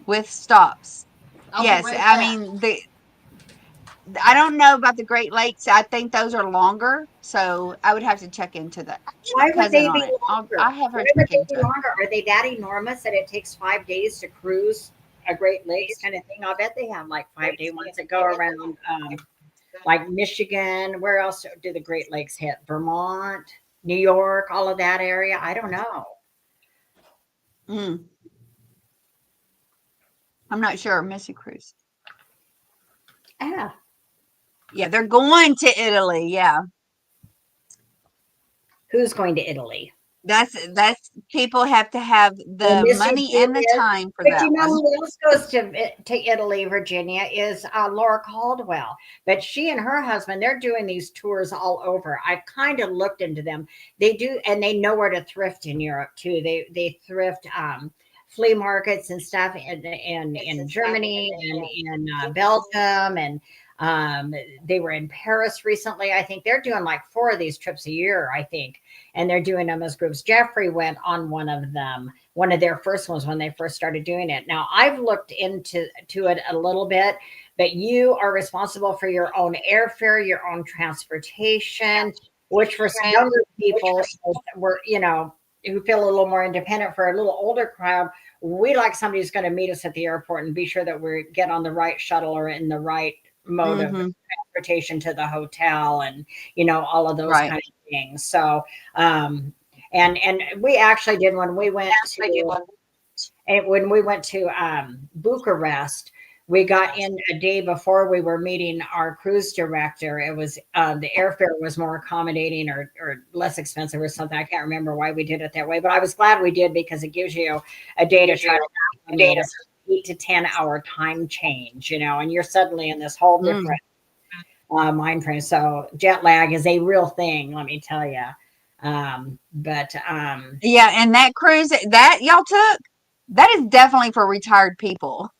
with stops. I'll be Yes, right I back. mean I don't know about the Great Lakes. I think those are longer, so I would have to check into that. I get Why my would cousin they on be it. longer? I'll have her Why check would they into be it. longer? Are they that enormous that it takes 5 days to cruise a Great Lakes kind of thing? I'll bet they have like 5 day ones that go around like Michigan. Where else do the Great Lakes hit? Vermont, New York, all of that area. I don't know. Mm, I'm not sure. Missy Cruise. Ah, Yeah, they're going to Italy. Yeah. who's going to Italy? That's people have to have Well, the Missy money and the Juliet. time for But that you know one. who else goes to Italy, Virginia, is Laura Caldwell. But she and her husband, they're doing these tours all over. I've kind of looked into them. They do, and they know where to thrift in Europe too. They thrift flea markets and stuff in Germany and in Belgium, and They were in Paris recently. I think they're doing like 4 of these trips a year, I think. And they're doing them as groups. Jeffrey went on one of them, one of their first ones when they first started doing it. Now I've looked into it a little bit, but you are responsible for your own airfare, your own transportation, which for some younger people were, who feel a little more independent. For a little older crowd, we like somebody who's going to meet us at the airport and be sure that we get on the right shuttle or in the right mode of transportation to the hotel, and all of those kind of things. So and we actually did when we went to Bucharest. We got in a day before we were meeting our cruise director. It was the airfare was more accommodating or less expensive or something. I can't remember why we did it that way, but I was glad we did because it gives you a day to try to 8 to 10 hour time change, and you're suddenly in this whole different mind frame. So jet lag is a real thing, let me tell you. Yeah, and that cruise that y'all took, that is definitely for retired people.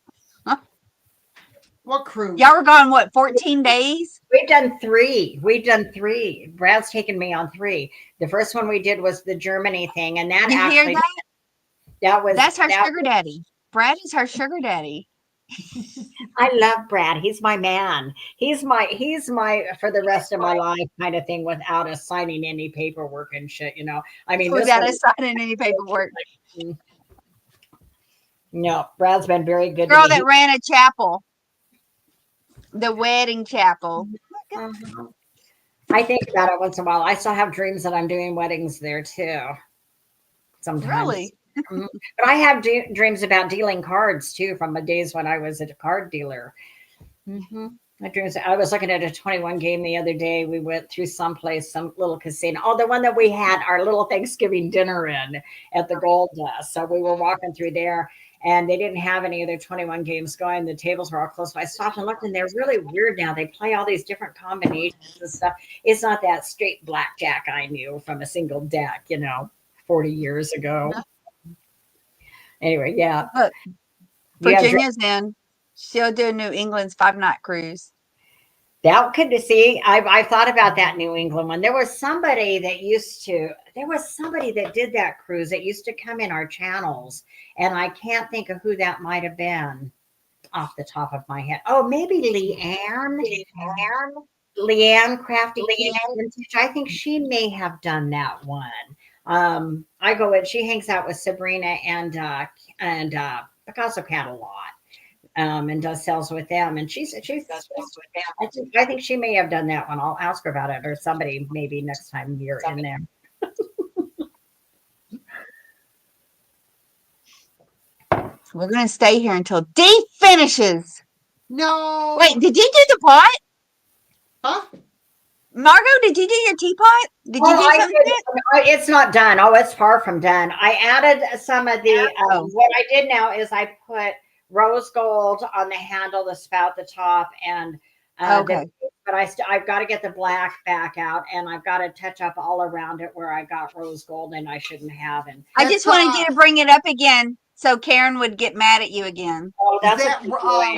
What cruise? Y'all were gone, what, 14 days? We've done 3. Brad's taken me on 3. The first one we did was the Germany thing, and that You hear that? That's her sugar daddy. Brad is her sugar daddy. I love Brad. He's my man. He's my for the rest of my life kind of thing, without us signing any paperwork and shit. I mean, Without us signing any paperwork. No, Brad's been very good. Girl to me. that ran a chapel, the wedding chapel. I think about it once in a while. I still have dreams that I'm doing weddings there too. Sometimes. Really? But I have dreams about dealing cards too, from the days when I was a card dealer. I was looking at a 21 game the other day. We went through some little casino. Oh, the one that we had our little Thanksgiving dinner in at the Gold Dust. So we were walking through there, and they didn't have any other 21 games going. The tables were all closed. So I stopped and looked, and they're really weird now. They play all these different combinations and stuff. It's not that straight blackjack I knew from a single deck, 40 years ago. Anyway, yeah. Look, Virginia's in. She'll do New England's 5-night cruise. That could see. I've thought about that New England one. There was somebody that did that cruise that used to come in our channels, and I can't think of who that might have been off the top of my head. Oh, maybe Leanne Crafty. I think she may have done that one. She hangs out with Sabrina and Picasso Cat a lot. And does sales with them, and I think she may have done that one. I'll ask her about it, or somebody maybe next time you're in there. We're gonna stay here until Dee finishes. No. Wait, did you do the pot? Huh? Margot, did you do your teapot? Did you do something? It's not done. Oh, it's far from done. I added some of the. What I did now is I put rose gold on the handle, the spout, the top, and but I've got to get the black back out, and I've got to touch up all around it where I got rose gold and I shouldn't have. And I just wanted you to bring it up again so Karen would get mad at you again. Oh, that's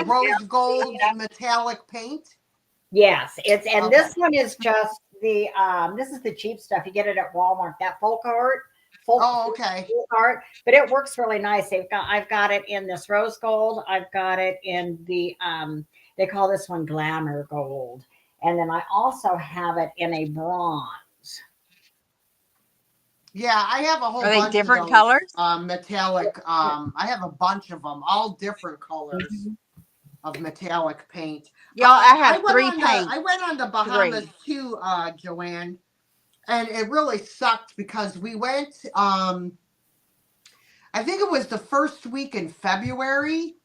rose gold metallic paint. Yes, this one is just the this is the cheap stuff. You get it at Walmart. That full cart. Okay. Cart, but it works really nice. I've got it in this rose gold. I've got it in the they call this one glamour gold, and then I also have it in a bronze. Yeah, I have a whole bunch bunch different of those, colors. Metallic. I have a bunch of them, all different colors of metallic paint. Y'all, I have 3 paints. I went on the Bahamas too, Joanne. And it really sucked because we went, I think it was the first week in February,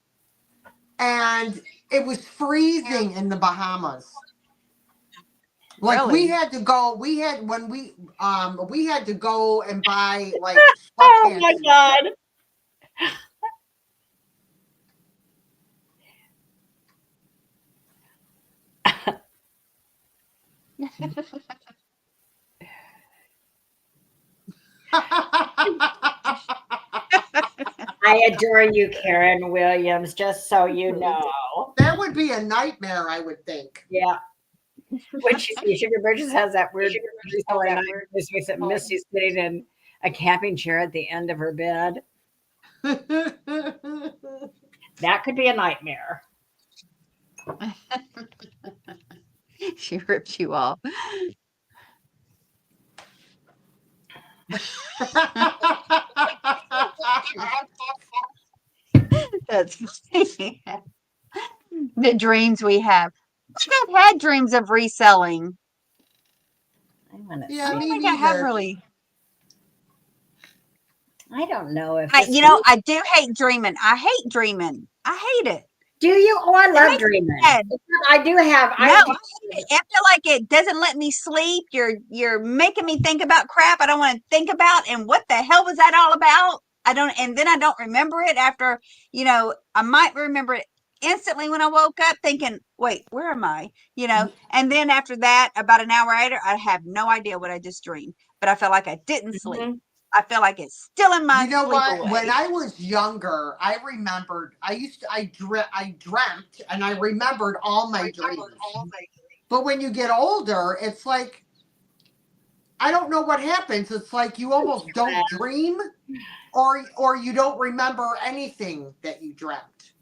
and it was freezing in the Bahamas. Like really? we had to go and buy like Oh my God. I adore you, Karen Williams, just so you know. That would would be a nightmare, I would think. Yeah. When she sees Sugar Bridges has that weird reselling night voice that Missy's sitting in a camping chair at the end of her bed. That could be a nightmare. She ripped you off. That's funny. The dreams we have. I've had dreams of reselling. I want to Yeah, I see. don't me think I have neither. really. I don't know if I, this. I do hate dreaming. I hate dreaming. I hate it. Do you? Oh, I It love makes me dreaming. sad. I do have. No, I I do. hate it. I feel like it doesn't let me sleep. You're making me think about crap I don't want to think about. And what the hell was that all about? I don't. And then I don't remember it after. I might remember it instantly when I woke up, thinking, "Wait, where am I?" And then after that, about an hour later, I have no idea what I just dreamed. But I felt like I didn't sleep. Mhm. I feel like it's still in my You know sleep what? When away. I was younger, I remembered. I dreamt, and I remembered all my dreams. But when you get older, it's like I don't know what happens. It's like you almost don't dream, or you don't remember anything that you dreamt.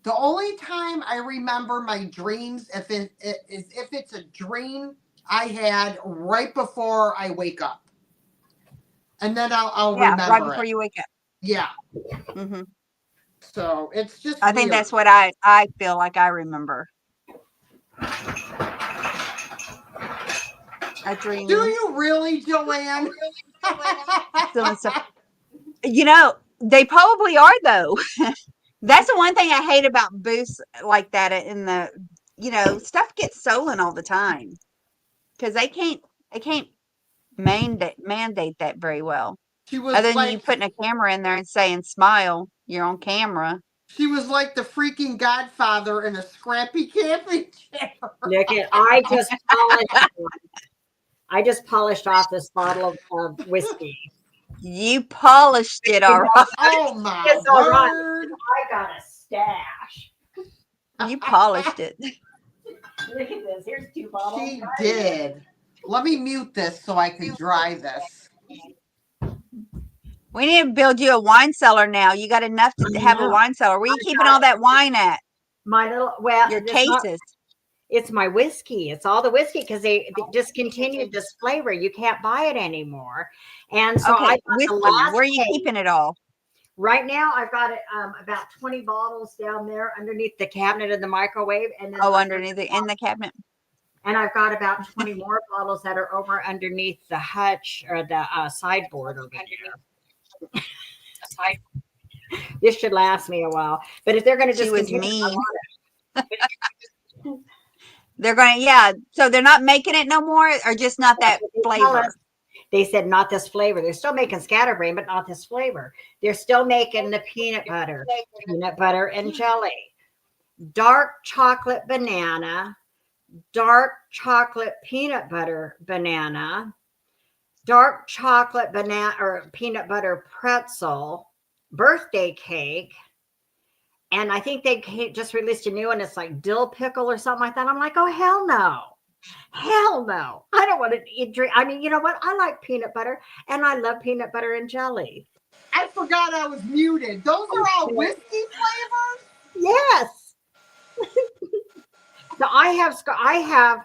The only time I remember my dreams if it's a dream I had right before I wake up, and then I'll Yeah, right remember before it. you wake up. Yeah. Hmm. So it's just I think weird. that's what I feel like I remember. I dream Do you really, Joanne? silly stuff. They probably are though. That's the one thing I hate about booths like that stuff gets stolen all the time because they can't mandate that very well. She Other was than you like putting a camera in there and saying smile, you're on camera. she was like the freaking Godfather in a scrappy camping chair. Look at. I just polished off this bottle of whiskey. You polished it all right. Oh my It's all right. word! I got a stash. You polished it. Look at this. Here's 2 bottles. She did. Let me mute this so I can dry this. We need to build you a wine cellar now. You got enough to have a know. wine cellar. Where are you keeping all that wine at? My little Your it's not. cases. It's my whiskey. It's all the whiskey because they discontinued this flavor. You can't buy it anymore. And so I Okay, got the whiskey. last Where are you case. keeping it all? Right now, I've got it about 20 bottles down there underneath the cabinet in the microwave, and then Underneath in the cabinet. and I've got about 20 more bottles that are over underneath the hutch or the sideboard over there. This should last me a while, but if they're going to She was discontinue, I mean. want it. They're going so they're not making it no more or just not that They tell flavor. us- They said not this flavor. They're still making scatterbrain, but not this flavor. They're still making the peanut butter and jelly, dark chocolate banana, dark chocolate peanut butter banana, dark chocolate banana or peanut butter pretzel, birthday cake. And I think they just released a new one. It's like dill pickle or something like that. I'm like, oh, hell no. Hell no. I don't want to eat drink. I mean, you know what? I like peanut butter and I love peanut butter and jelly. I forgot I was muted. Those are all whiskey flavors? Yes. So I have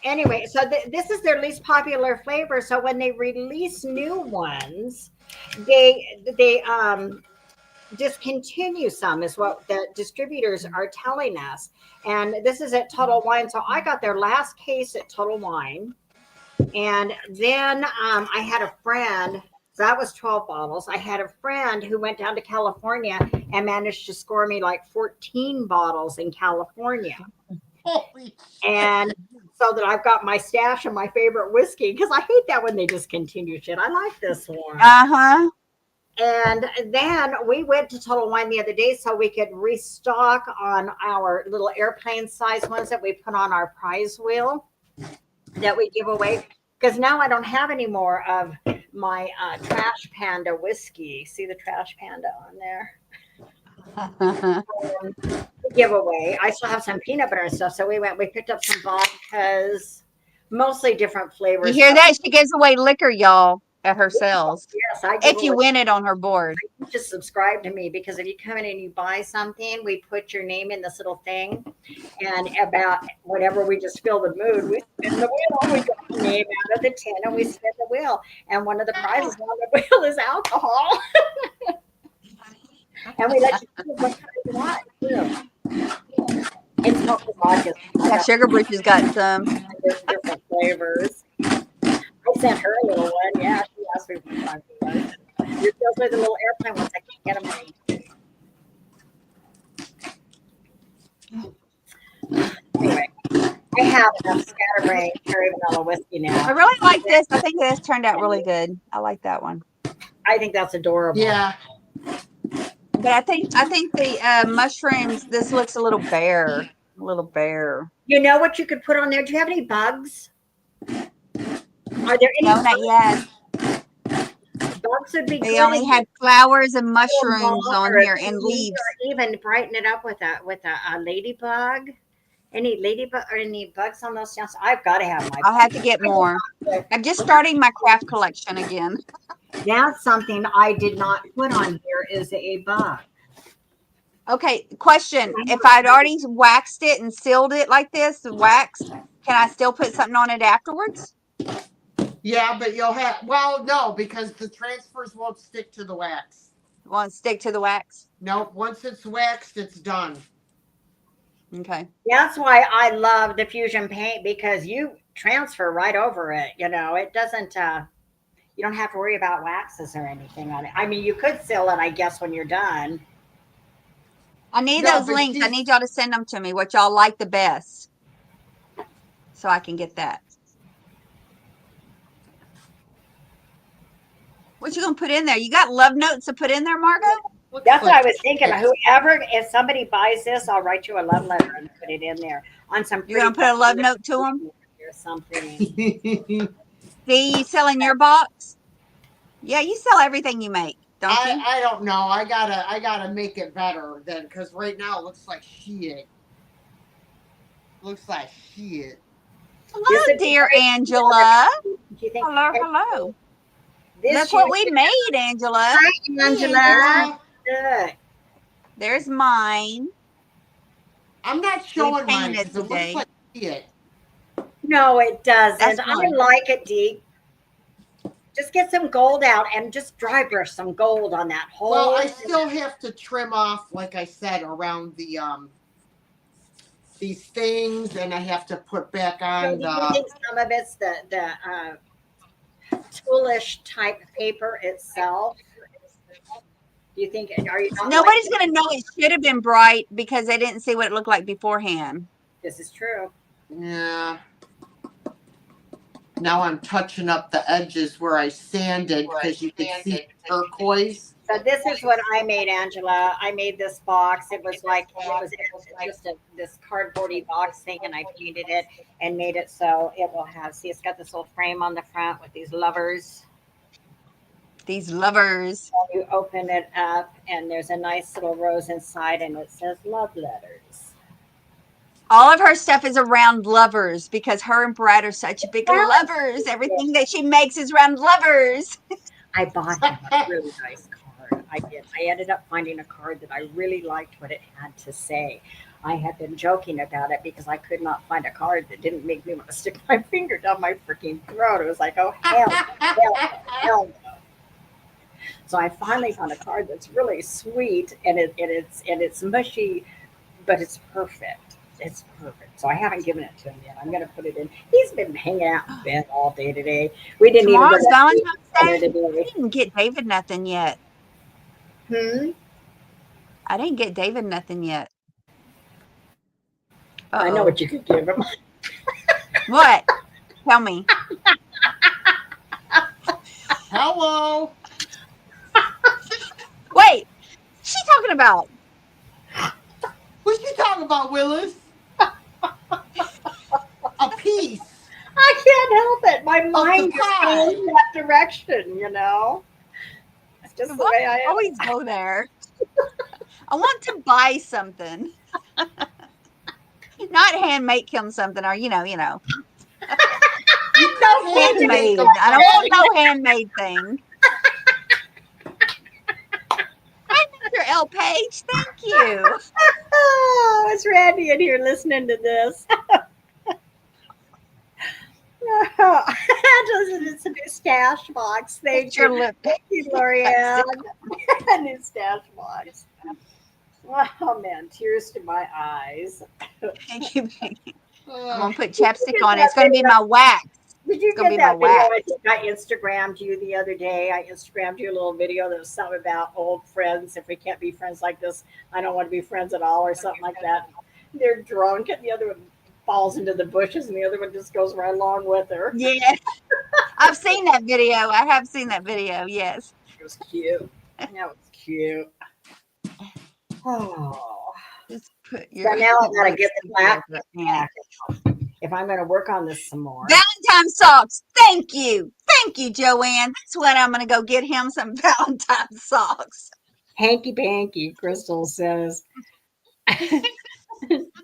anyway, so this is their least popular flavor. So when they release new ones, they discontinue some is what the distributors are telling us. And this is at Total Wine. So I got their last case at Total Wine. And then I had a friend, so that was 12 bottles. I had a friend who went down to California and managed to score me like 14 bottles in California. Holy shit. And so that I've got my stash of my favorite whiskey because I hate that when they discontinue shit. I like this one. Uh-huh. And then we went to Total Wine the other day so we could restock on our little airplane size ones that we put on our prize wheel that we give away. Because now I don't have any more of my Trash Panda whiskey. See the Trash Panda on there? giveaway. I still have some peanut butter and stuff. So we picked up some vodkas, mostly different You flavors. hear that? She gives away liquor, y'all, at her sales. Yes, I give If you away. win it on her board. Just subscribe to me because if you come in and you buy something, we put your name in this little thing, and about whenever we just feel the mood, we spin the wheel. We got the name out of the tin and we spin the wheel. And one of the prizes on the wheel is alcohol, and we let you choose what kind you want. Too. It's mostly vodka. I Yeah, got Sugar Bruce's got some. different flavors. I sent her a little one. Yeah, she asked me for $5. Those are the little airplane ones. I can't get them anyway. I have enough scatterbrain cherry vanilla whiskey I now. really like this. I think this turned out really good. I like that one. I think that's adorable. Yeah. But I think the mushrooms, this looks a little bare. A little bare. You know what you could put on there? Do you have any bugs? Are there any No, not yet. bugs? Would be They good. only had flowers and Or mushrooms on a here and bee, leaves. or even brighten it up with a ladybug. Any ladybug or any bugs on those stamps? I've got to have my. I'll have to get more. I'm just starting my craft collection again. That's something I did not put on here is a bug. Okay, question. If I'd already waxed it and sealed it like this, the wax, can I still put something on it afterwards? Yeah, but you'll have, well, no, because the transfers won't stick to the wax. Want to stick to the wax? Nope. Once it's waxed, it's done. Okay. That's why I love diffusion paint because you transfer right over it. You know, it doesn't. You don't have to worry about waxes or anything on it. I mean, you could seal it, I guess, when you're done. I need No, those but links. I these- need y'all to send them to me, what y'all like the best. So I can get that. What you gonna put in there? You got love notes to put in there, Margot? That's what I was thinking. Whoever, if somebody buys this, I'll write you a love letter and put it in there on some. You're gonna put a love note to them? or something. See, you selling your box? Yeah, you sell everything you make, don't you? I don't know. I gotta make it better then, because right now it looks like shit. Looks like shit. Hello, This is dear great. Angela. Do you think? Hello, hello. This That's what year- we made, Angela. Hi, Angela. Good. There's mine. I'm not showing mine painted because it looks today. like shit. No, it doesn't. That's I fine. like it, Dee. Just get some gold out and just dry brush some gold on that whole. Well, I still have to trim off, like I said, around the these things, and I have to put back So on do you the. think some of it's the toolish type paper itself? Do you think? Are you not Nobody's like, gonna know it should have been bright because they didn't see what it looked like beforehand. this is true. Yeah. Now I'm touching up the edges where I sanded because you can see turquoise. So this is what I made, Angela. I made this box. It was just this cardboardy box thing, and I painted it and made it so it will have. See, it's got this little frame on the front with these lovers. These lovers. You open it up, and there's a nice little rose inside, and it says love letters. All of her stuff is around lovers because her and Brad are such big Yes. lovers. Everything that she makes is around lovers. I bought him a really nice card. I did. I ended up finding a card that I really liked what it had to say. I had been joking about it because I could not find a card that didn't make me want to stick my finger down my freaking throat. It was like, oh hell no. So I finally found a card that's really sweet and it's mushy, but it's perfect. It's perfect. So I haven't given it to him yet. I'm going to put it in. He's been hanging out in bed all day today. We didn't Tomorrow's even Valentine's dinner Day. I today. didn't get David nothing yet. I didn't get David nothing yet. I know Uh-oh. what you could give him. What? Tell me. Hello. Wait, what's she talking about? What's she talking about, Willis? A piece. I can't help it. My mind is pie. going that direction, you know? It's just the Why way do I you am. always go there? I want to buy something. Not hand make him something, or You can handmade. handmake them I don't want something. no handmade thing. Hi, Mr. L. Page. Thank you. Oh, is Randy in here listening to this? It's a new stash box. It's Thank your you. lip. Thank you, Lorianne. A new stash box. Oh man, tears to my eyes. Thank you. I'm Uh, gonna put Did you chapstick get on it. that It's gonna be video? my wax. Did It's you gonna get be my that video? wax. I think I Instagrammed you the other day. I Instagrammed you a little video that was something about old friends. If we can't be friends like this, I don't want to be friends at all, or something like that. They're drunk, and the other one falls into the bushes, and the other one just goes right along with her. Yeah, I've seen that video. I have seen that video. Yes. It was cute. That was cute. Oh, Just put so your now I gotta get the lipstick black over it. back if I'm gonna work on this some more. Valentine socks. Thank you. Thank you, Joanne. That's what I'm going to go get him some Valentine socks. Hanky panky, Crystal says.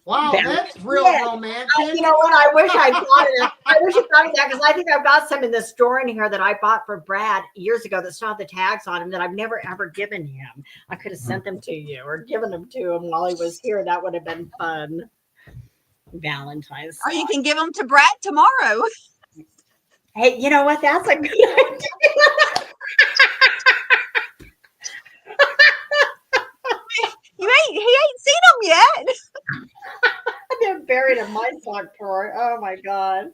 wow, that's real Yeah. romantic. You know what? I wish I thought of that. I wish I thought of that because I think I've got some in the store in here that I bought for Brad years ago that still have the tags on them that I've never ever given him. I could have sent them to you or given them to him while he was here. That would have been fun. Valentine's. Or you can give them to Brad tomorrow. Hey, you know what? That's a good idea. He ain't seen them yet. They're buried in my sock drawer. Oh my god.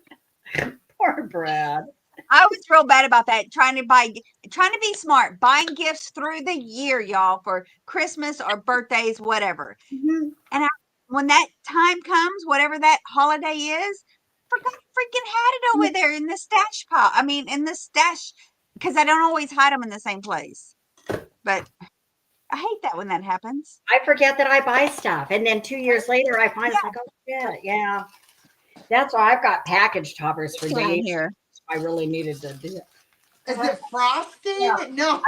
Poor Brad. I was real bad about that. Trying to be smart, buying gifts through the year, y'all, for Christmas or birthdays, whatever. Mhm. And when that time comes, whatever that holiday is, forgot freaking had it over there in the stash pile. I mean, in the stash, because I don't always hide them in the same place. But I hate that when that happens. I forget that I buy stuff. And then 2 years later, I find it's like, oh, shit. Yeah. That's why I've got package toppers for Around days. here. I really needed to do it. Is it frosting? Yeah. No.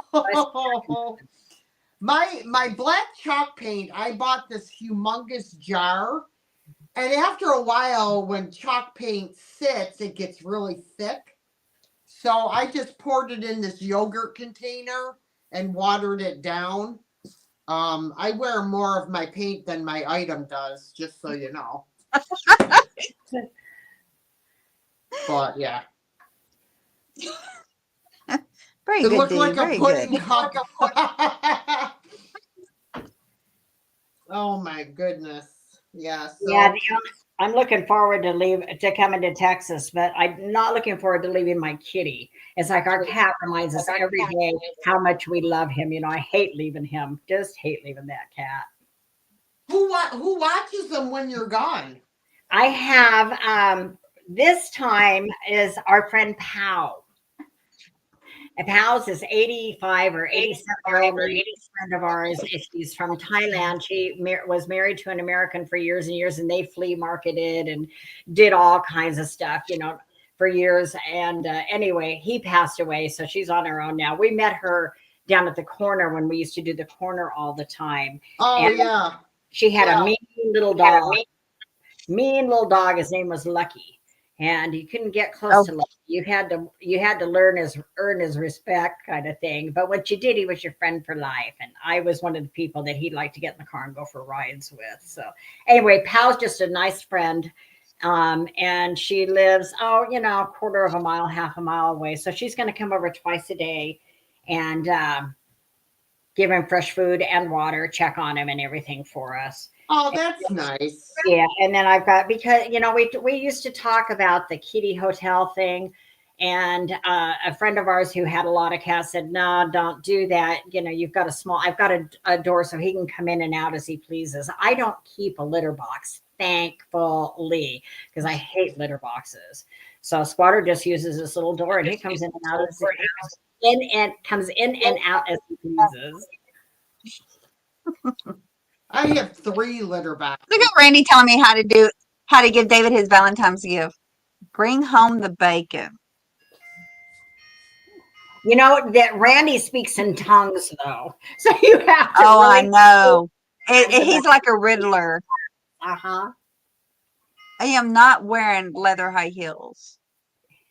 My black chalk paint, I bought this humongous jar. And after a while, when chalk paint sits, it gets really thick. So I just poured it in this yogurt container and watered it down. I wear more of my paint than my item does, just so you know. But yeah. Very It good, looked Dee. like a Very pudding good. cup. Oh my goodness. Yeah. So Yeah, I'm looking forward to coming to Texas, but I'm not looking forward to leaving my kitty. It's like our cat reminds us every day how much we love him. You know, I hate leaving him. Just hate leaving that cat. who watches them when you're gone? I have this time is our friend Pow. And Pal's is 85 or 87-year-old friend of ours. She's from Thailand. She was married to an American for years and years, and they flea marketed and did all kinds of stuff, for years. And anyway, he passed away, so she's on her own now. We met her down at the corner when we used to do the corner all the time. Oh And yeah. she had a mean little dog. Mean little dog. His name was Lucky. And you couldn't get close to Lucky. You had to earn his respect, kind of thing. But what you did, he was your friend for life. And I was one of the people that he'd like to get in the car and go for rides with. So anyway, Pal's just a nice friend. And she lives, a quarter of a mile, half a mile away. So she's going to come over twice a day and give him fresh food and water, check on him and everything for us. Oh, that's nice. Yeah, and then I've got, because we used to talk about the kitty hotel thing, and a friend of ours who had a lot of cats said, "No, don't do that. You've got I've got a door so he can come in and out as he pleases." I don't keep a litter box, thankfully, because I hate litter boxes. So Squatter just uses this little door, and he comes in and out comes in and out as he pleases. I have 3 litter boxes. Look at Randy telling me how to give David his Valentine's gift. Bring home the bacon. You know that Randy speaks in tongues, though, so you have to. Oh, I really know. He's like a riddler. Uh-huh. I am not wearing leather high heels.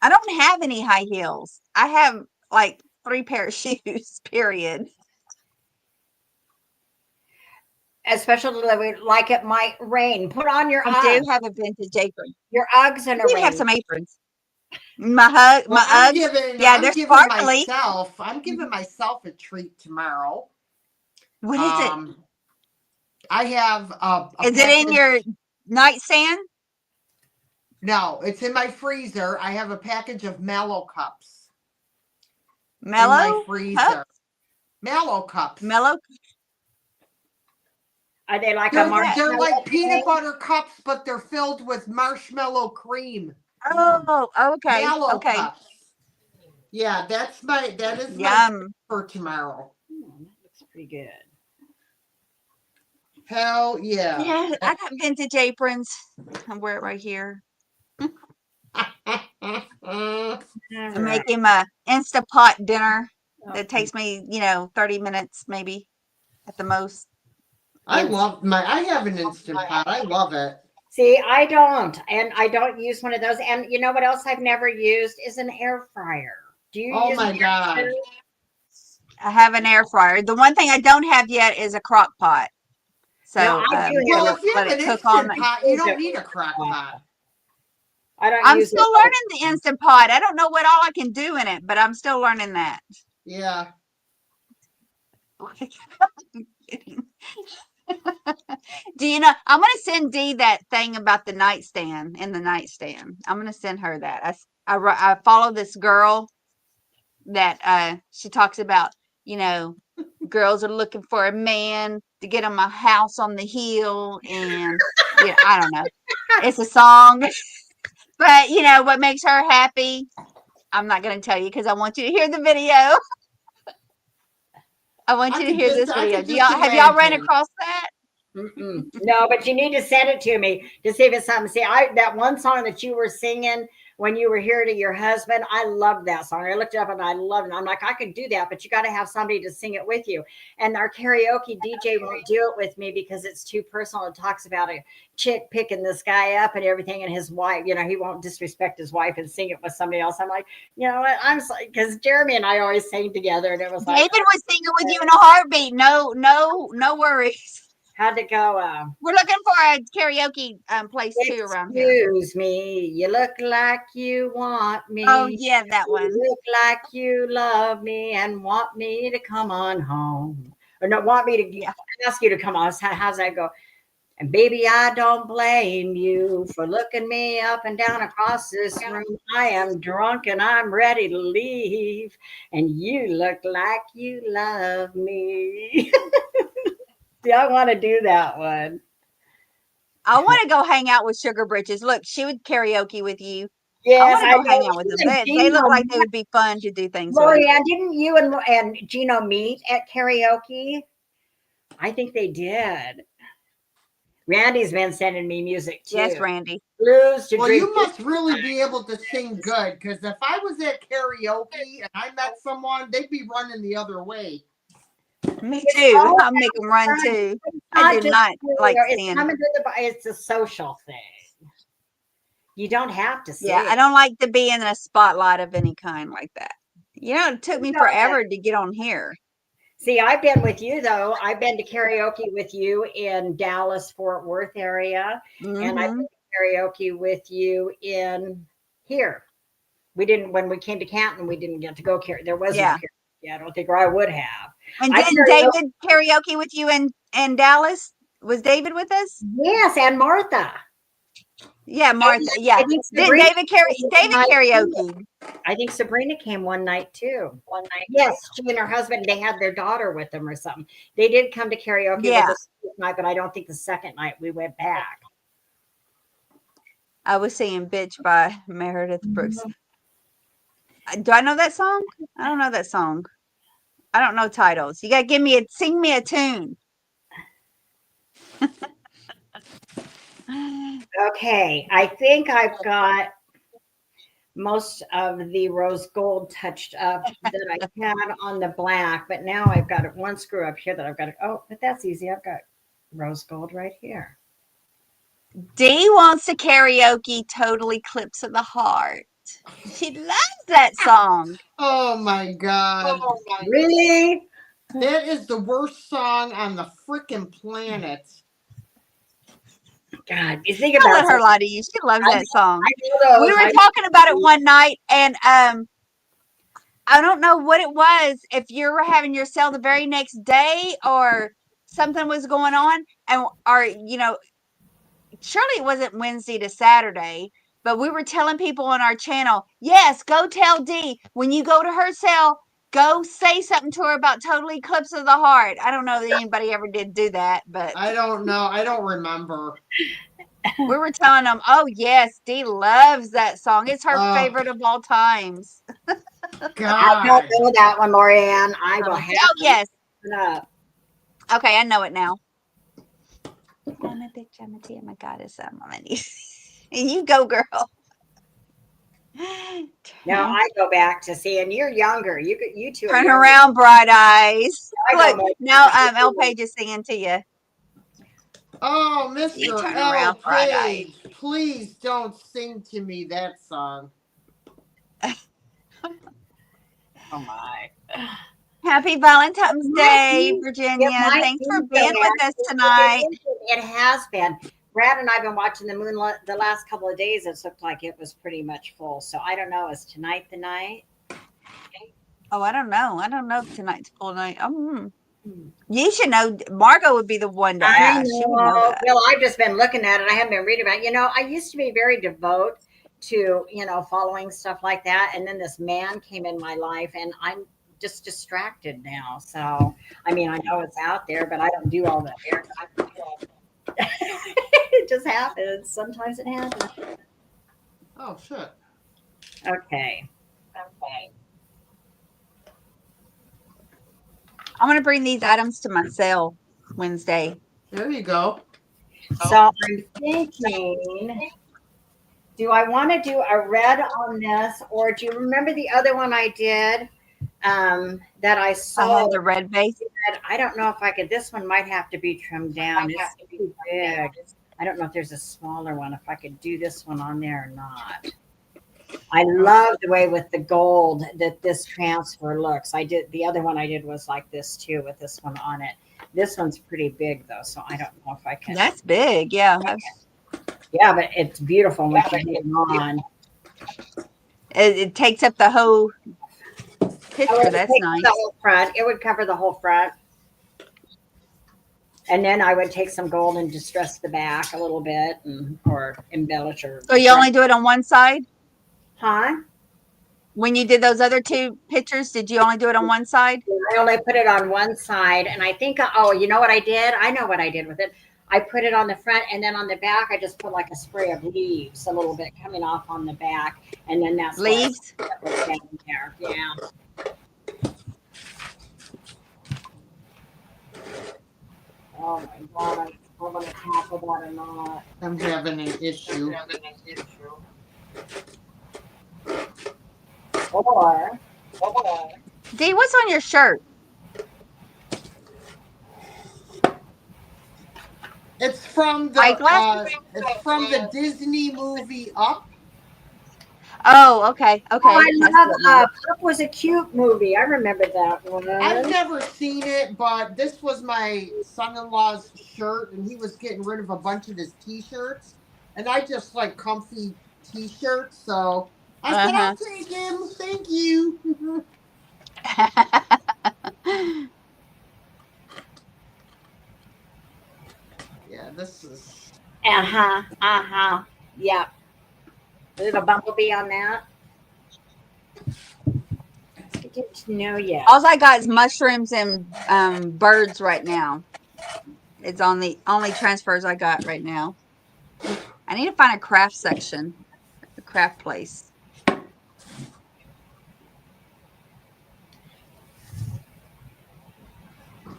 I don't have any high heels. I have like 3 pair of shoes, period. Especially like it might rain. Put on your I do Uggs. have a vintage apron. Your Uggs in I a do have rain. some aprons. My Well, Uggs, yeah, they're sparkly. I'm giving myself a treat tomorrow. What is it? I have a Is it in package. your nightstand? No, it's in my freezer. I have a package of Mallow cups in my Mellow freezer. cup? Mallow cups. Mellow? Are they like a They're marshmallow like peanut thing? butter cups, but they're filled with marshmallow cream. Oh, okay. Mallow Okay. cups. Yeah, that is my treat Yum. for tomorrow. That looks pretty good. Hell yeah. Yeah, I got vintage aprons. I wear it right here. I'm All right. making my Instapot dinner. That takes me, 30 minutes maybe at the most. I have an Instant Pot. I love it. See, I don't, and I don't use one of those. And you know what else I've never used is an air fryer. Do you Oh use my an air God. fryer? I have an air fryer. The one thing I don't have yet is a crock pot. No, So I do Well, have if you let have it an cook on. Instant Pot, you don't need a crock pot. I don't I'm use still it. learning the Instant Pot. I don't know what all I can do in it, but I'm still learning that. Yeah. Do you know? I'm gonna send Dee that thing about the nightstand in the nightstand. I'm gonna send her that. I follow this girl that she talks about. Girls are looking for a man to get them a house on the hill, and I don't know. It's a song, but what makes her happy. I'm not gonna tell you because I want you to hear the video. I want you to hear this I video. could Do just y'all have y'all ran imagine. across that? Mm-mm. No, but you need to send it to me to see if it's something. See, that one song that you were singing when you were here to your husband, I loved that song. I looked it up and I loved it. I'm like, I could do that, but you got to have somebody to sing it with you. And our karaoke DJ won't do it with me because it's too personal. It talks about a chick picking this guy up and everything, and his wife. He won't disrespect his wife and sing it with somebody else. I'm like, you know what? I'm because Jeremy and I always sang together, and it was like, David was singing with you in a heartbeat. No worries. how'd it go? We're looking for a karaoke place too around here. Excuse me, you look like you want me. Oh yeah, that You one. look like you love me and want me to come on home. Or no, want me to Yeah. ask you to come on. How's that go? And baby, I don't blame you for looking me up and down across this room. I am drunk and I'm ready to leave. And you look like you love me. See, I want to do that one. I want to go hang out with Sugar Britches. Look, she would karaoke with you. I Yes, want to I go hang know. out with them. You and They look Gino like they would be fun to do things with. Lorianne, didn't you and Gino meet at karaoke? I think they did. Randy's been sending me music too. Yes, Randy. Blues to Well, drink. you must really be able to sing good, because if I was at karaoke and I met someone, they'd be running the other way. Me It's too. all I'll make them run fun. too. It's I not do just not like it's singing. coming to the. It's a social thing. You don't have to Yeah, sing. I don't like to be in a spotlight of any kind like that. It took me forever to get on here. See, I've been with you though. I've been to karaoke with you in Dallas, Fort Worth area, and I've Mm-hmm. been to karaoke with you in here. We didn't when we came to Canton. We didn't get to go karaoke. There wasn't Yeah. karaoke. I don't think, or I would have. And I didn't karaoke, David karaoke with you in Dallas? Was David with us? yes, and Martha. Yeah, Martha. Yeah. I think Didn't Sabrina David came one night too. karaoke? I think Sabrina came one night too. Yes, she and her husband. They had their daughter with them or something. They did come to karaoke Yeah. with us this night, but I don't think the second night we went back. I was singing "Bitch" by Meredith Brooks. Do I know that song? I don't know that song. I don't know titles. You gotta sing me a tune. Okay, I think I've got most of the rose gold touched up that I had on the black, but now I've got one screw up here that I've got to, oh, but that's easy. I've got rose gold right here. Dee wants to karaoke Total Eclipse of the Heart. She loves that song. Oh my God. Really? That is the worst song on the freaking planet. God, you think Don't let about her it. lie to you. She loves I, that song. I know We those. were talking about it one night, and I don't know what it was. If you were having your sale the very next day, or something was going on, and surely it wasn't Wednesday to Saturday, but we were telling people on our channel, yes, go tell Dee when you go to her sale, go say something to her about Total Eclipse of the Heart. I don't know that anybody ever did do that, but I don't know. I don't remember. we were telling them, oh yes, Dee loves that song. It's her Oh favorite of all times. I don't God. know that one, Lorianne. I will have Oh yes. it up. Okay, I know it now. I'm a bitch, I'm a tea, I'm a goddess, I'm on my knees. You go, girl. Now I go back to see, and you're younger. You two are Turn younger. around, bright eyes. I go Look, back now to El Page is singing to you. Oh, You Mr. turn L. around, bright eyes. Page, please don't sing to me that song. Oh my. Happy Valentine's Day, It Virginia. might Thanks be for so, being with us actually. tonight. It has been. Brad and I've been watching the moon the last couple of days. It's looked like it was pretty much full. So I don't know. Is tonight the night? Oh, I don't know. I don't know if tonight's full night. Hmm. You should know. Margot would be the one to I ask. She would know know. that. Well, I've just been looking at it. I haven't been reading about it. I used to be very devout to, following stuff like that. And then this man came in my life and I'm just distracted now. So, I mean, I know it's out there, but I don't do all that. It just happens. Sometimes it happens. Oh shit. Okay. I'm going to bring these items to my sale Wednesday. There you go. So I'm thinking, do I want to do a red on this, or do you remember the other one I did that I I have sold? the red base. I don't know if I could. This one might have to be trimmed down. It's too big. I don't know if there's a smaller one. If I could do this one on there or not. I love the way with the gold that this transfer looks. I did the other one I did was like this too with this one on it. This one's pretty big though, so I don't know if I can. That's big. Yeah. Yeah, but it's beautiful when you get it on. It takes up the whole Oh, picture. it That's would take nice. the whole front. It would cover the whole front. And then I would take some gold and distress the back a little bit or embellish or So you only do it on one side? huh? When you did those other two pictures, did you only do it on one side? I only put it on one side, and I think, oh, you know what I did? I know what I did with it. I put it on the front, and then on the back, I just put like a spray of leaves, a little bit coming off on the back, and then that's why Leaves? it was down there. Yeah. Oh my God, I'm gonna tackle that or not. I'm having an issue. Or Dee, what's on your shirt? It's from Eyeglasses? the Disney movie Up. Oh, okay. oh, Okay. I That's love what it means. Up was a cute movie. I remember that one. I've never seen it, but this was my son-in-law's shirt, and he was getting rid of a bunch of his T-shirts, and I just like comfy T-shirts, so I said I'll take him. Thank you. Yeah, this is. Uh-huh. Uh-huh. Yeah. There's a bumblebee on that. I didn't know yet. All I got is mushrooms and birds right now. It's on the only transfers I got right now. I need to find a craft section, a craft place.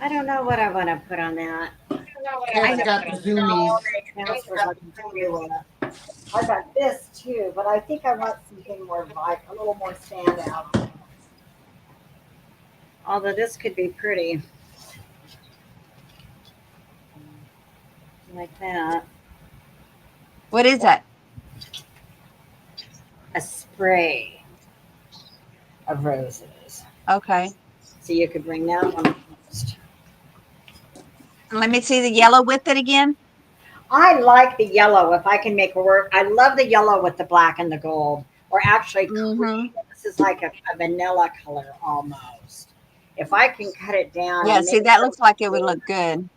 I don't know what I want to put on that. It's got the zoomies. I got this too, but I think I want something more a little more standout. Although this could be pretty. Like that. What is that? A spray of roses. Okay. So you could bring that one first. Let me see the yellow with it again. I like the yellow if I can make it work. I love the yellow with the black and the gold, or actually Mm-hmm. cream. This is like a vanilla color almost. If I can cut it down Yeah, and make see, that it, looks like it would look good.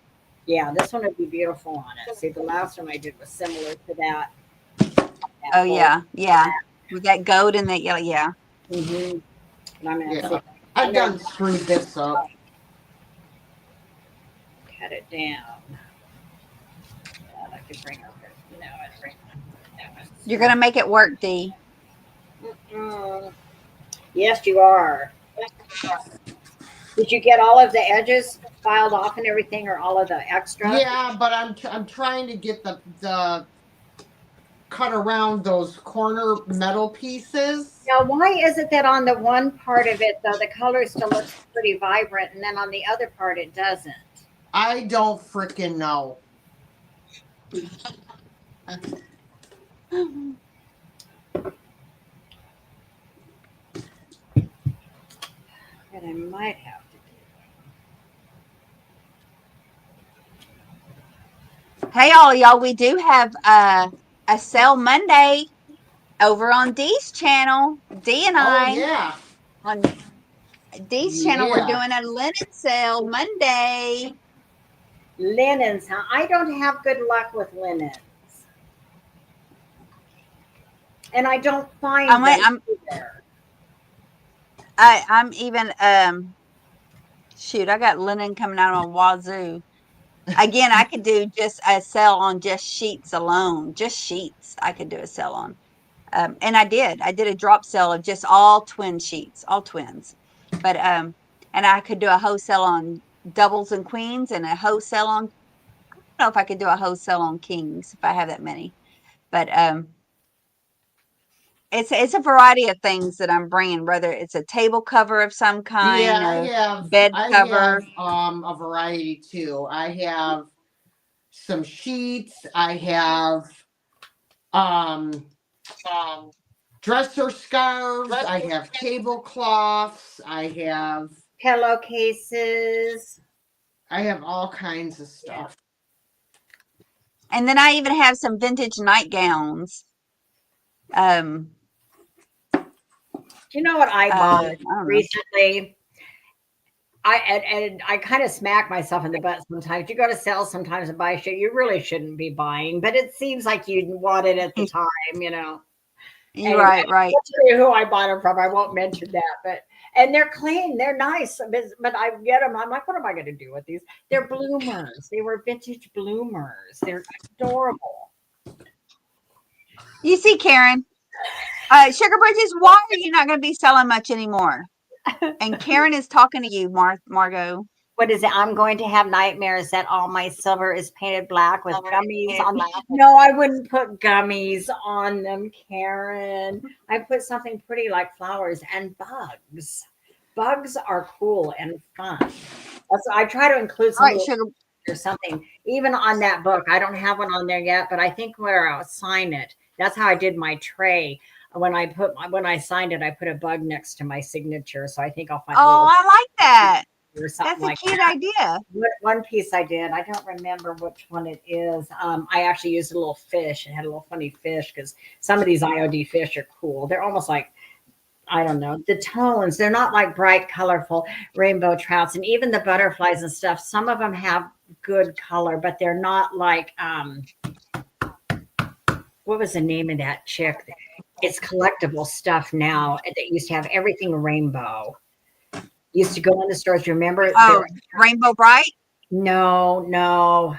yeah, this one would be beautiful on it. See, the last one I did was similar to that. Oh, That gold yeah. Yeah. With that gold and that yellow. Yeah. Mm-hmm. And I'm gonna see. Yeah. I've I'm gonna done screwed this up. cut it down. I could bring up it. No, You're going to make it work, Dee. Mm-mm. Yes, you are. Did you get all of the edges filed off and everything, or all of the extra? Yeah, but I'm trying to get the cut around those corner metal pieces. Now, why is it that on the one part of it, though, the color still looks pretty vibrant, and then on the other part, it doesn't? I don't freaking know. But I might have to. Hey, all of y'all, we do have a sale Monday over on Dee's channel. Dee and Oh I, yeah. on Dee's channel, we're Yeah. doing a linen sale Monday. Linens, huh? I don't have good luck with linens. And I don't find I'm, them I'm, either. I'm even, shoot, I got linen coming out on Wazoo. Again, I could do just a sale on just sheets alone, just sheets. I could do a sale on. And I did. I did a drop sale of just all twin sheets, all twins. But and I could do a wholesale on doubles and queens, and a wholesale on. I don't know if I could do a wholesale on kings if I have that many. But it's a variety of things that I'm bringing. Whether it's a table cover of some Yeah, kind, a bed I cover. have a variety too. I have some sheets, I have um dresser scarves, I have tablecloths, Pillowcases. I have all kinds of stuff. And then I even have some vintage nightgowns. Um, Do you know what I I bought don't know. recently? And I kind of smack myself in the butt sometimes. You go to sell sometimes and buy shit you really shouldn't be buying, but it seems like you want it at the time, you know. You're Anyway, right, right. I'll tell you who I bought them from. I won't mention that, but and they're clean, they're nice, but I get them. I'm like, what am I going to do with these? They're bloomers. They were vintage bloomers. They're adorable. You see, Karen, Sugar Bridges, why are you not going to be selling much anymore? And Karen is talking to you, Margot. What is it? I'm going to have nightmares that all my silver is painted black with gummies on. No, I wouldn't put gummies on them, Karen. I put something pretty like flowers and bugs. Bugs are cool and fun. Also, I try to include All some right, little Sugar. or something, even on that book. I don't have one on there yet, but I think where I'll sign it. That's how I did my tray. When I signed it, I put a bug next to my signature. So I think I'll find a Oh, little I like that. or something That's a like cute that. idea. One piece I did, I don't remember which one it is. I actually used a little fish. It had a little funny fish because some of these IOD fish are cool. They're almost like, I don't know, the tones. They're not like bright, colorful rainbow trouts. And even the butterflies and stuff, some of them have good color, but they're not like, what was the name of that chick? It's collectible stuff now that used to have everything rainbow. Used to go in the stores. Remember? Oh, Rainbow Bright? No.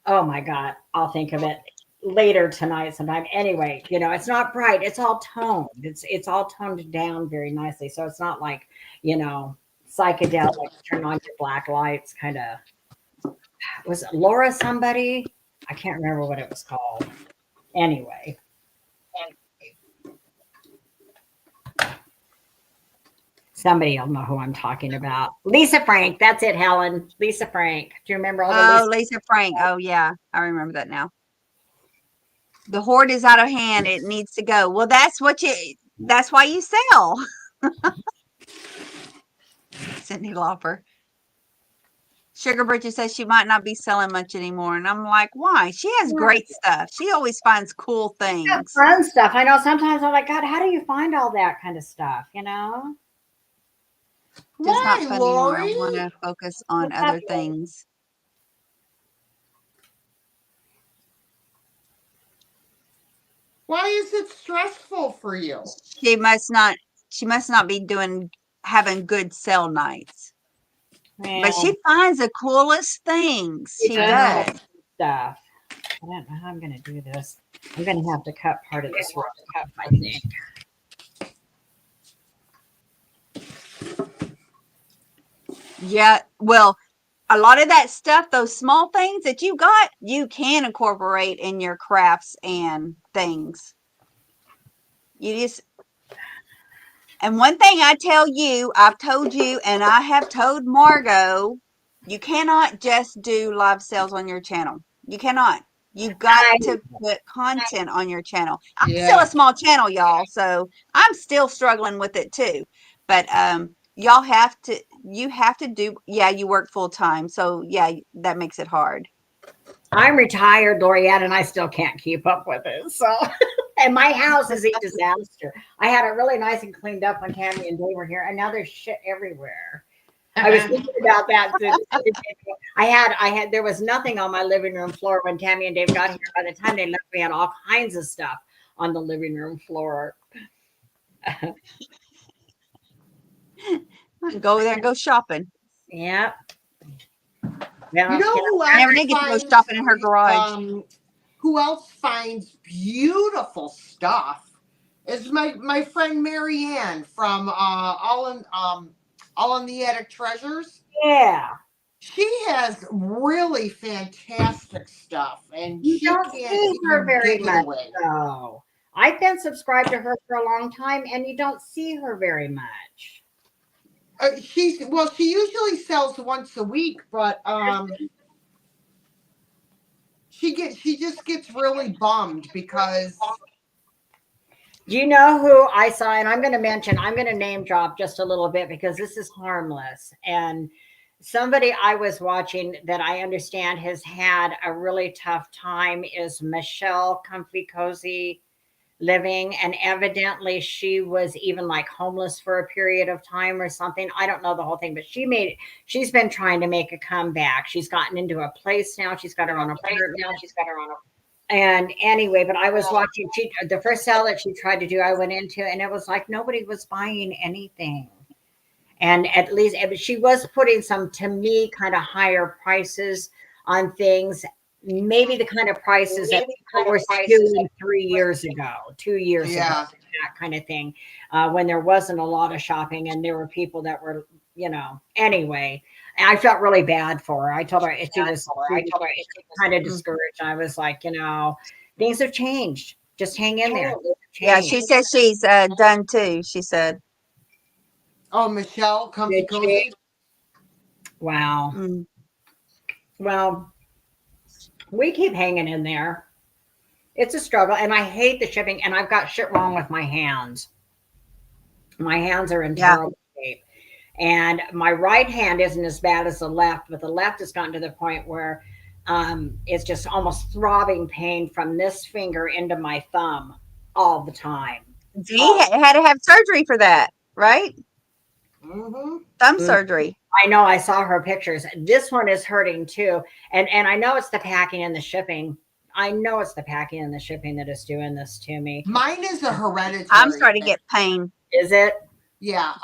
Oh my God. I'll think of it later tonight sometime. Anyway, it's not bright. It's all toned. It's all toned down very nicely. So it's not like, psychedelic, turn on your black lights kind of. Was it Laura somebody? I can't remember what it was called. Anyway. Somebody will know who I'm talking about. Lisa Frank. That's it, Helen. Lisa Frank. Do you remember all the Lisa Frank. Oh, yeah. I remember that now. The hoard is out of hand. It needs to go. Well, that's why you sell. Cindy Lauper. Sugar Bridget says she might not be selling much anymore. And I'm like, why? She has great stuff. She always finds cool things. Fun stuff. I know sometimes I'm like, God, how do you find all that kind of stuff? You know? Just not Why, fun anymore. I Lori? want to focus on What's other up, things. Why is it stressful for you? She must not be having good sell nights. But she finds the coolest things. She does does. stuff. I don't know how I'm going to do this. I'm going to have to cut part of this rope up, I think. Yeah. Well, a lot of that stuff, those small things that you got, you can incorporate in your crafts and things. And one thing I've told you, and I have told Margot, you cannot just do live sales on your channel. You cannot. You've got to put content on your channel. I'm still a small channel, y'all, so I'm still struggling with it too. But you have to do, yeah, you work full time. So yeah, that makes it hard. I'm retired, Loriette, and I still can't keep up with it. So, and my house is a disaster. I had it really nice and cleaned up when Tammy and Dave were here, and now there's shit everywhere. I was thinking about that. There was nothing on my living room floor when Tammy and Dave got here. By the time they left, we had all kinds of stuff on the living room floor. Go over there and go shopping. Yeah. You know who I never did get to go shopping in her garage. Who else finds beautiful stuff is my friend Marianne from All in the Attic Treasures. Yeah. She has really fantastic stuff, and You she don't can't see her even very give it much, away. though. I've been subscribed to her for a long time, and you don't see her very much. She usually sells once a week, but she just gets really bummed because. Do you know who I saw? And I'm going to name drop just a little bit because this is harmless. And somebody I was watching that I understand has had a really tough time is Michelle Comfy Cozy Living. And evidently she was even like homeless for a period of time or something. I don't know the whole thing, but she's been trying to make a comeback. She's gotten into a place now. She's got her own apartment now. And anyway, but I was watching the first sale that she tried to do, I went into, and it was like nobody was buying anything. And at least she was putting some, to me, kind of higher prices on things, maybe the kind of prices that people were doing 3 years ago, 2 years ago, that kind of thing, when there wasn't a lot of shopping and there were people that were, anyway. I felt really bad for her. I told her she was kind of discouraged. I was like, things have changed. Just hang in there. Yeah, she says she's done too. She said. Oh, Michelle, Comfy Cozy. Wow. Mm. Well, we keep hanging in there. It's a struggle, and I hate the shipping, and I've got shit wrong with my hands. My hands are in terrible shape. And my right hand isn't as bad as the left, but the left has gotten to the point where it's just almost throbbing pain from this finger into my thumb all the time. Dee had to have surgery for that, right? Mm-hmm. Thumb surgery. I know. I saw her pictures. This one is hurting too, and I know it's the packing and the shipping. I know it's the packing and the shipping that is doing this to me. Mine is a hereditary. I'm starting to get pain. Is it? Yeah.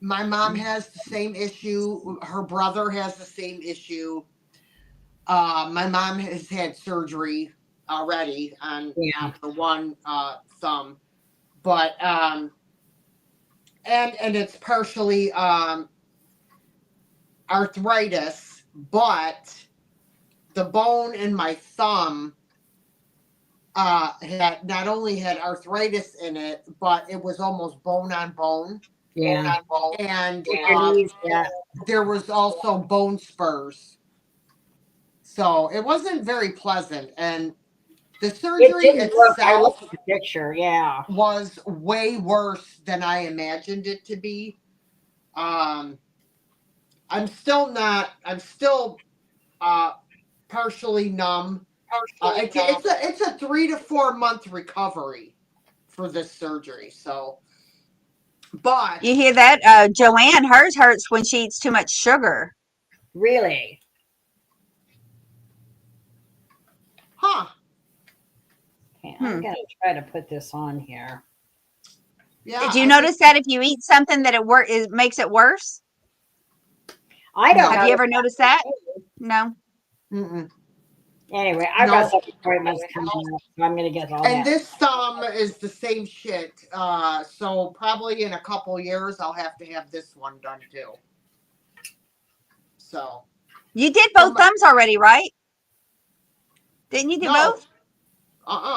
My mom has the same issue. Her brother has the same issue. My mom has had surgery already on the one thumb, but and it's partially arthritis, but the bone in my thumb had not only had arthritis in it, but it was almost bone on bone. Yeah. And there was also bone spurs. So it wasn't very pleasant. And The It surgery didn't look. I looked itself at the picture. Yeah. was way worse than I imagined it to be. Um, I'm still not. I'm still uh, partially numb. It's a 3 to 4 month recovery for this surgery. So, but You hear that? Joanne, hers hurts when she eats too much sugar. Really. huh? Okay, I'm Hmm. gonna try to put this on here. Yeah, Did you I notice that if you eat something that it makes it worse? I don't no, Have you know. ever noticed that? No. mm-mm, Anyway, I've got no. some appointments coming up, so I'm gonna get all And that. this thumb is the same shit. So probably in a couple years, I'll have to have this one done too. So, You did so both thumbs already, right? Didn't you do no, both?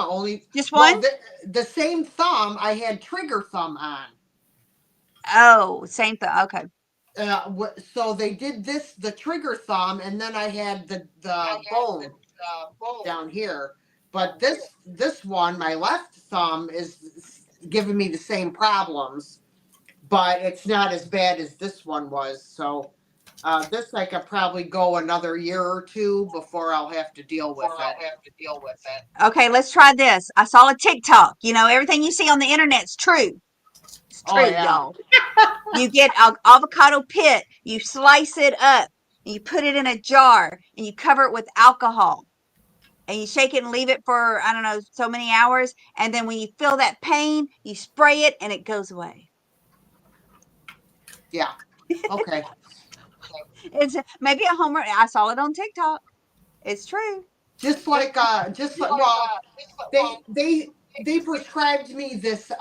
only Just well one? the same thumb I had trigger thumb on. Oh, same thing. Okay. So they did the trigger thumb, and then I had the bone down here. But this one, my left thumb, is giving me the same problems, but it's not as bad as this one was. So this I could probably go another year or two before I'll have to deal with it. Okay, let's try this. I saw a TikTok. You know, everything you see on the internet's true. It's Oh true, yeah. y'all. You get an avocado pit, you slice it up, and you put it in a jar, and you cover it with alcohol, and you shake it and leave it for, I don't know, so many hours. And then when you feel that pain, you spray it, and it goes away. Yeah. Okay. It's maybe a homer. I saw it on TikTok. It's true. Well, they prescribed me this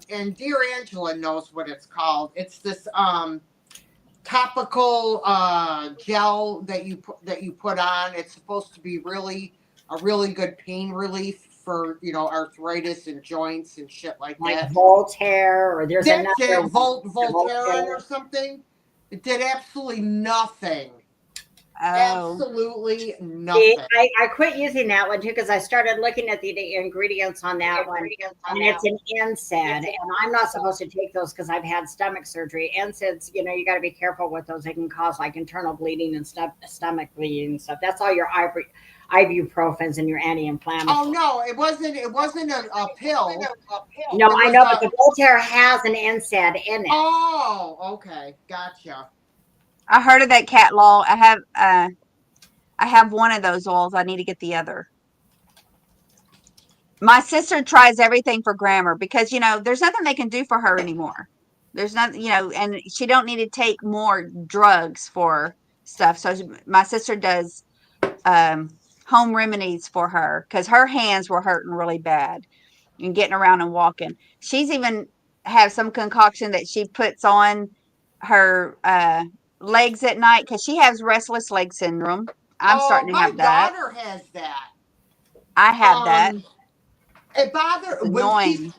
and dear Angela knows what it's called. It's this topical gel that you put on. It's supposed to be a really good pain relief for arthritis and joints and shit like Like that. Voltaire, or there's That's another it, Voltaren or something. It did absolutely nothing. Oh, Absolutely See, nothing. I quit using that one too because I started looking at the ingredients on that one, and it's an NSAID, and I'm not supposed to take those because I've had stomach surgery. NSAIDs, you got to be careful with those. They can cause like internal bleeding and stomach bleeding and stuff. That's all your ibuprofens and your anti-inflammatories. Oh no, it wasn't. It wasn't a pill. No, It I was know, but the Voltaire has an NSAID in it. Oh, okay, gotcha. I heard of that cat law. I have one of those oils. I need to get the other. My sister tries everything for grammar because there's nothing they can do for her anymore. There's nothing, and she don't need to take more drugs for stuff. So my sister does home remedies for her because her hands were hurting really bad and getting around and walking. She's even have some concoction that she puts on her legs at night because she has restless leg syndrome. I'm Oh, starting to my have that. daughter has that. I have that. It bothers It's when she's annoying.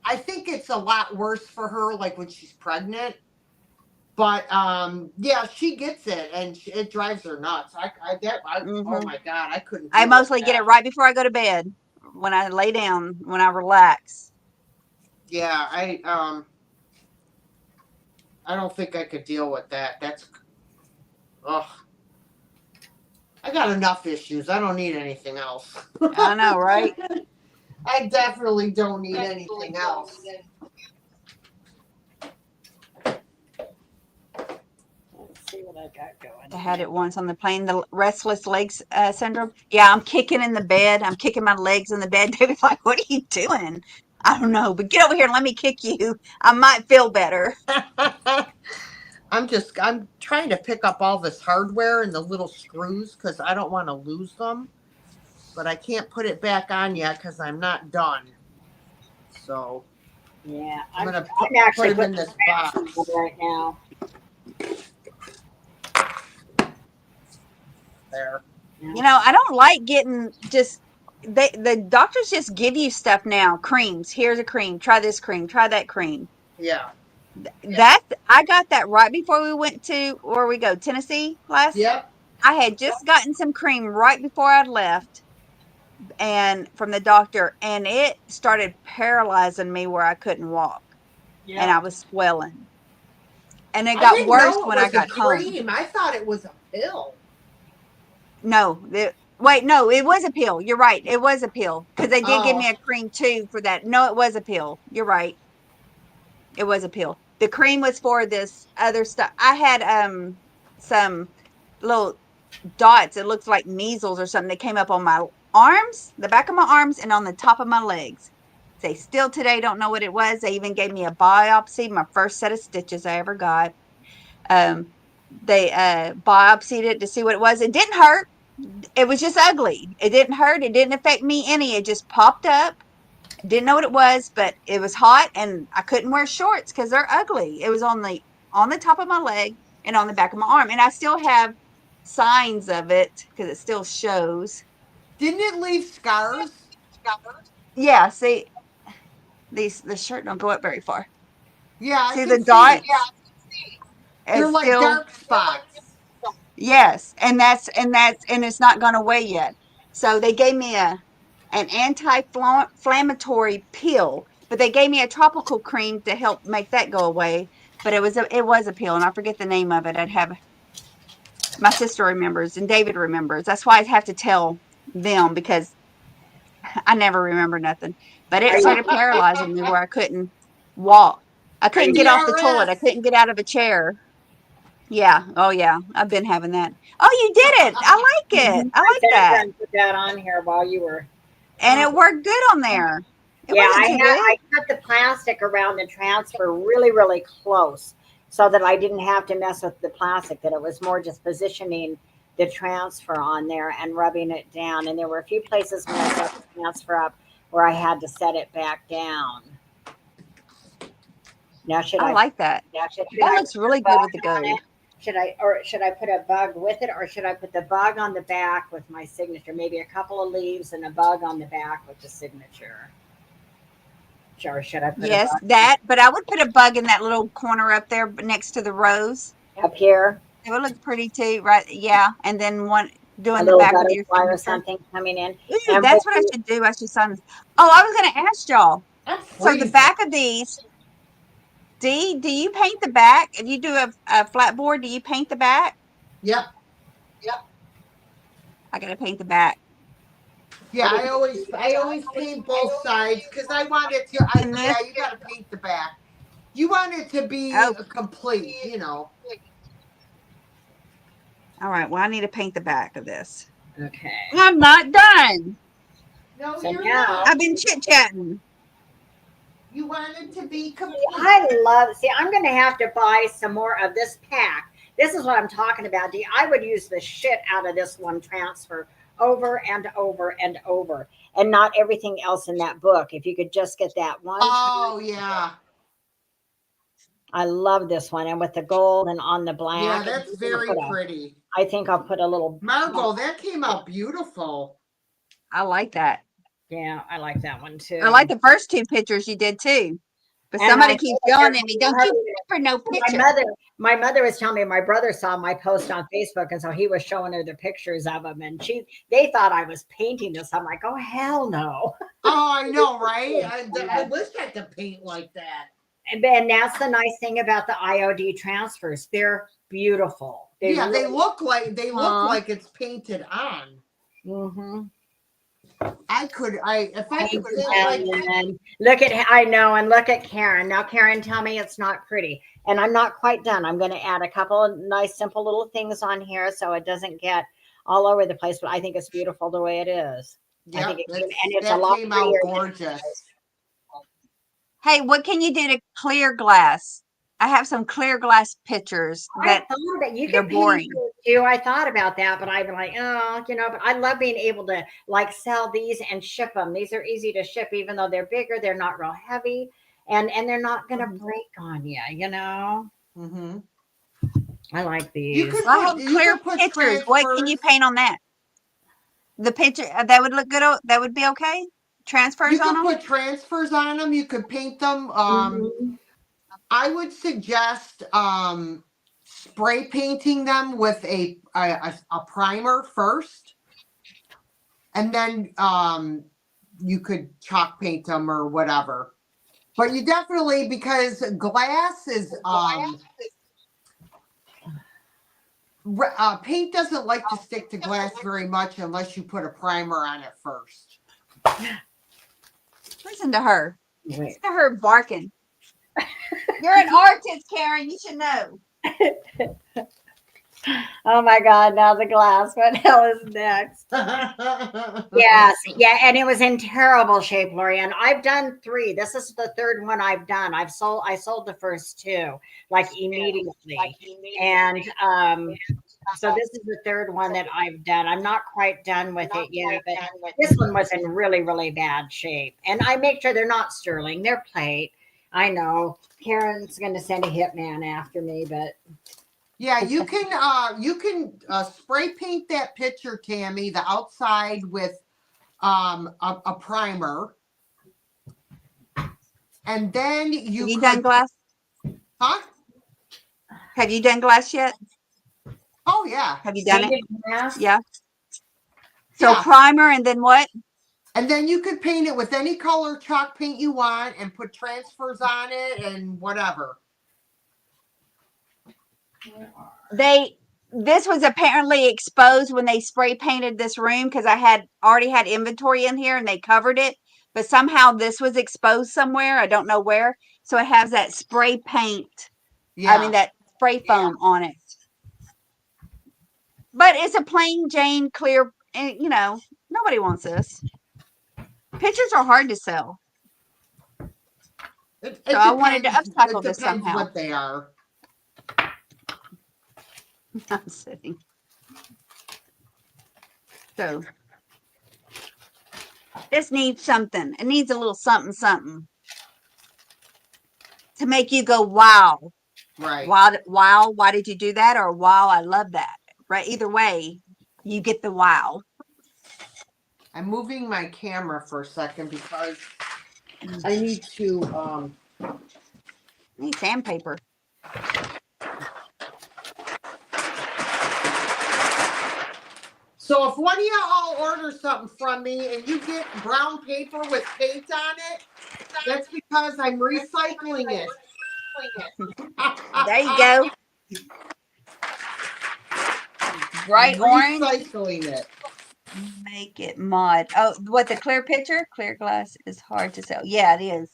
I think it's a lot worse for her, like when she's pregnant. But yeah, she gets it, and it drives her nuts. Oh Hmm my god, I couldn't I deal with mostly get it that. right before I go to bed when I lay down, when I relax. Yeah, I don't think I could deal with that. Ugh. I got enough issues. I don't need anything else. I know, right? I definitely don't need anything else. Let's see what I got going. I had it once on the plane, the restless legs syndrome. Yeah, I'm kicking in the bed. I'm kicking my legs in the bed. David's like, "What are you doing?" I don't know, but get over here and let me kick you. I might feel better. I'm trying to pick up all this hardware and the little screws because I don't want to lose them. But I can't put it back on yet because I'm not done. So Yeah, I'm I'm gonna actually put them in putting this box box. right now. There. I don't like getting just the doctors just give you stuff now. Creams. Here's a cream. Try this cream. Try that cream. Yeah. That I got that right before we went to where we go, Tennessee last. Yep. I had just gotten some cream right before I left, and from the doctor, and it started paralyzing me where I couldn't walk, and Yeah. I was swelling. And it I got didn't worse know it when I was a got home. cream. I thought it was a pill. No, wait, no, it was a pill. You're right. It was a pill because they did give me Oh, a cream too for that. No, it was a pill. You're right. It was a pill. The cream was for this other stuff. I had some little dots. It looks like measles or something that came up on my arms, the back of my arms, and on the top of my legs. They still today don't know what it was. They even gave me a biopsy, my first set of stitches I ever got. Um, they biopsied it to see what it was. It didn't hurt. It was just ugly. It didn't hurt. It didn't affect me any. It just popped up. Didn't know what it was, but it was hot and I couldn't wear shorts because they're ugly. It was on the top of my leg and on the back of my arm. And I still have signs of it because it still shows. didn't it leave scars? Yeah, see, the shirt don't go up very far. Yeah, I See the can see. dots? They're It's like still dark spots. yes, and it's not gone away yet. So they gave me an anti-inflammatory pill, but they gave me a tropical cream to help make that go away. But it was a pill, and I forget the name of it. I'd have my sister remembers and David remembers. That's why I have to tell them because I never remember nothing. But Are it you started paralyzing me where I couldn't walk. I are couldn't you get off the toilet. I CRS. couldn't get out of a chair. Yeah. Oh yeah. I've been having that. Oh, you did it. I like it. Mhm. I I like sat here that. and put that on here while you were And it talking. worked good on there. It Yeah, wasn't too I big. cut the plastic around the transfer really, really close so that I didn't have to mess with the plastic, that it was more just positioning the transfer on there and rubbing it down. And there were a few places when I set the transfer up where I had to set it back down. Now I like that. should That I looks put a really good bug with the on gold. it? Should I put a bug with it, or should I put the bug on the back with my signature? Maybe a couple of leaves and a bug on the back with the signature. Or should I put a Yes, bug that. But I would put a bug in that little corner up there next to the rose. up here? It would look pretty too, right? Yeah. And then one A doing the little back with your butterfly or signature. something coming in. Ooh, And with that's what I the, should do. I should sign this. Oh, I was going to ask y'all. I'm So the freezing. back of these, do you paint the back? If you do a flat board, do you paint the back? Yep. I got to paint the back. Yeah, I always paint both sides because I want it to. And this, Yeah, you got to paint the back. You want it to be oh, complete. You know. all right. Well, I need to paint the back of this. okay. I'm not done. No, So you're now not. I've been chit chatting. You want it to be see, complete. I'm going to have to buy some more of this pack. This is what I'm talking about. Dee. I would use the shit out of this one transfer over and over and over, and not everything else in that book. If you could just get that one. Oh yeah, I love this one, and with the gold and on the yeah. black. And That's very pretty. I think I'll put a little. Margot, that came out beautiful. I like that. Yeah, I like that one too. I like the first two pictures you did too. But And I somebody know keeps that yelling at me, don't you there's pay for no my picture. mother was telling me my brother saw my post on Facebook, and so he was showing her the pictures of them, and they thought I was painting this. I'm like, oh hell no. Oh, I know, right? I wish I could paint like that. And that's the nice thing about the IOD transfers. They're beautiful. Yeah, they Really, look like it's painted on. mm-hmm. If I could paint like that. And I know, and look at Karen. Now, Karen, tell me it's not pretty. And I'm not quite done. I'm going to add a couple of nice, simple little things on here so it doesn't get all over the place. But I think it's beautiful the way it is. I think Yep, and it's a that lot came out prettier. gorgeous. Hey, what can you do to clear glass? I have some clear glass pictures I that thought that you they're could paint boring. it too. I thought about that, but I've been like, oh, but I love being able to like sell these and ship them. These are easy to ship, even though they're bigger. They're not real heavy, and they're not going to Mhm. break on you. You know, Mm-hmm. I like You these. could Well, I have put clear pictures. What can you transfers. paint on that? The picture that would look good. That would be okay. Transfers You on could them. put transfers on them. You could paint them. Mhm. I would suggest spray painting them with a primer first. and then you could chalk paint them or whatever. But you definitely, because glass is paint doesn't like to stick to glass very much unless you put a primer on it first. Listen to her. Wait. Listen to her barking. You're an artist, Karen. You should know. Oh my God, now the glass. What hell is next? Yes, yeah, and it was in terrible shape, Lori. And I've done 3. This is the 3rd one I've done. I sold the first 2 like immediately. And so this is the 3rd one that I've done. I'm not quite done with it yet, but this one was in really, really bad shape. And I make sure they're not sterling, they're plate. I know Karen's gonna send a hitman after me, but Yeah, you can spray paint that picture, Tammy, the outside with a primer, and then Have you done glass? Huh? Have you done glass yet? Oh yeah, Have you done it? painted glass? Yeah. So Yeah. primer and then what? and then you could paint it with any color chalk paint you want, and put transfers on it and whatever. This was apparently exposed when they spray painted this room because I had already had inventory in here and they covered it, but somehow this was exposed somewhere. I don't know where. So it has that spray paint. Yeah, I mean that spray foam on it. But it's a plain Jane clear, and nobody wants this. Pictures are hard to sell. So I wanted to upcycle this depends somehow. what they are. I'm sitting. So this needs something. It needs a little something to make you go, wow. Right. Wow, why did you do that? Or wow, I love that. Right? Either way, you get the wow. I'm moving my camera for a second because I need to I need sandpaper. So if one of y'all order something from me and you get brown paper with paint on it, that's because I'm recycling it. There you go. Bright orange. Recycling it. Make it mod. Oh, what, the clear picture? Clear glass is hard to sell. Yeah, it is.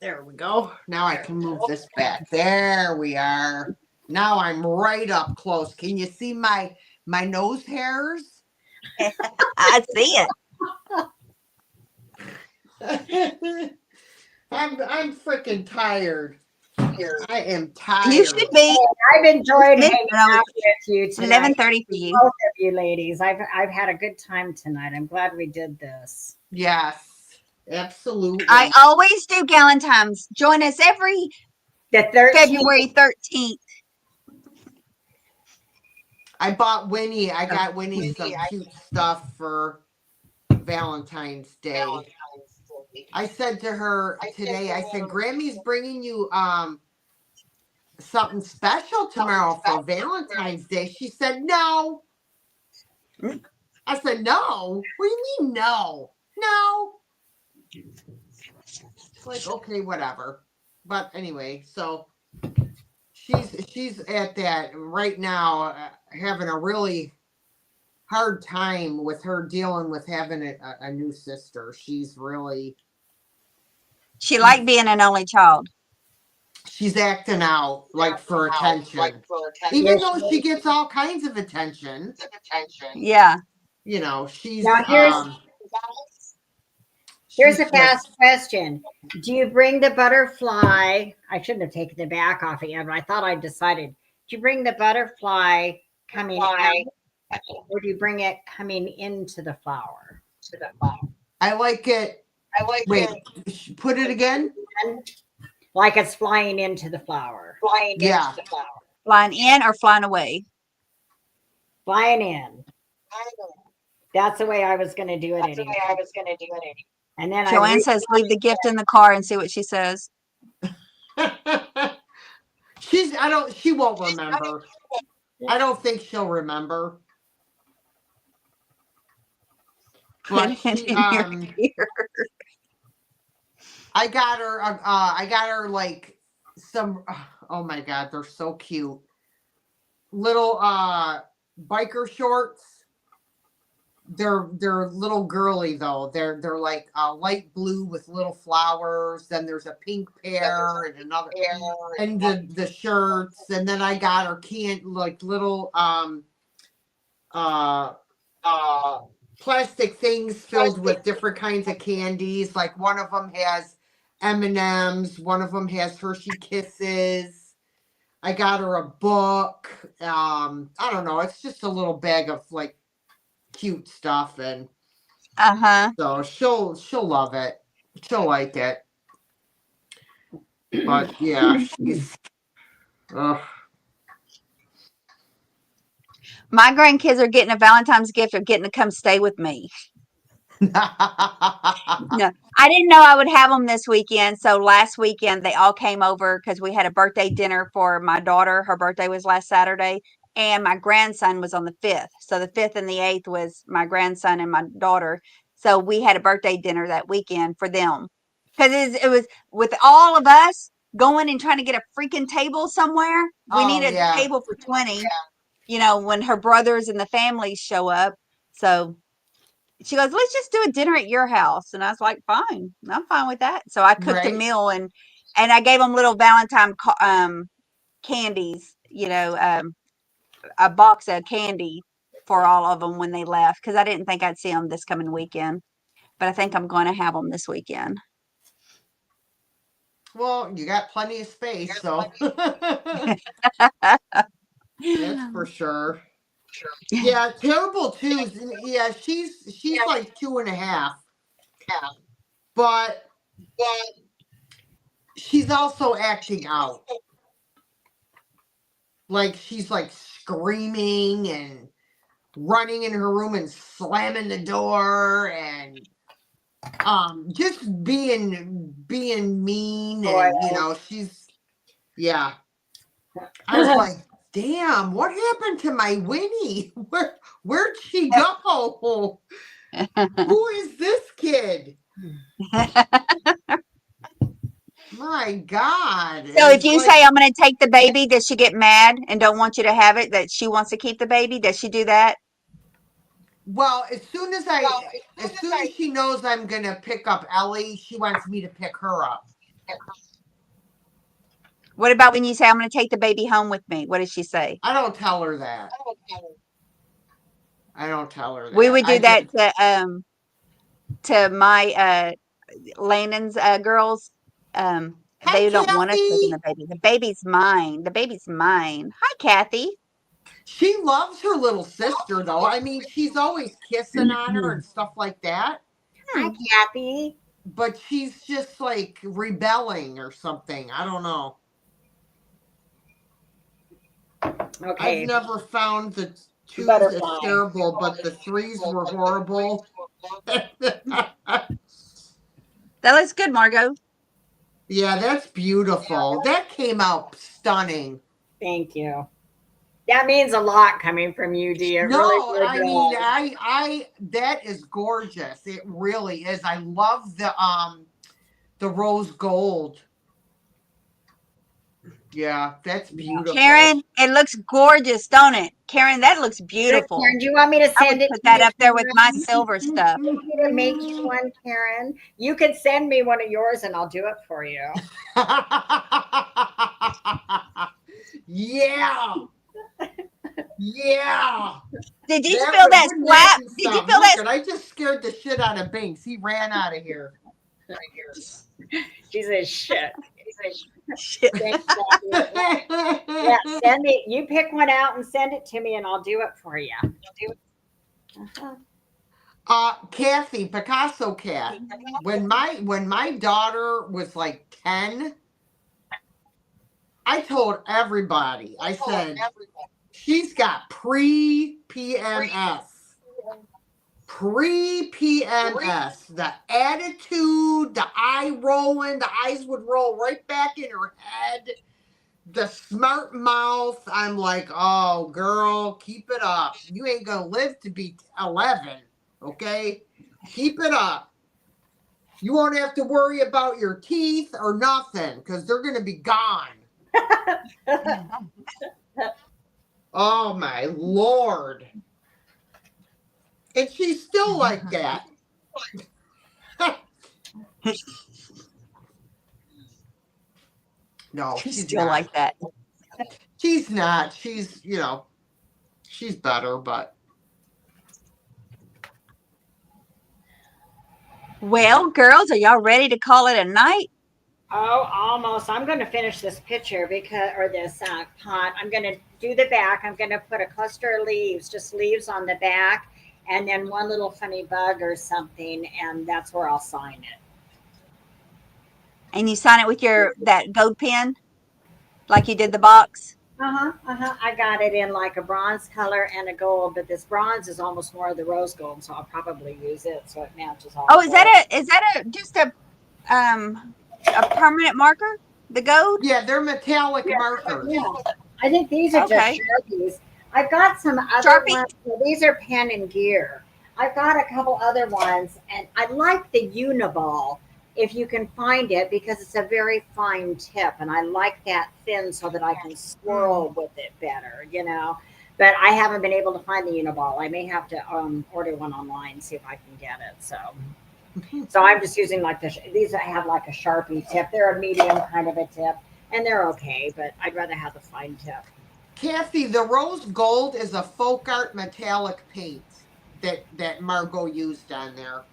There we go. Now I can move this back. There we are. Now I'm right up close. Can you see my nose hairs? I see it. I'm freaking tired. I am tired. You should be. I've enjoyed hanging midnight. out with you tonight. 11:30 for you. Both of you ladies. I've had a good time tonight. I'm glad we did this. Yes, absolutely. I always do Galentines. Join us every The 13th. February 13th. I bought Winnie. I got Winnie some cute stuff for Valentine's Day. I said to her today, I said, Grammy's bringing you something special tomorrow for Valentine's Day. She said, no. I said, no? What do you mean, no? No. It's like, okay, whatever. But anyway, so she's at that right now, having a really hard time with her dealing with having a new sister. She's really... She liked being an only child. She's acting out like for attention. Even though she gets all kinds of attention. Yeah. You know, she's Now here's a fast question. Do you bring the butterfly? I shouldn't have taken the back off it yet, but I thought I decided. Do you bring the butterfly coming out, or do you bring it coming into the flower? I like it. Wait, put it again. Like it's flying into the flower. Yeah. Flying in or flying away? Flying in. That's the way I was going to do it anyway. And then Joanne says, leave the gift in the car and see what she says. She won't remember. I don't think she'll remember. Put But it she, in your ear. I got her like some. Oh my God, they're so cute. Little biker shorts. They're little girly though. They're like light blue with little flowers. Then there's a pink pair and another, and the shirts. And then I got her like little uh plastic things filled with different kinds of candies. Like one of them has M&Ms, one of them has Hershey Kisses. I got her a book. I don't know. It's just a little bag of like cute stuff, and Uh-huh. so she'll love it. She'll like it. But yeah, she's. Ugh. My grandkids are getting a Valentine's gift or getting to come stay with me. No, I didn't know I would have them this weekend. So last weekend they all came over because we had a birthday dinner for my daughter. Her birthday was last Saturday, and my grandson was on the 5th. So the 5th and the 8th was my grandson and my daughter. So we had a birthday dinner that weekend for them because it was with all of us going and trying to get a freaking table somewhere. We Oh needed a yeah, table for 20. When her brothers and the families show up. So she goes, let's just do a dinner at your house. And I was like, fine, I'm fine with that. So I cooked a right. meal and I gave them little Valentine candies, a box of candy for all of them when they left because I didn't think I'd see them this coming weekend. But I think I'm going to have them this weekend. Well, you got plenty of space, so that's for sure. Yeah, terrible too. Yeah, she's like 2.5, but she's also acting out. Like she's like screaming and running in her room and slamming the door and just being mean, Boy. and she's, yeah. I was like, damn, what happened to my Winnie? Where'd she go? Who is this kid? My God. So if It's you like, say I'm going to take the baby, does she get mad and don't want you to have it? That she wants to keep the baby? Does she do that? well, as soon as she knows I'm gonna pick up Ellie, she wants me to pick her up. What about when you say I'm going to take the baby home with me? What does she say? I don't tell her that. I don't tell her We that. would do that to my Landon's girls. Hi, They don't want us taking Kathy. the baby. The baby's mine. The baby's mine. Hi, Kathy. She loves her little sister, though. I mean, she's always kissing on her and stuff like that. Hi, Hmm. Kathy. But she's just like rebelling or something. I don't know. I've Okay. never found the twos as Butterfly. terrible, but the threes were horrible. That looks good, Margot. Yeah, that's beautiful. That came out stunning. Thank you. That means a lot coming from you, Dee. It really, No, really I mean, does. I that is gorgeous. It really is. I love the rose gold. Yeah, that's beautiful. Karen, it looks gorgeous, don't it? Karen, that looks Good, beautiful. Karen. Do you want me to I would send it put to that you, up there with my Karen? silver stuff. Do you want me to make you one, Karen? You could send me one of yours and I'll do it for you. Yeah. Yeah. Did you That feel that wouldn't that slap? be Did you something? feel Look that? at, I just scared the shit out of Binks. He ran out of here. She says, shit. Shit. Thanks, Kathy. Yeah, send it. You pick one out and send it to me and I'll do it for you. Uh-huh. Kathy, Picasso cat. When my daughter was like 10, I told everybody. I said she's got pre-PMS. Pre-PMS. The attitude, the eye rolling, the eyes would roll right back in her head. the smart mouth. I'm like, oh, girl, keep it up. You ain't gonna live to be 11, okay? Keep it up. You won't have to worry about your teeth or nothing because they're gonna be gone. Oh my lord! And she's still like that. No, She's she's still not. like that. She's not. She's, she's better, but Well, girls, are y'all ready to call it a night? Oh, almost. I'm going to finish this picture or this pot. I'm going to do the back. I'm going to put a cluster of leaves, just leaves on the back, and then one little funny bug or something, and that's where I'll sign it. And you sign it with that gold pen, like you did the box. I got it in like a bronze color and a gold, but this bronze is almost more of the rose gold, so I'll probably use it so it matches all Oh, the gold. is that just a permanent marker? The gold? yeah, they're metallic Yeah, markers. yeah. I think these are just Okay. Sharpies. I've got some other Sharpie? ones. Well, these are pen and gear. I've got a couple other ones, and I like the Uniball if you can find it because it's a very fine tip, and I like that thin so that I can swirl with it better. But I haven't been able to find the Uniball. I may have to order one online, see if I can get it. So I'm just using like these that have like a Sharpie tip. They're a medium kind of a tip, and they're okay, but I'd rather have the fine tip. Kathy, the rose gold is a folk art metallic paint that Margot used on there.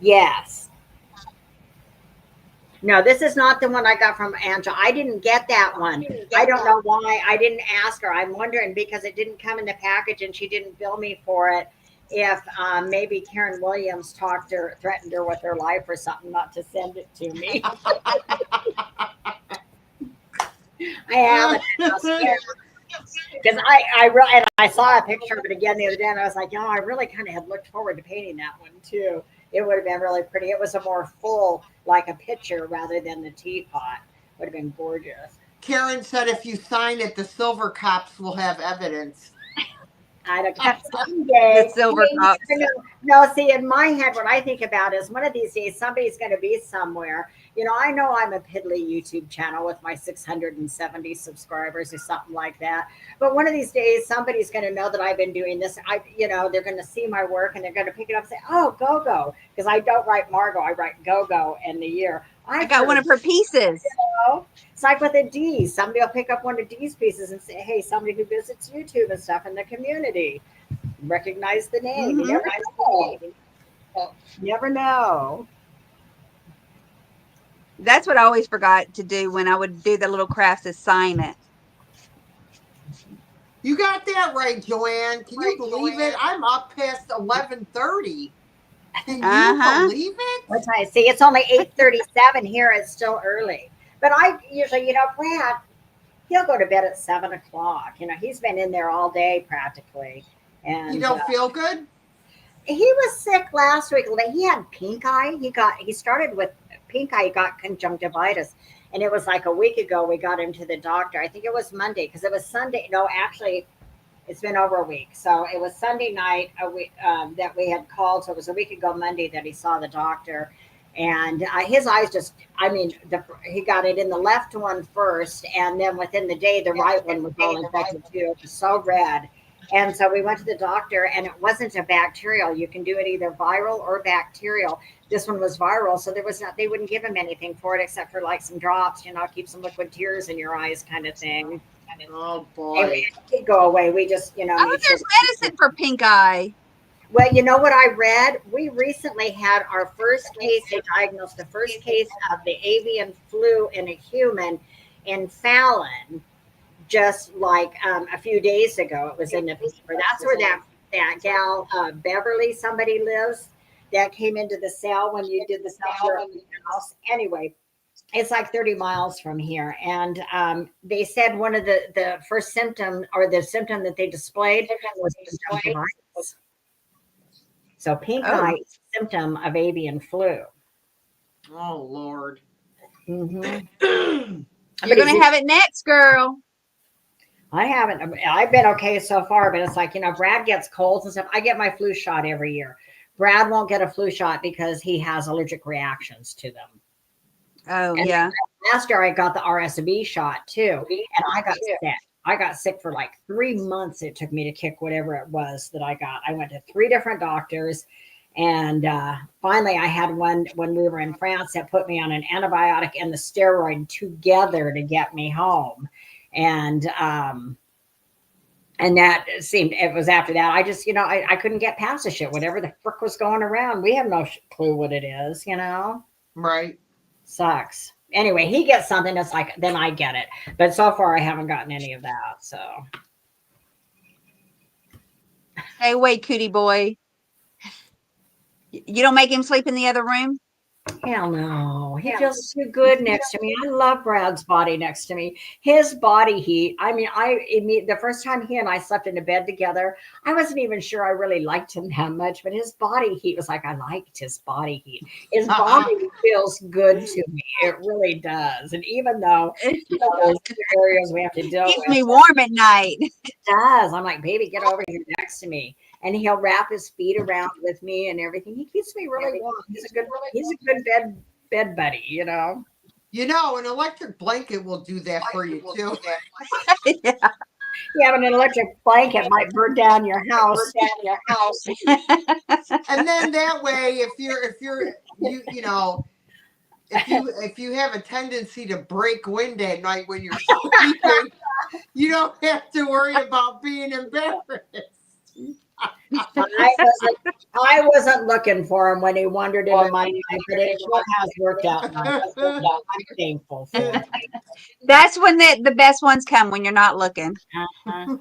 Yes. No, this is not the one I got from Angela. I didn't get that one. I don't know why. I didn't ask her. I'm wondering because it didn't come in the package and she didn't bill me for it. If maybe Karen Williams threatened her with her life or something not to send it to me. I haven't asked her. Because and I saw a picture of it again the other day, and I was like, I really kind of had looked forward to painting that one too. It would have been really pretty. It was a more full, like a picture rather than the teapot. Would have been gorgeous. Karen said if you sign it, the silver cops will have evidence. I don't know. The Someday, silver you cups. never know. No, see, in my head, what I think about is one of these days somebody's going to be somewhere. I know I'm a piddly YouTube channel with my 670 subscribers or something like that. But one of these days, somebody's going to know that I've been doing this. They're going to see my work and they're going to pick it up and say, "Oh, Go Go," because I don't write Margot, I write Go Go in the year. I got one of her pieces. It's like with a D. Somebody will pick up one of D's pieces and say, "Hey, somebody who visits YouTube and stuff in the community, recognize the name." You never know. You never know. That's what I always forgot to do when I would do the little crafts is sign it. You got that right, Joanne. Can you believe it? I'm up past 11:30. Can you Uh-huh. believe it? What time? See, it's only 8:37 here. It's still early. But I usually, Brad, he'll go to bed at 7 o'clock. He's been in there all day practically. And You don't feel good? he was sick last week. He had pink eye. He started with pink eye. He got conjunctivitis, and it was like a week ago. We got him to the doctor. I think it was Monday because it was Sunday. No, actually, it's been over a week. So it was Sunday night that we had called. So it was a week ago Monday that he saw the doctor, and his eyes just. I mean, he got it in the left one first, and then within the day, the right one was all infected too. It was so red. And so we went to the doctor, and it wasn't a bacterial. You can do it either viral or bacterial. This one was viral, so they wouldn't give him anything for it except for like some drops, keep some liquid tears in your eyes, kind of thing. Oh boy. It did go away. We just, Oh, made sure. there's medicine for pink eye. Well, you know what I read? We recently had our first case. They diagnosed the first case of the avian flu in a human in Fallon just like a few days ago. It was in the paper. That's where that gal Beverly somebody lives that came into the cell when you did the cell house. Anyway, it's like 30 miles from here, and they said one of the first symptom or the symptom that they displayed was conjunctivitis. So pink eye is a symptom of avian flu. Oh Lord. Mhm. You're going to have it next, girl. I haven't. I've been okay so far, but it's like, Brad gets colds and stuff. I get my flu shot every year. Brad won't get a flu shot because he has allergic reactions to them. Oh, And yeah. last year I got the RSV shot too, and I got sick. I got sick for like 3 months. It took me to kick whatever it was that I got. I went to 3 different doctors, and finally I had one when we were in France that put me on an antibiotic and the steroid together to get me home. And that seemed, it was after that, I just, I couldn't get past the shit. Whatever the frick was going around, we have no clue what it is, Right. Sucks. Anyway, he gets something that's like, then I get it. But so far, I haven't gotten any of that. So, Hey, wait, cootie boy. You don't make him sleep in the other room? hell no. He feels too good next to me. I love Brad's body next to me. His body heat. I mean, the first time he and I slept in a bed together, I wasn't even sure I really liked him that much, but his body heat was like, I liked his body heat. His body feels good to me. It really does. And even though, those areas we have to deal Keeps with, me warm at night. it does. I'm like, baby, get over here next to me. And he'll wrap his feet around with me and everything. He keeps me really warm. He's a good bed buddy. An electric blanket will do that for you too. Yeah. Yeah, but an electric blanket might burn down your house. And then that way, if you have a tendency to break wind at night when you're sleeping, you don't have to worry about being embarrassed. I wasn't looking for him when he wandered into my life, but it sure has worked out nice. I'm thankful for it. That's when the best ones come, when you're not looking. Uh-huh.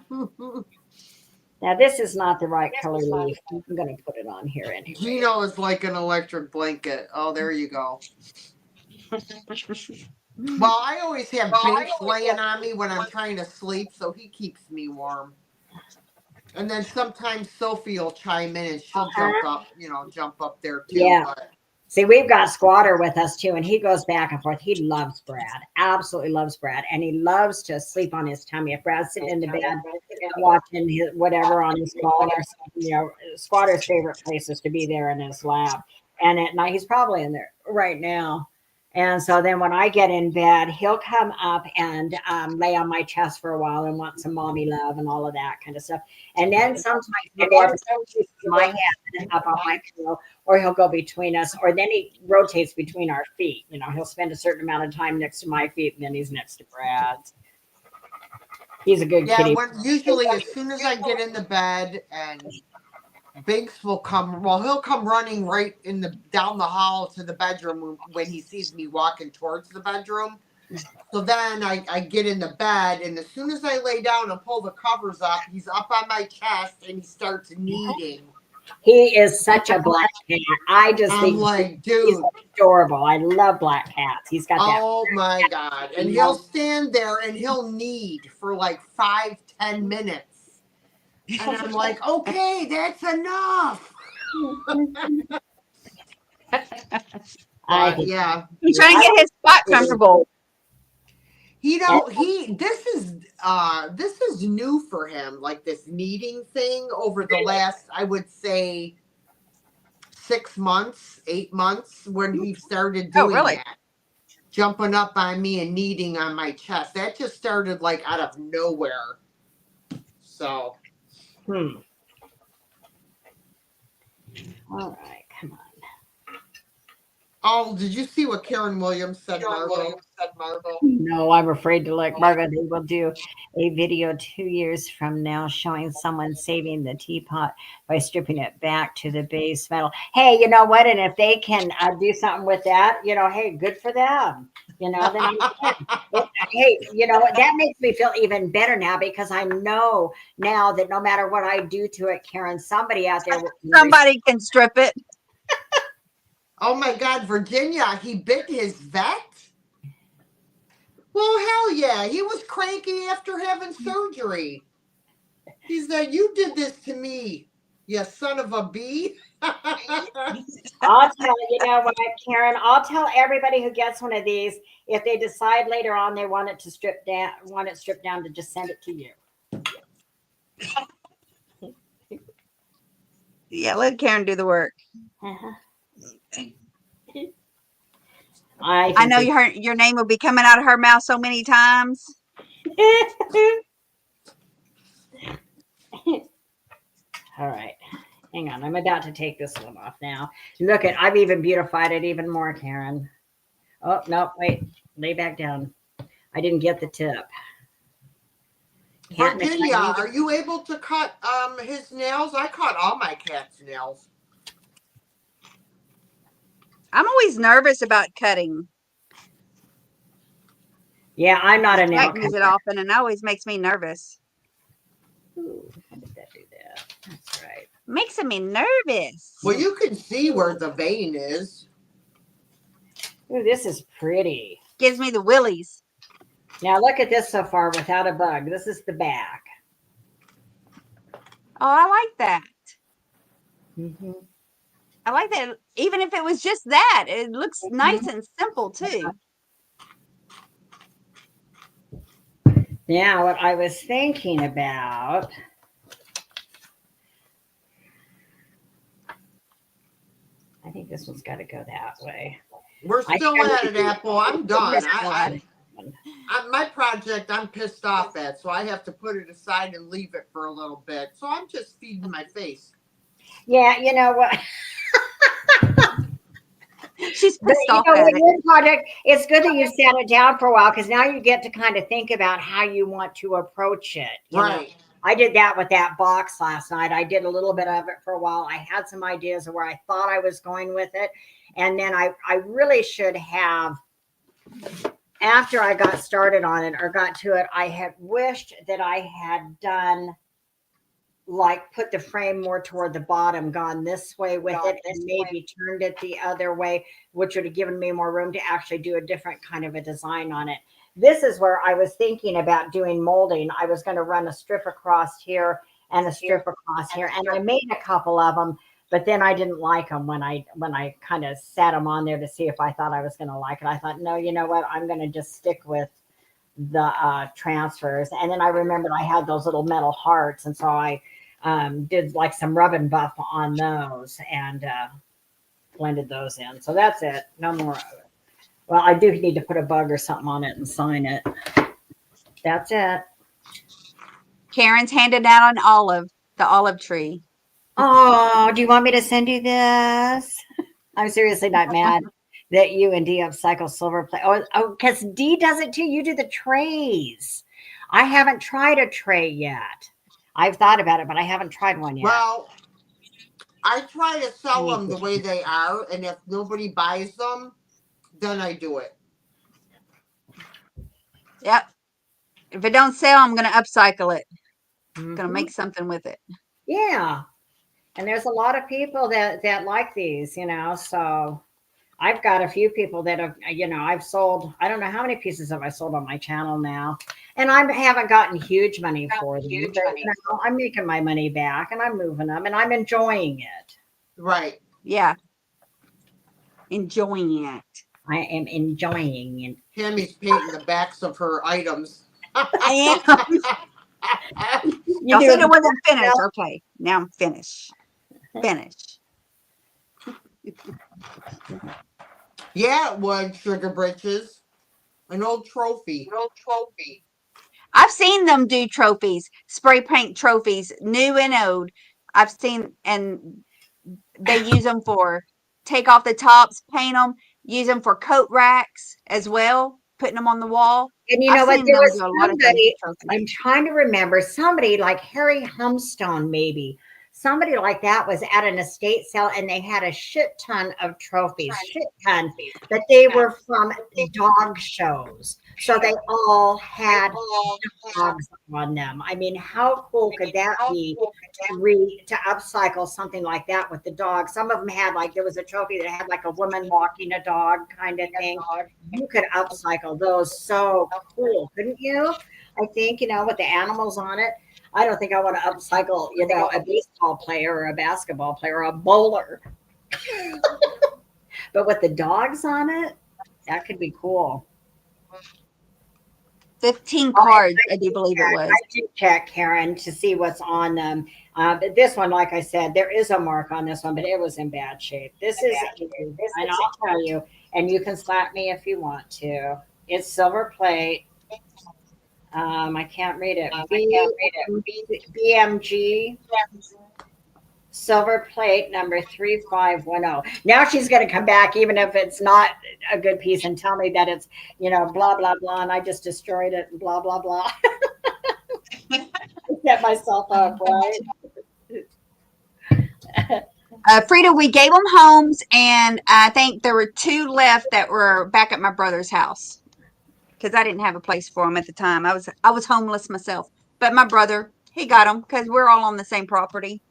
Now, this is not the right color leaf. I'm going to put it on here anyway. Gino is like an electric blanket. Oh, there you go. Well, I always have Binks laying on me when I'm trying to sleep, so he keeps me warm. And then sometimes Sophie will chime in and she'll jump up there too. Yeah. But See, we've got Squatter with us too, and he goes back and forth. He loves Brad, absolutely loves Brad, and he loves to sleep on his tummy. If Brad's sitting in the bed watching his whatever on his phone or something, Squatter's favorite place is to be there in his lap. And at night, he's probably in there right now. And so then when I get in bed, he'll come up and lay on my chest for a while and want some mommy love and all of that kind of stuff. And then sometimes he'll go up my head and up on my pillow, or he'll go between us, or then he rotates between our feet. He'll spend a certain amount of time next to my feet, and then he's next to Brad's. He's a good kitty. Usually as soon as I get in the bed and Binks will come. Well, he'll come running right down the hall to the bedroom when he sees me walking towards the bedroom. So then I get in the bed, and as soon as I lay down and pull the covers up, he's up on my chest and he starts kneading. He is such a black cat. I'm think like, dude, he's adorable. I love black cats. He's got that. Oh my God! And he'll stand there and he'll knead for like 5-10 minutes. And I'm like, okay, that's enough. Yeah. He's trying to get his spot comfortable. This is new for him, like this kneading thing over the last, I would say, 6 months, 8 months, when he started doing that. Jumping up on me and kneading on my chest. That just started like out of nowhere. So. All right, come on. Oh, did you see what Karen Williams said, Margot? No, I'm afraid to look. Margot, they will do a video 2 years from now showing someone saving the teapot by stripping it back to the base metal. Hey, you know what? And if they can do something with that, hey, good for them. Then hey, that makes me feel even better now, because I know now that no matter what I do to it, Karen, somebody out there somebody can strip it. Oh my God, Virginia, he bit his vet? Well, hell yeah. He was cranky after having surgery. He said, you did this to me. You son of a bee. I'll tell you know what, Karen. I'll tell everybody who gets one of these if they decide later on they want it to strip down, want it stripped down, to just send it to you. Yeah, let Karen do the work. Uh-huh. I I know think your name will be coming out of her mouth so many times. All right. Hang on. I'm about to take this one off now. Look at, I've even beautified it even more, Karen. Oh, no, wait. Lay back down. I didn't get the tip. Can't miss Virginia, my- are you able to cut his nails? I cut all my cat's nails. I'm always nervous about cutting. Yeah, I'm not a nail Jack moves it cutter. often, and it always makes me nervous. Ooh, how did that do that? That's right. Makes me nervous. Well, you can see where the vein is. Ooh, this is pretty. Gives me the willies. Now look at this so far without a bug. This is the back. Oh, I like that. Mm-hmm. I like that. Even if it was just that, it looks nice and simple too. Now, what I was thinking about, I think this one's got to go that way. We're still at it, Apple. I'm done. We're still at it. My project, I'm pissed off at, so I have to put it aside and leave it for a little bit. So I'm just feeding my face. Yeah, you know what? She's But pissed you off know, at with it. your project, it's good that you sat it down for a while because now you get to kind of think about how you want to approach it. You know? Right. I did that with that box last night. I did a little bit of it for a while. I had some ideas of where I thought I was going with it. And then I really should have, after I got started on it or got to it, I had wished that I had done like put the frame more toward the bottom, gone this way with it, and maybe turned it the other way, which would have given me more room to actually do a different kind of a design on it. This is where I was thinking about doing molding. I was going to run a strip across here and a strip across here, and I made a couple of them, but then I didn't like them when I kind of sat them on there to see if I thought I was going to like it. I thought, no, you know what? I'm going to just stick with the transfers. And then I remembered I had those little metal hearts, and so I did like some rub and buff on those and blended those in. So that's it. No more of it. Well, I do need to put a bug or something on it and sign it. That's it. Karen's handed out an olive, the olive tree. Oh, do you want me to send you this? I'm seriously not mad that you and D upcycle silver plate. Oh, because D does it too. You do the trays. I haven't tried a tray yet. I've thought about it, but I haven't tried one yet. Well, I try to sell them the way they are, and if nobody buys them, then I do it. Yep. If it don't sell, I'm going to upcycle it. Mhm. Going to make something with it. Yeah. And there's a lot of people that like these, you know, so I've got a few people that have, you know, I've sold, I don't know how many pieces have I sold on my channel now. And I haven't gotten huge money for them. But, you know, I'm making my money back and I'm moving them and I'm enjoying it. Right. Yeah. Enjoying it. I am enjoying it. Tammy's painting the backs of her items. I am. You Y'all do said it it wasn't finished. Okay. Now I'm finished. Finished. Yeah, it would, Sugar Britches. An old trophy. I've seen them do trophies, spray paint trophies, new and old. I've seen, and they use them for take off the tops, paint them, use them for coat racks as well, putting them on the wall. And you I've know what? seen There them was do a lot of things somebody, with trophies. I'm trying to remember, somebody like Harry Humstone, maybe. Somebody like that was at an estate sale and they had a shit ton of trophies, but they were from dog shows. So they all had dogs on them. I mean, how cool could that be to upcycle something like that with the dog? Some of them had like, there was a trophy that had like a woman walking a dog kind of thing. You could upcycle those so cool, couldn't you? I think, with the animals on it. I don't think I want to upcycle, a baseball player or a basketball player or a bowler. But with the dogs on it, that could be cool. 15 I cards, I do believe it was. do check, Karen, to see what's on them. But this one, like I said, there is a mark on this one, but it was in bad shape. This is, and I'll tell you, and you can slap me if you want to. It's silver plate. I can't read it. BMG silver plate number 3510. Now she's going to come back, even if it's not a good piece, and tell me that it's, blah, blah, blah, and I just destroyed it and blah, blah, blah. Set myself up, right? Frida, we gave them homes, and I think there were 2 left that were back at my brother's house because I didn't have a place for them at the time. I was homeless myself, but my brother, he got them because we're all on the same property.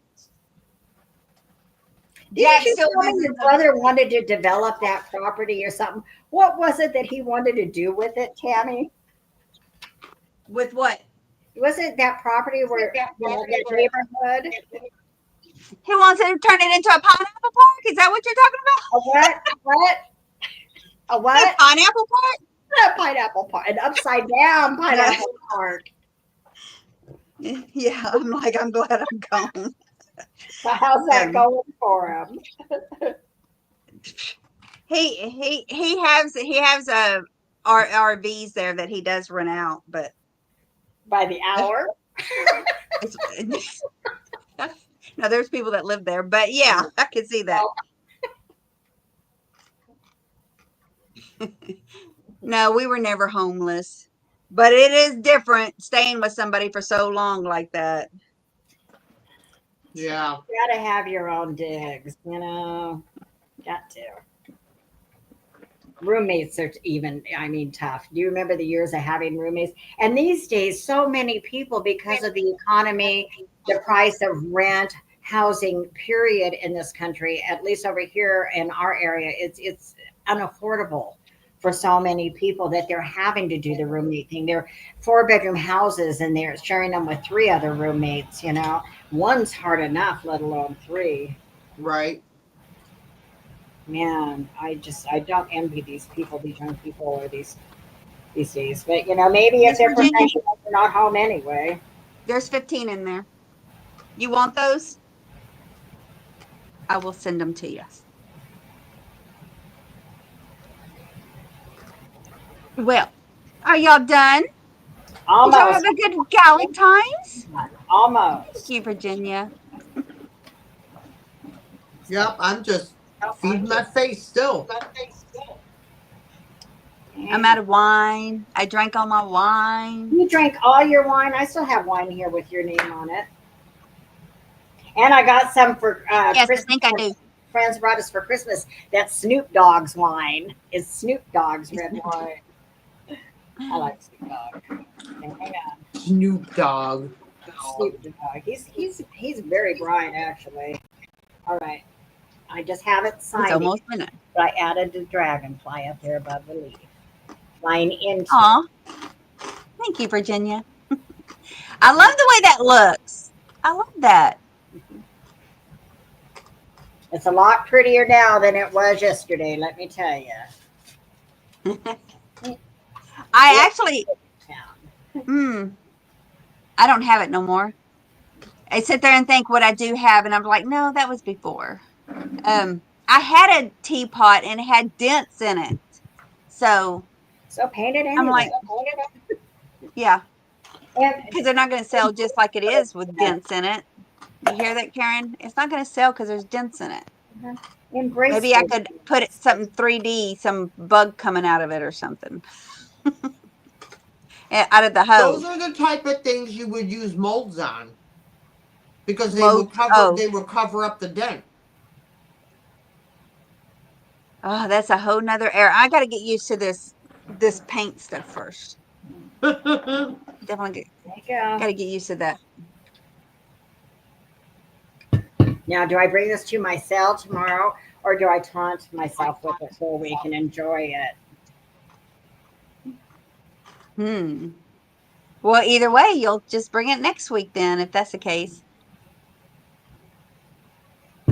Didn't you tell me your brother wanted to develop that property or something? What was it that he wanted to do with it, Tammy? With what? Wasn't that property where that neighborhood? He wants to turn it into a pineapple park? Is that what you're talking A what? A what? about? A pineapple park? A pineapple park. An upside down pineapple park. Yeah, I'm glad I'm gone. So how's that going for him? He has RVs there that he does rent out, but by the hour. No, there's people that live there, but yeah, I can see that. No, we were never homeless, but it is different staying with somebody for so long like that. Yeah. You gotta have your own digs, got to. Roommates are tough. Do you remember the years of having roommates? And these days, so many people, because of the economy, the price of rent, housing, period, in this country, at least over here in our area, it's unaffordable for so many people that they're having to do the roommate thing. They're 4-bedroom houses and they're sharing them with 3 other roommates, One's hard enough, let alone 3. Right. Man, I don't envy these people, these young people, or these days. But maybe if they're professional, they're not home anyway. There's 15 in there. You want those? I will send them to you. Well, are y'all done? Almost. Did y'all have a good Galentines? Almost. Thank you, Virginia. Yep, I'm just feeding my face still. I'm out of wine. I drank all my wine. You drank all your wine? I still have wine here with your name on it. And I got some for yes, Christmas. I think I do. Friends brought us for Christmas. That's Snoop Dogg's wine. It's Snoop Dogg's red wine. I like Snoop Dogg. Hang on. Snoop Dogg. Snoop Dogg. He's very bright, actually. All right. I just have it signed. It's almost midnight. But I added the dragonfly up there above the leaf. Flying into. Aw. Thank you, Virginia. I love the way that looks. I love that. It's a lot prettier now than it was yesterday, let me tell you. I actually, I don't have it no more. I sit there and think what I do have, and I'm like, no, that was before. I had a teapot and it had dents in it. So paint it anyway. I'm like, yeah. Because they're not going to sell just like it is with dents in it. You hear that, Karen? It's not going to sell because there's dents in it. Embrace Maybe I could put it something 3D, some bug coming out of it or something. Out of the hose. Those are the type of things you would use molds on. Because they would cover up the dent. Oh, that's a whole nother era. I got to get used to this paint stuff first. Definitely got to get used to that. Now, do I bring this to my cell tomorrow, or do I taunt myself with it for a week and enjoy it? Well, either way, you'll just bring it next week then, if that's the case.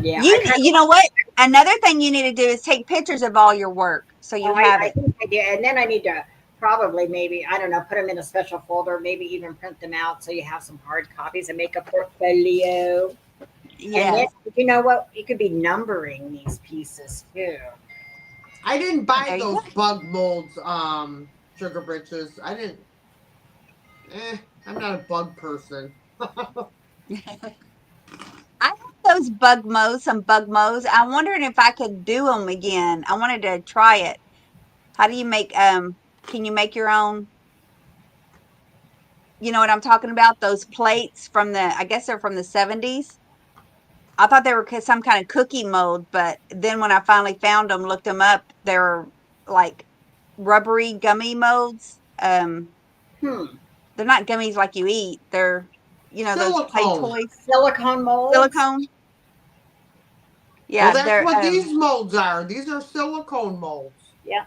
Yeah, I kind You know what? Another thing you need to do is take pictures of all your work so you of, have I it. think I did, and then I need to probably maybe I don't know, put them in a special folder, maybe even print them out so you have some hard copies and make a portfolio. And then Yes. you know what? You could be numbering these pieces too. I didn't buy There you those bug molds, sugar britches. I didn't. I'm not a bug person. go. I have some bug mows. I'm wondering if I could do them again. I wanted to try it. How do you make, can you make your own? You know what I'm talking about? Those plates from I guess they're from the 70s. I thought they were some kind of cookie mold, but then when I finally found them, looked them up, they're like rubbery gummy molds. Hmm. They're not gummies like you eat. They're, those play Silicone. toys, Silicone molds. silicone. Well, Yeah, that's they're what these molds are. These are silicone molds. Yeah.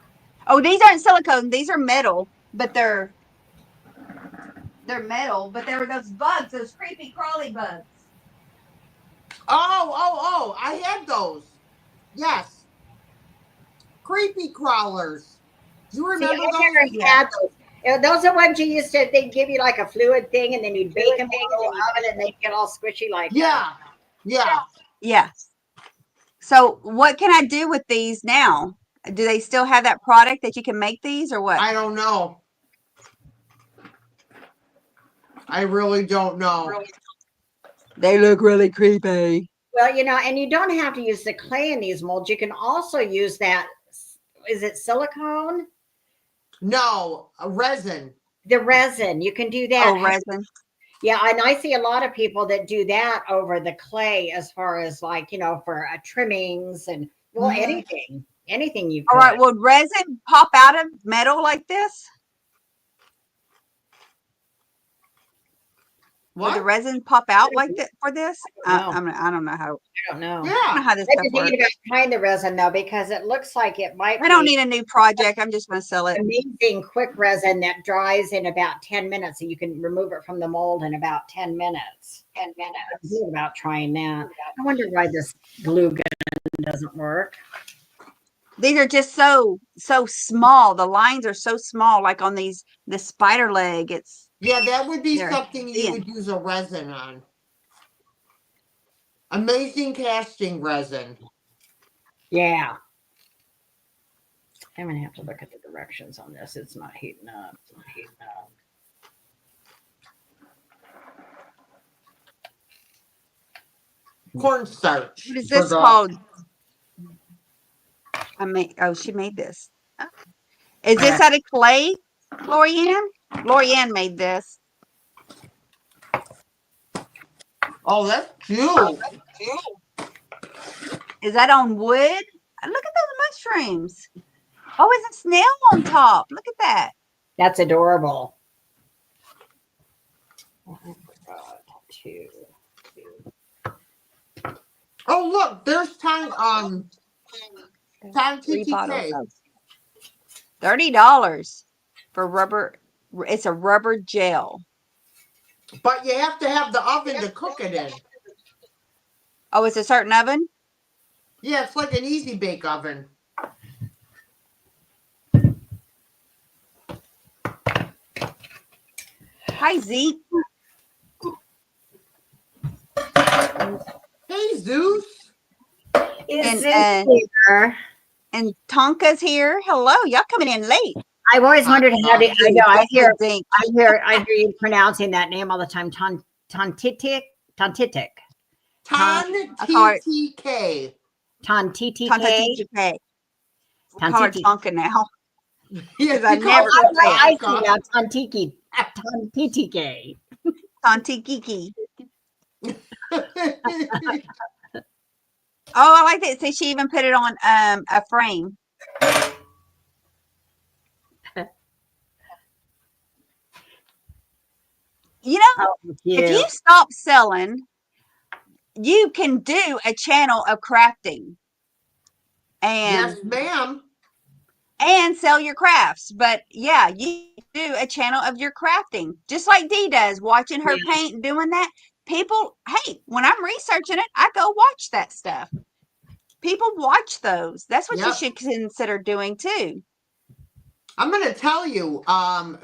oh, these aren't silicone. These are metal, but they're metal, but there were those bugs, those creepy crawly bugs. Oh! I had those. Yes, creepy crawlers. Do you See, remember I those? never Yeah. had those. Those are ones you used to. They give you like a fluid thing, and then you'd bake them in a little oven, and they get all squishy like. Yeah, yeah. Yeah. So what can I do with these now? Do they still have that product that you can make these or what? I don't know. I really don't know. They look really creepy. Well, and you don't have to use the clay in these molds. You can also use that. Is it silicone? No, a resin. The resin. You can do Oh, that. resin. Yeah, and I see a lot of people that do that over the clay as far as like, for trimmings and well, Mhm. anything you All could. right. Would resin pop out of metal like this? Would the What? resin pop out like that for this? No, I don't know how. I don't know. I don't know Yeah. how this I've stuff been thinking works. about trying the resin though, because it looks like it might I don't be need a new project. I'm just going to sell it. amazing quick resin that dries in about 10 minutes and you can remove it from the mold in about 10 minutes. 10 minutes. I'm thinking about trying that. I wonder why this glue gun doesn't work. These are just so small. The lines are so small, like on the spider leg. Yeah, that would be They're something you thin. would use a resin on. Amazing casting resin. Yeah. I'm gonna have to look at the directions on this. It's not heating up. It's not heating up. Cornstarch. What is for this the- called? She made this. Is this out of clay, Lorianne? Lorianne made this. Oh, that's jewel. Is that on wood? Look at those mushrooms. Oh, it's a snail on top. Look at that. That's adorable. Oh, I forgot to. Oh, look, there's time. Time 3 bottles. TTK. $30 for rubber. It's a rubber gel. But you have to have the oven to cook it in. Oh, it's a certain oven? Yeah, it's like an easy bake oven. Hi, Zeke. Hey, Zeus. Is And, this here? And Tonka's here. Hello, y'all coming in late. I've always wondered how to. I know. I hear. Zeke. I hear you pronouncing that name all the time. Tontitic. Ton call it- TTK. Tontitk. Tonka We'll call her Tonka now. Yes, I you call never- it I see Tonka. now. Tontiki. Tontitk. Tontikiki. Oh, I like that. See, she even put it on a frame. You know, Oh, if you stop selling, you can do a channel of crafting. And Yes, ma'am. and sell your crafts. But yeah, you do a channel of your crafting, just like Dee does, watching her Yeah. paint and doing that. People, hey, when I'm researching it, I go watch that stuff. People watch those. That's what you Yep. should consider doing too. I'm gonna tell you,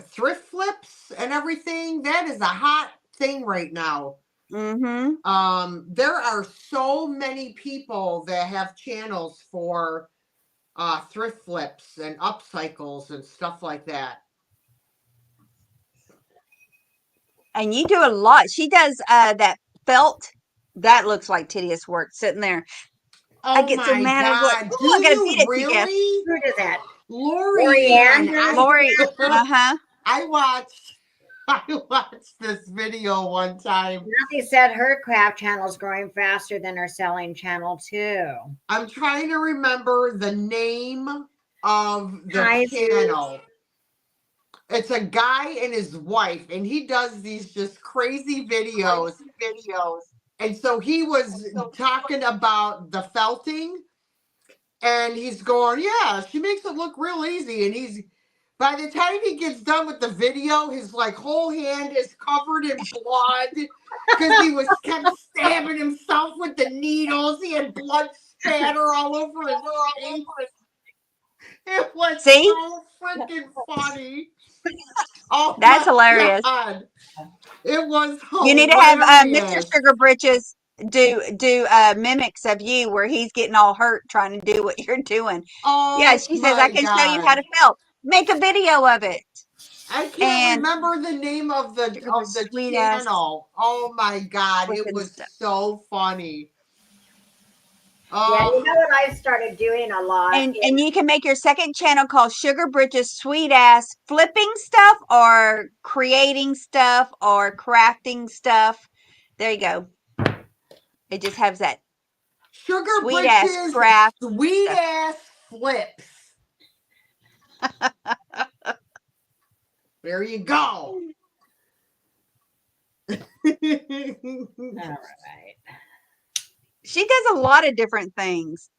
thrift flips and everything, that is a hot thing right now. Mm-hmm. There are so many people that have channels for thrift flips and upcycles and stuff like that. And you do a lot. She does that felt. That looks like tedious work sitting there. I Oh get so my mad. I was like, God. Do oh, I gotta you feed it to you. really? Who does that? Lorianne, Lorianne does Lori, uh-huh. I watched I watched this video one time. Kathy said her craft channel is growing faster than her selling channel too. I'm trying to remember the name of the Hi, channel. It's a guy and his wife, and he does these just crazy videos. And so he was talking about the felting, and he's going, "Yeah, she makes it look real easy." And he's, by the time he gets done with the video, his like whole hand is covered in blood because he was kept stabbing himself with the needles. He had blood spatter all over his face. It was See? so freaking funny. Oh That's my hilarious. God. It was You need to have Mr. hilarious. Sugar Britches do mimics of you where he's getting all hurt trying to do what you're doing. Yeah, Oh she says, I my can show you how God. to felt. Make a video of it. I can't And remember the name of the Sugar Britch sweet ass channel. Oh my God. It flipping was stuff. so funny. Yeah, you Oh, know what I started doing a lot And you can make your second channel called Sugar Britches Sweet Ass Flipping Stuff or Creating Stuff or Crafting Stuff. There you go. It just has that Sugar sweet ass Britches, craft sweet stuff. ass flips. There you go. All right. She does a lot of different things.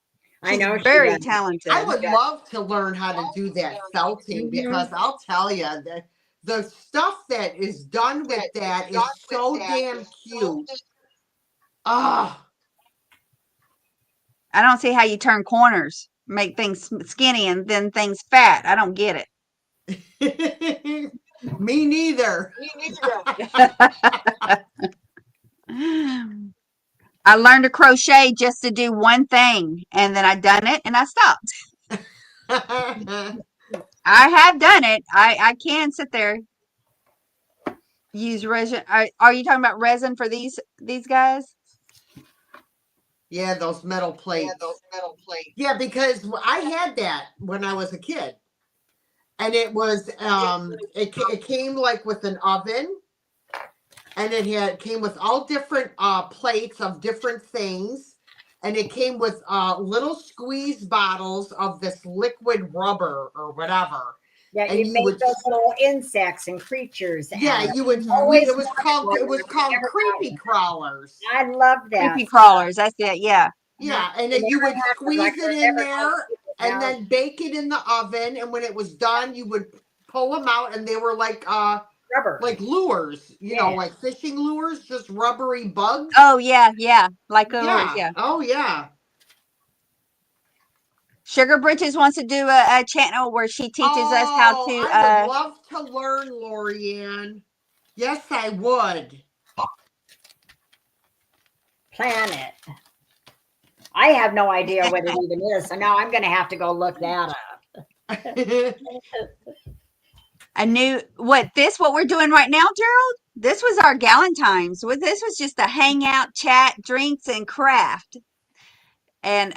I She's know she very does. talented. I would love to learn how to do that felting Mhm. because I'll tell you that the stuff that is done with that is so damn cute. Ah, I don't see how you turn corners, make things skinny and then things fat. I don't get me neither. it. I learned to crochet just to do one thing, and then I done it and I stopped. I have done it. I can sit there, use resin. Are you talking about resin for these guys? Yeah, those metal plates. Yeah, because I had that when I was a kid, and it was it came like with an oven, and came with all different plates of different things, and it came with little squeeze bottles of this liquid rubber or whatever. Yeah, And you you make would, those little insects and creatures. yeah, out of you would it. Mhm. Always it was called wanted it was one. called Never got creepy one. crawlers. I love that Creepy stuff. crawlers. That's it. Yeah. Yeah, and I then you never would had one squeeze like it her. in Never got there people's and house. then bake it in the oven, and when it was done you would pull them out, and they were Rubber. like lures, Yeah. like fishing lures, just rubbery bugs. Oh yeah, yeah. Like lures. Yeah. Yeah. Oh yeah. Sugar Britches wants to do a channel where she teaches us how Oh, to. I would love to learn, Lorianne. Yes, I would. Planet. I have no idea what it even is, so now I'm going to have to go look that up. a new what we're doing right now, Gerald. This was our Galentines. This was just a hangout, chat, drinks, and craft. And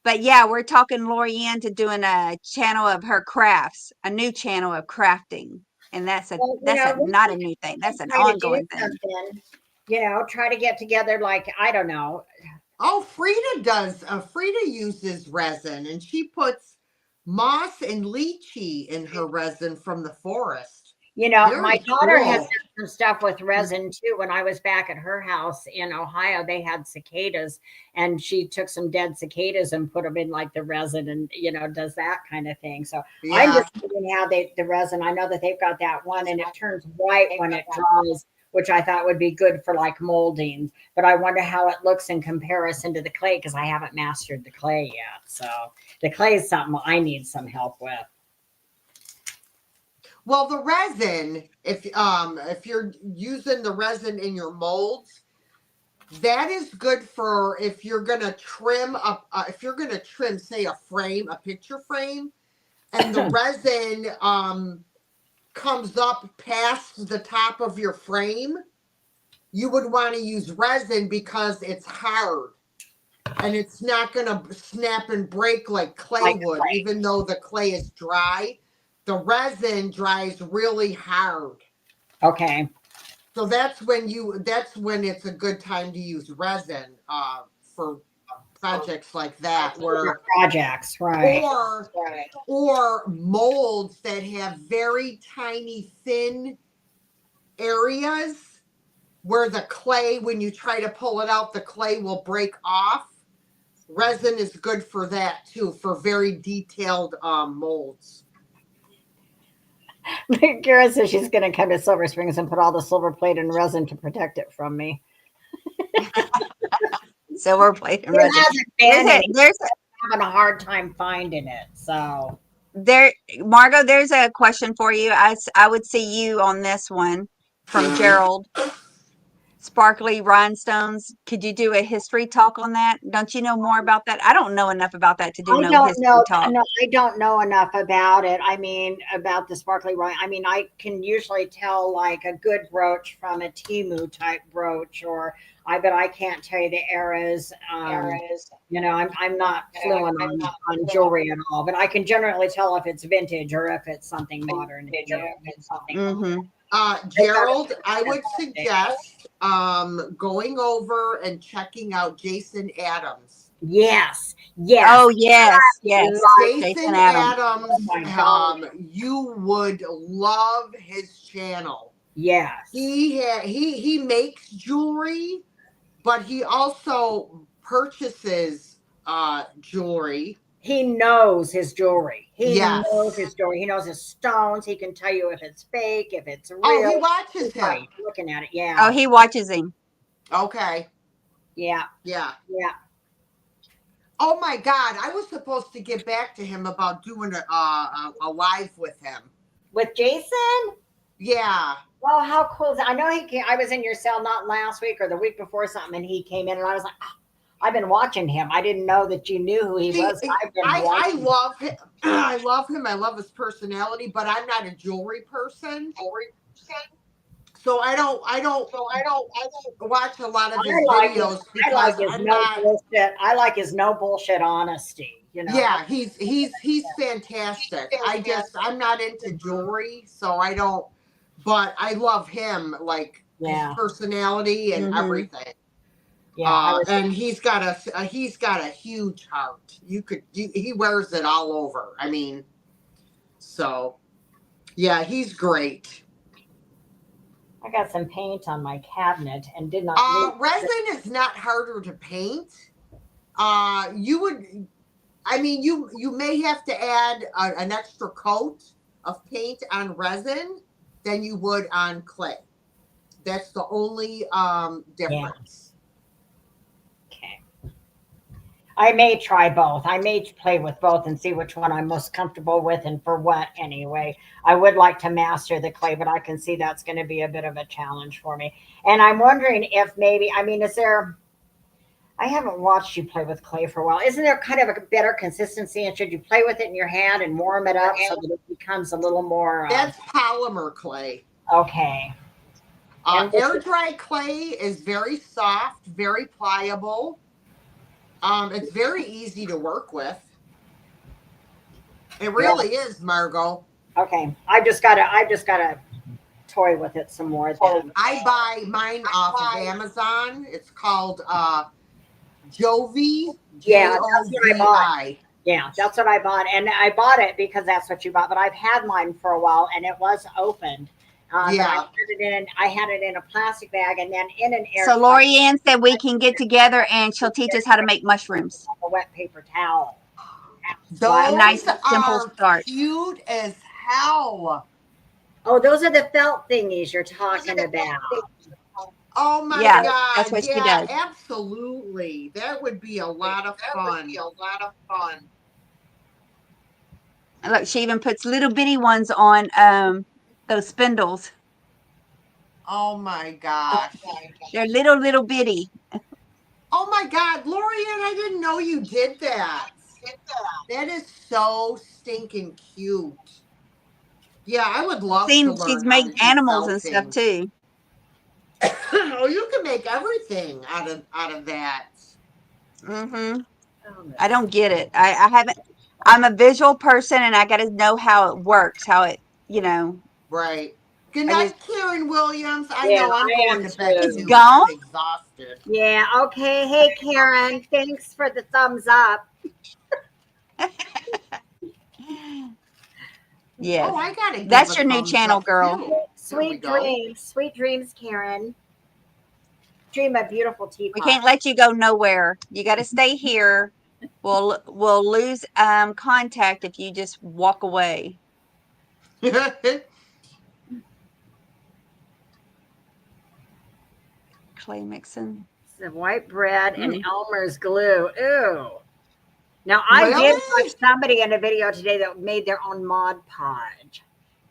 but yeah, we're talking Lorianne to doing a channel of her crafts, a new channel of crafting, and that's Well, we not a should new thing. That's an try to do ongoing thing. something. Try to get together. Like I don't know. Oh, Frida does. Frida uses resin, and she puts moss and lychee in her resin from the forest. You know, Very my daughter has cool. done some stuff with resin too. When I was back at her house in Ohio, they had cicadas, and she took some dead cicadas and put them in like the resin, and does that kind of thing. So I'm Yeah. just wondering how the resin. I know that they've got that one, and it turns white when it dries, which I thought would be good for like molding. But I wonder how it looks in comparison to the clay because I haven't mastered the clay yet. So the clay is something I need some help with. Well, the resin, if you're using the resin in your molds, that is good for if you're gonna trim up. If you're gonna trim, say, a frame, a picture frame, and the resin comes up past the top of your frame, you would want to use resin because it's hard and it's not gonna snap and break like clay would, even though the clay is dry. The resin dries really hard. Okay. So that's when it's a good time to use resin for projects like that, where Projects, right. or molds that have very tiny thin areas where the clay, when you try to pull it out, the clay will break off. Resin is good for that too, for very detailed molds. Kara says she's going to come to Silver Springs and put all the silver plate and resin to protect it from me. Silver plate and It resin. hasn't been any. There's Having a hard time finding it. So there, Margot. There's a question for you. I would see you on this one from Gerald. Sparkly rhinestones. Could you do a history talk on that? Don't you know more about that? I don't know enough about that to do I no don't history know. talk. No, I don't know enough about it. I mean, about the sparkly wine. I mean, I can usually tell like a good brooch from a Timu type brooch, but I can't tell you the eras. I'm not fluent on jewelry at all, but I can generally tell if it's vintage or if it's something modern. Mm-hmm. Gerald, I would suggest going over and checking out Jason Adams. Yes. Yes. Oh yes, yes. Jason Adams, you would love his channel. Yes. He makes jewelry, but he also purchases jewelry. He knows his jewelry. He Yes. knows his jewelry. He knows his stones. He can tell you if it's fake, if it's real. Oh, he watches him. Right, looking at it, yeah. Oh, he watches him. Okay. Yeah. Yeah. Yeah. Oh my God! I was supposed to get back to him about doing a live with him. With Jason? Yeah. Well, how cool is that? I know he came. I was in your cell not last week or the week before something, and he came in, and I was like, oh, I've been watching him. I didn't know that you knew who he was. I love him. I love him. I love his personality, but I'm not a jewelry person. So I don't watch a lot of his videos because I like his no bullshit honesty. Yeah, he's fantastic. I'm not into jewelry, so I don't. But I love him, like his personality and everything. Yeah, and he's got a huge heart. He wears it all over. I mean, so yeah, he's great. I got some paint on my cabinet and did not. Resin is not harder to paint. You may have to add an extra coat of paint on resin than you would on clay. That's the only difference. Okay. I may try both. I may play with both and see which one I'm most comfortable with and for what anyway. I would like to master the clay, but I can see that's going to be a bit of a challenge for me. And I'm wondering if maybe, I haven't watched you play with clay for a while. Isn't there kind of a better consistency? And should you play with it in your hand and warm it up so that it becomes a little more? That's polymer clay. Okay. Air dry clay is very soft, very pliable. It's very easy to work with. It really is, Margot. Okay. I just gotta toy with it some more. Then. I buy mine off of Amazon. It's called Jovi. Yeah, that's what I bought. Yeah, that's what I bought. And I bought it because that's what you bought. But I've had mine for a while and it was opened. But Yeah. I had it in a plastic bag and then in an So airtight Lori Ann said we can get together and she'll teach us how to make mushrooms. a wet paper towel. A Those nice simple are start. cute as hell. Oh, those are the felt thingies you're talking about. Oh my Yeah, that's God. what she Yeah, does. absolutely. That would be a lot of fun. And look, she even puts little bitty ones on those spindles. Oh my gosh. They're little bitty. Oh my God, Lorianne, I didn't know you did that. That is so stinking cute. Yeah, I would love to She's learn how made to do animals and stuff felting. too. Oh, you can make everything out of that. Mm-hmm. Oh, I don't get it. I haven't. I'm a visual person, and I got to know how it works. How it, you know. Right. Good I just night, Karen Williams. I yeah, know I'm I going am to bed it's too. too. gone. I'm exhausted. Yeah, okay. Hey, Karen, thanks for the thumbs up. Yes, Oh, I gotta give that's a your new thumbs channel, up girl. too. There we go. Sweet dreams, Karen. Dream a beautiful We teapot. can't let you go nowhere. You got to stay here. We'll lose contact if you just walk away. Clay mixing. Some white bread and Mm. Elmer's glue. Ew. Now I did Really? watch somebody in a video today that made their own Mod Podge,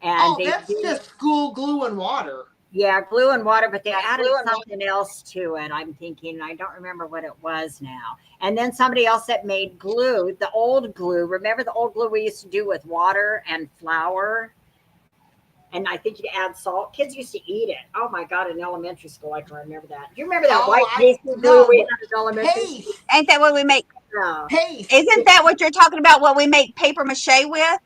and Oh, they that's did just school glue and water. yeah glue and water, but they added something else to it. I'm thinking I don't remember what it was now. And then somebody else that made glue, the old glue. Remember the old glue we used to do with water and flour? And I think you add salt. Kids used to eat it. Oh my God, in elementary school, I can remember that. Do you remember that Oh, white I pasty glue we no had in elementary school? paste, Ain't that what we make? Yeah, paste. Isn't that what you're talking about? What we make paper mache with?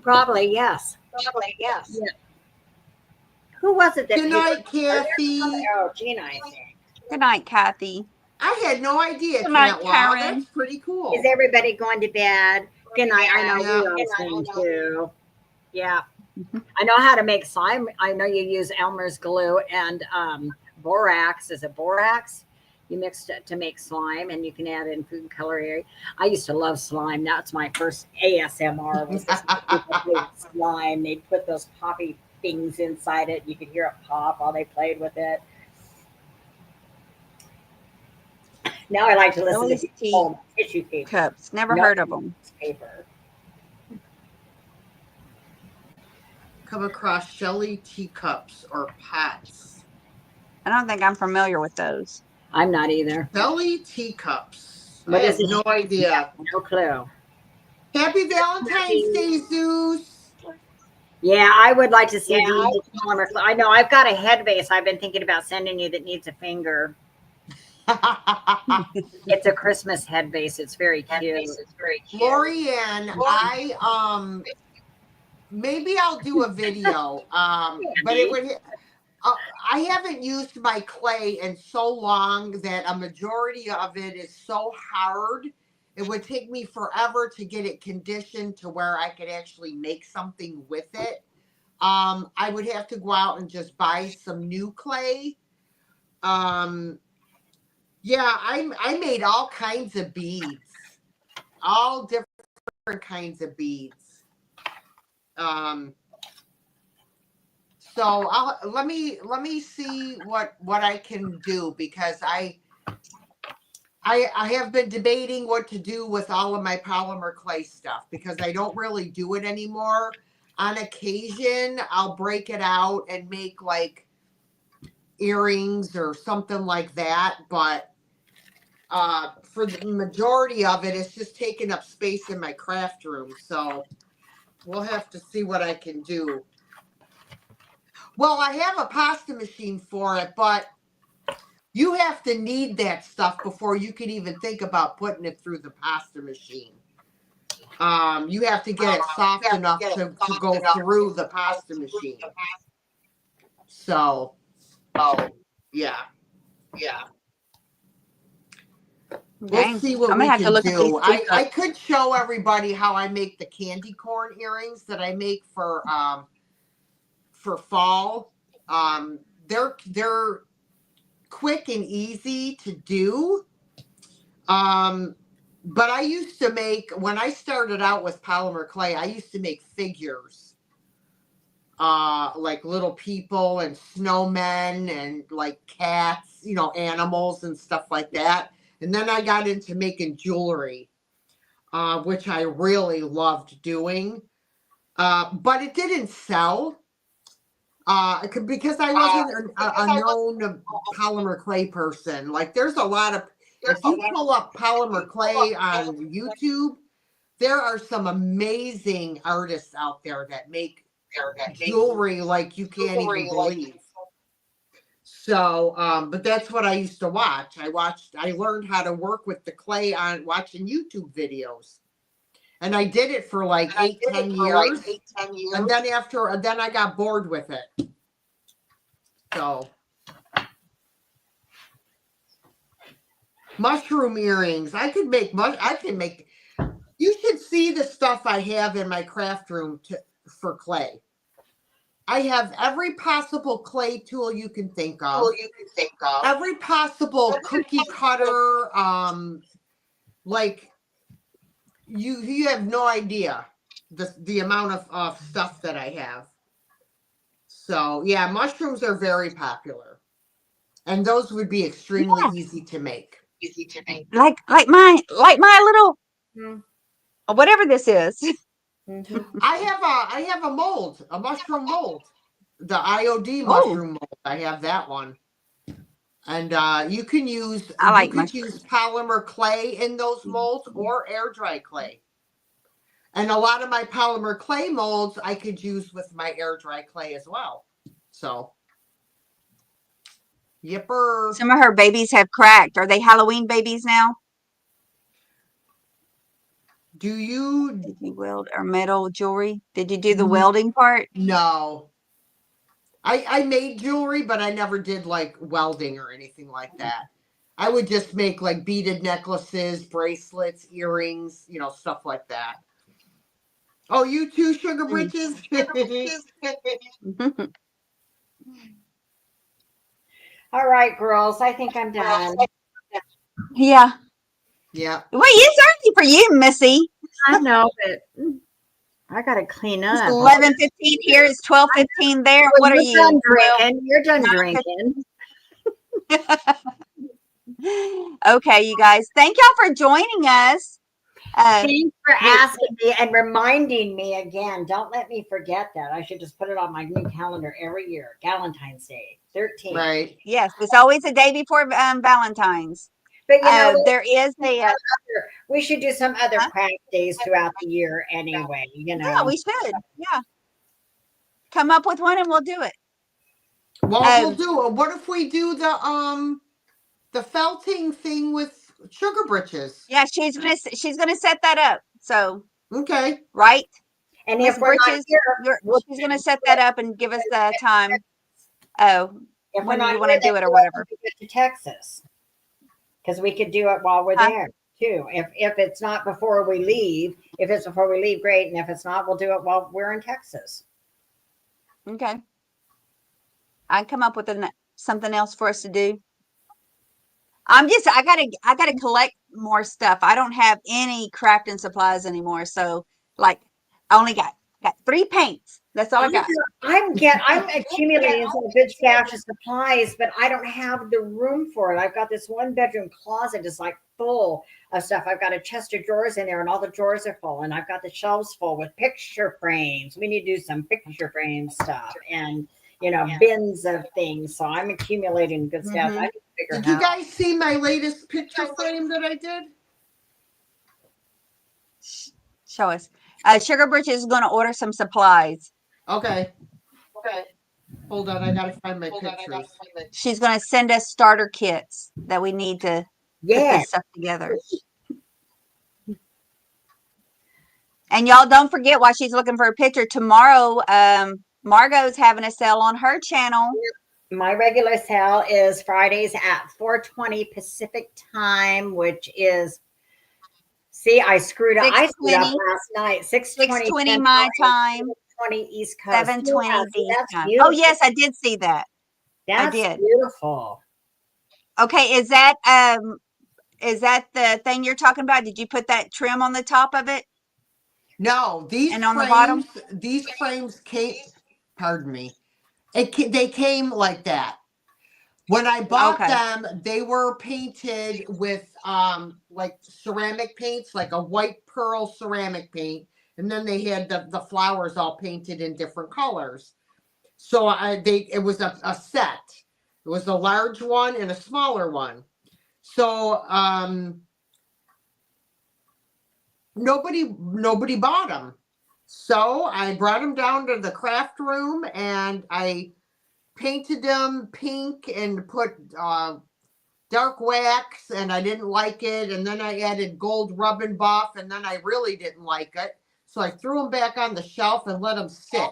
probably, yes. Yeah. Who was it that Good paper? night, Kathy. Oh, Gina, I think. Good night, Kathy. I had no idea, Good night, Cantlaw. Karen. That's pretty Is cool. everybody going to bed? Good night. I know Yeah. we are going to. Yeah. I know how to make slime. I know you use Elmer's glue and borax. Is it borax? You mix it to make slime, and you can add in food coloring. I used to love slime. That's my first ASMR. Was slime. They'd put those poppy things inside it. You could hear it pop while they played with it. Now I like to listen Lily's to tea people tissue paper. cups. Never No heard of them. paper. Come across Shelly teacups or pots. I don't think I'm familiar with those. I'm not either. Shelly teacups. What I is have it? no idea. No clue. Happy Valentine's Day, Zeus. Yeah, I would like to see the polymer. I know I've got a head base I've been thinking about sending you that needs a finger. It's a Christmas head base. It's very cute. Lorianne, I maybe I'll do a video. But it would I haven't used my clay in so long that a majority of it is so hard. It would take me forever to get it conditioned to where I could actually make something with it. I would have to go out and just buy some new clay. Yeah, I made all kinds of beads, all different kinds of beads. So let me see what I can do, because I have been debating what to do with all of my polymer clay stuff, because I don't really do it anymore. On occasion, I'll break it out and make like earrings or something like that, but for the majority of it, it's just taking up space in my craft room. So we'll have to see what I can do. Well, I have a pasta machine for it, but you have to knead that stuff before you can even think about putting it through the pasta machine. You have to get it soft enough to go through the pasta machine. So, yeah. Dang. We'll see what I'm we gonna have to can look at these do. tea I cups. could show everybody how I make the candy corn earrings that I make for fall. They're quick and easy to do. But I used to make, when I started out with polymer clay, I used to make figures, like little people and snowmen and like cats, you know, animals and stuff like that. And then I got into making jewelry, which I really loved doing. But it didn't sell. Because I wasn't a known polymer clay person. Like there's a lot of, if you pull up polymer clay on YouTube, there are some amazing artists out there that make jewelry like you can't even believe. So, but that's what I used to watch. I learned how to work with the clay on watching YouTube videos. And I did it for like 10 years. And then then I got bored with it. So, mushroom earrings. I can make, you should see the stuff I have in my craft room for clay. I have every possible clay tool you can think of. Every possible cookie cutter, like you have no idea the amount of stuff that I have. So yeah, mushrooms are very popular, and those would be extremely easy to make. Like my little Mm. whatever this is. Mhm. I have a mold, a mushroom mold, the IOD Oh. mushroom mold. I have that one, and you can use use polymer clay in those molds or air dry clay. And a lot of my polymer clay molds I could use with my air dry clay as well. So, yipper. Some of her babies have cracked. Are they Halloween babies now? Did you weld or metal jewelry? Did you do the welding part? No. I made jewelry, but I never did like welding or anything like that. I would just make like beaded necklaces, bracelets, earrings, you know, stuff like that. Oh, you too, Sugar Britches? All right, girls. I think I'm done. Yeah. Yeah. Well, it's early for you, Missy. I know, but I got to clean It's up. 11:15 here. It's 12:15 there. Well, What are you're you? done drinking. You're done drinking. Okay, you guys. Thank y'all for joining us. Thanks for asking me and reminding me again. Don't let me forget that. I should just put it on my new calendar every year. Galentines Day, 13th. Right. Yes, it's always a day before Valentine's. But you know, there is we should do some other craft days throughout the year anyway. You know. Yeah, we should. Yeah. Come up with one and we'll do it. Well, we'll do it. What if we do the felting thing with Sugar Britches? Yeah, she's gonna set that up. So okay, right. And Miss if we're Britches, not here, she's gonna set that up and give us the time. Oh, if when we're not you want to here, do it or whatever. we get to Texas because we could do it while we're there too. If it's not before we leave, if it's before we leave, great. And if it's not, we'll do it while we're in Texas. Okay. I come up with something else for us to do. I gotta collect more stuff. I don't have any crafting supplies anymore. So like I only got 3 paints. That's all I got. I'm accumulating some good stash of supplies, but I don't have the room for it. I've got this 1-bedroom closet just like full of stuff. I've got a chest of drawers in there and all the drawers are full, and I've got the shelves full with picture frames. We need to do some picture frame stuff and bins of things. So I'm accumulating good stuff. I need to figure Did you guys see my latest picture frame that I did? Show us. Sugar Britches is going to order some supplies. Okay. Hold on, I gotta find my pictures. She's going to send us starter kits that we need to put this stuff together. And y'all don't forget, while she's looking for a picture, tomorrow Margot's having a sale on her channel. My regular sale is Fridays at 4:20 Pacific time, which is, see, I screwed up. I screwed up last night. 6:20 my time. 720 East Coast. 720 Yeah, see, D that's time. Oh, beautiful. yes, I did see that. That's did. beautiful. Okay, is that the thing you're talking about? Did you put that trim on the top of it No, and on the bottom? these frames came, pardon me. They came like that. When I bought Okay. them, they were painted with like ceramic paints, like a white pearl ceramic paint, and then they had the flowers all painted in different colors. So it was a set. It was a large one and a smaller one. So nobody bought them. So I brought them down to the craft room and I painted them pink and put dark wax, and I didn't like it. And then I added gold rub and buff, and then I really didn't like it. So I threw them back on the shelf and let them sit.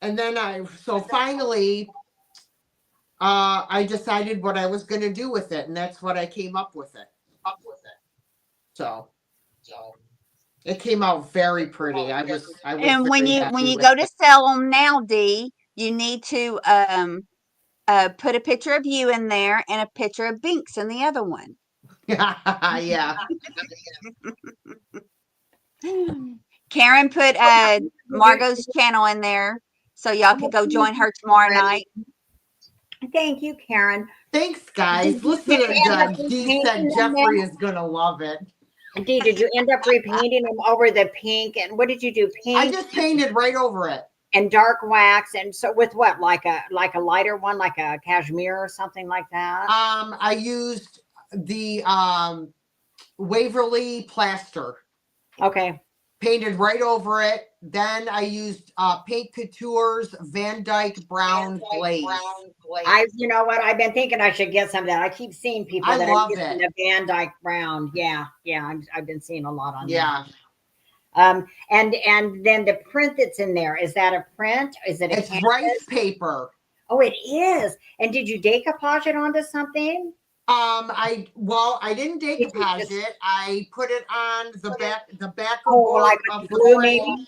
And then finally, I decided what I was going to do with it, and that's what I came up with it. So it came out very pretty. I was And when very you happy with go to it. sell them now, Dee, you need to put a picture of you in there and a picture of Binks in the other one. Yeah. Karen put Margot's channel in there, so y'all can go join her tomorrow night. Thank you, Karen. Thanks, guys. Did you Listen end up to Dee said repainting them Jeffrey now? is gonna love it. Dee, did you end up repainting them over the pink? And what did you do? I Pink just painted right over it. and dark wax, and so with what, like a lighter one, like a cashmere or something like that? I used the Waverly plaster. Okay. Painted right over it. Then I used Paint Couture's Van Dyke Brown Glaze. You know what? I've been thinking I should get some of that. I keep seeing people I that love are using it. the Van Dyke Brown. Yeah, I've been seeing a lot on Yeah. that. And then the print that's in there, is that a print? Is it a It's canvas? rice paper. Oh, it is. And did you decoupage it onto something? I didn't decoupage it. I put it on the back of Like of with the glue, frame maybe?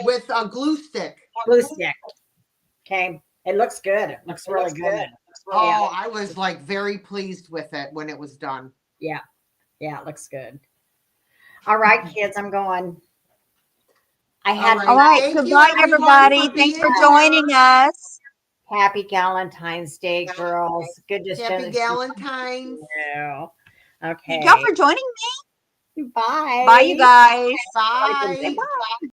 with a glue stick. Glue stick. Okay. It looks good. It looks really good. Oh, I was like very pleased with it when it was done. Yeah. Yeah, it looks good. All right, kids, I'm going. I had All All right. right, Thank you, goodbye, everyone, everybody. for Thanks for being joining here. us. Happy Galentine's Day, girls. Good to Happy spend Galentine's. you. Thank y'all Okay. for joining me. Bye. Bye, you guys. Bye. Bye.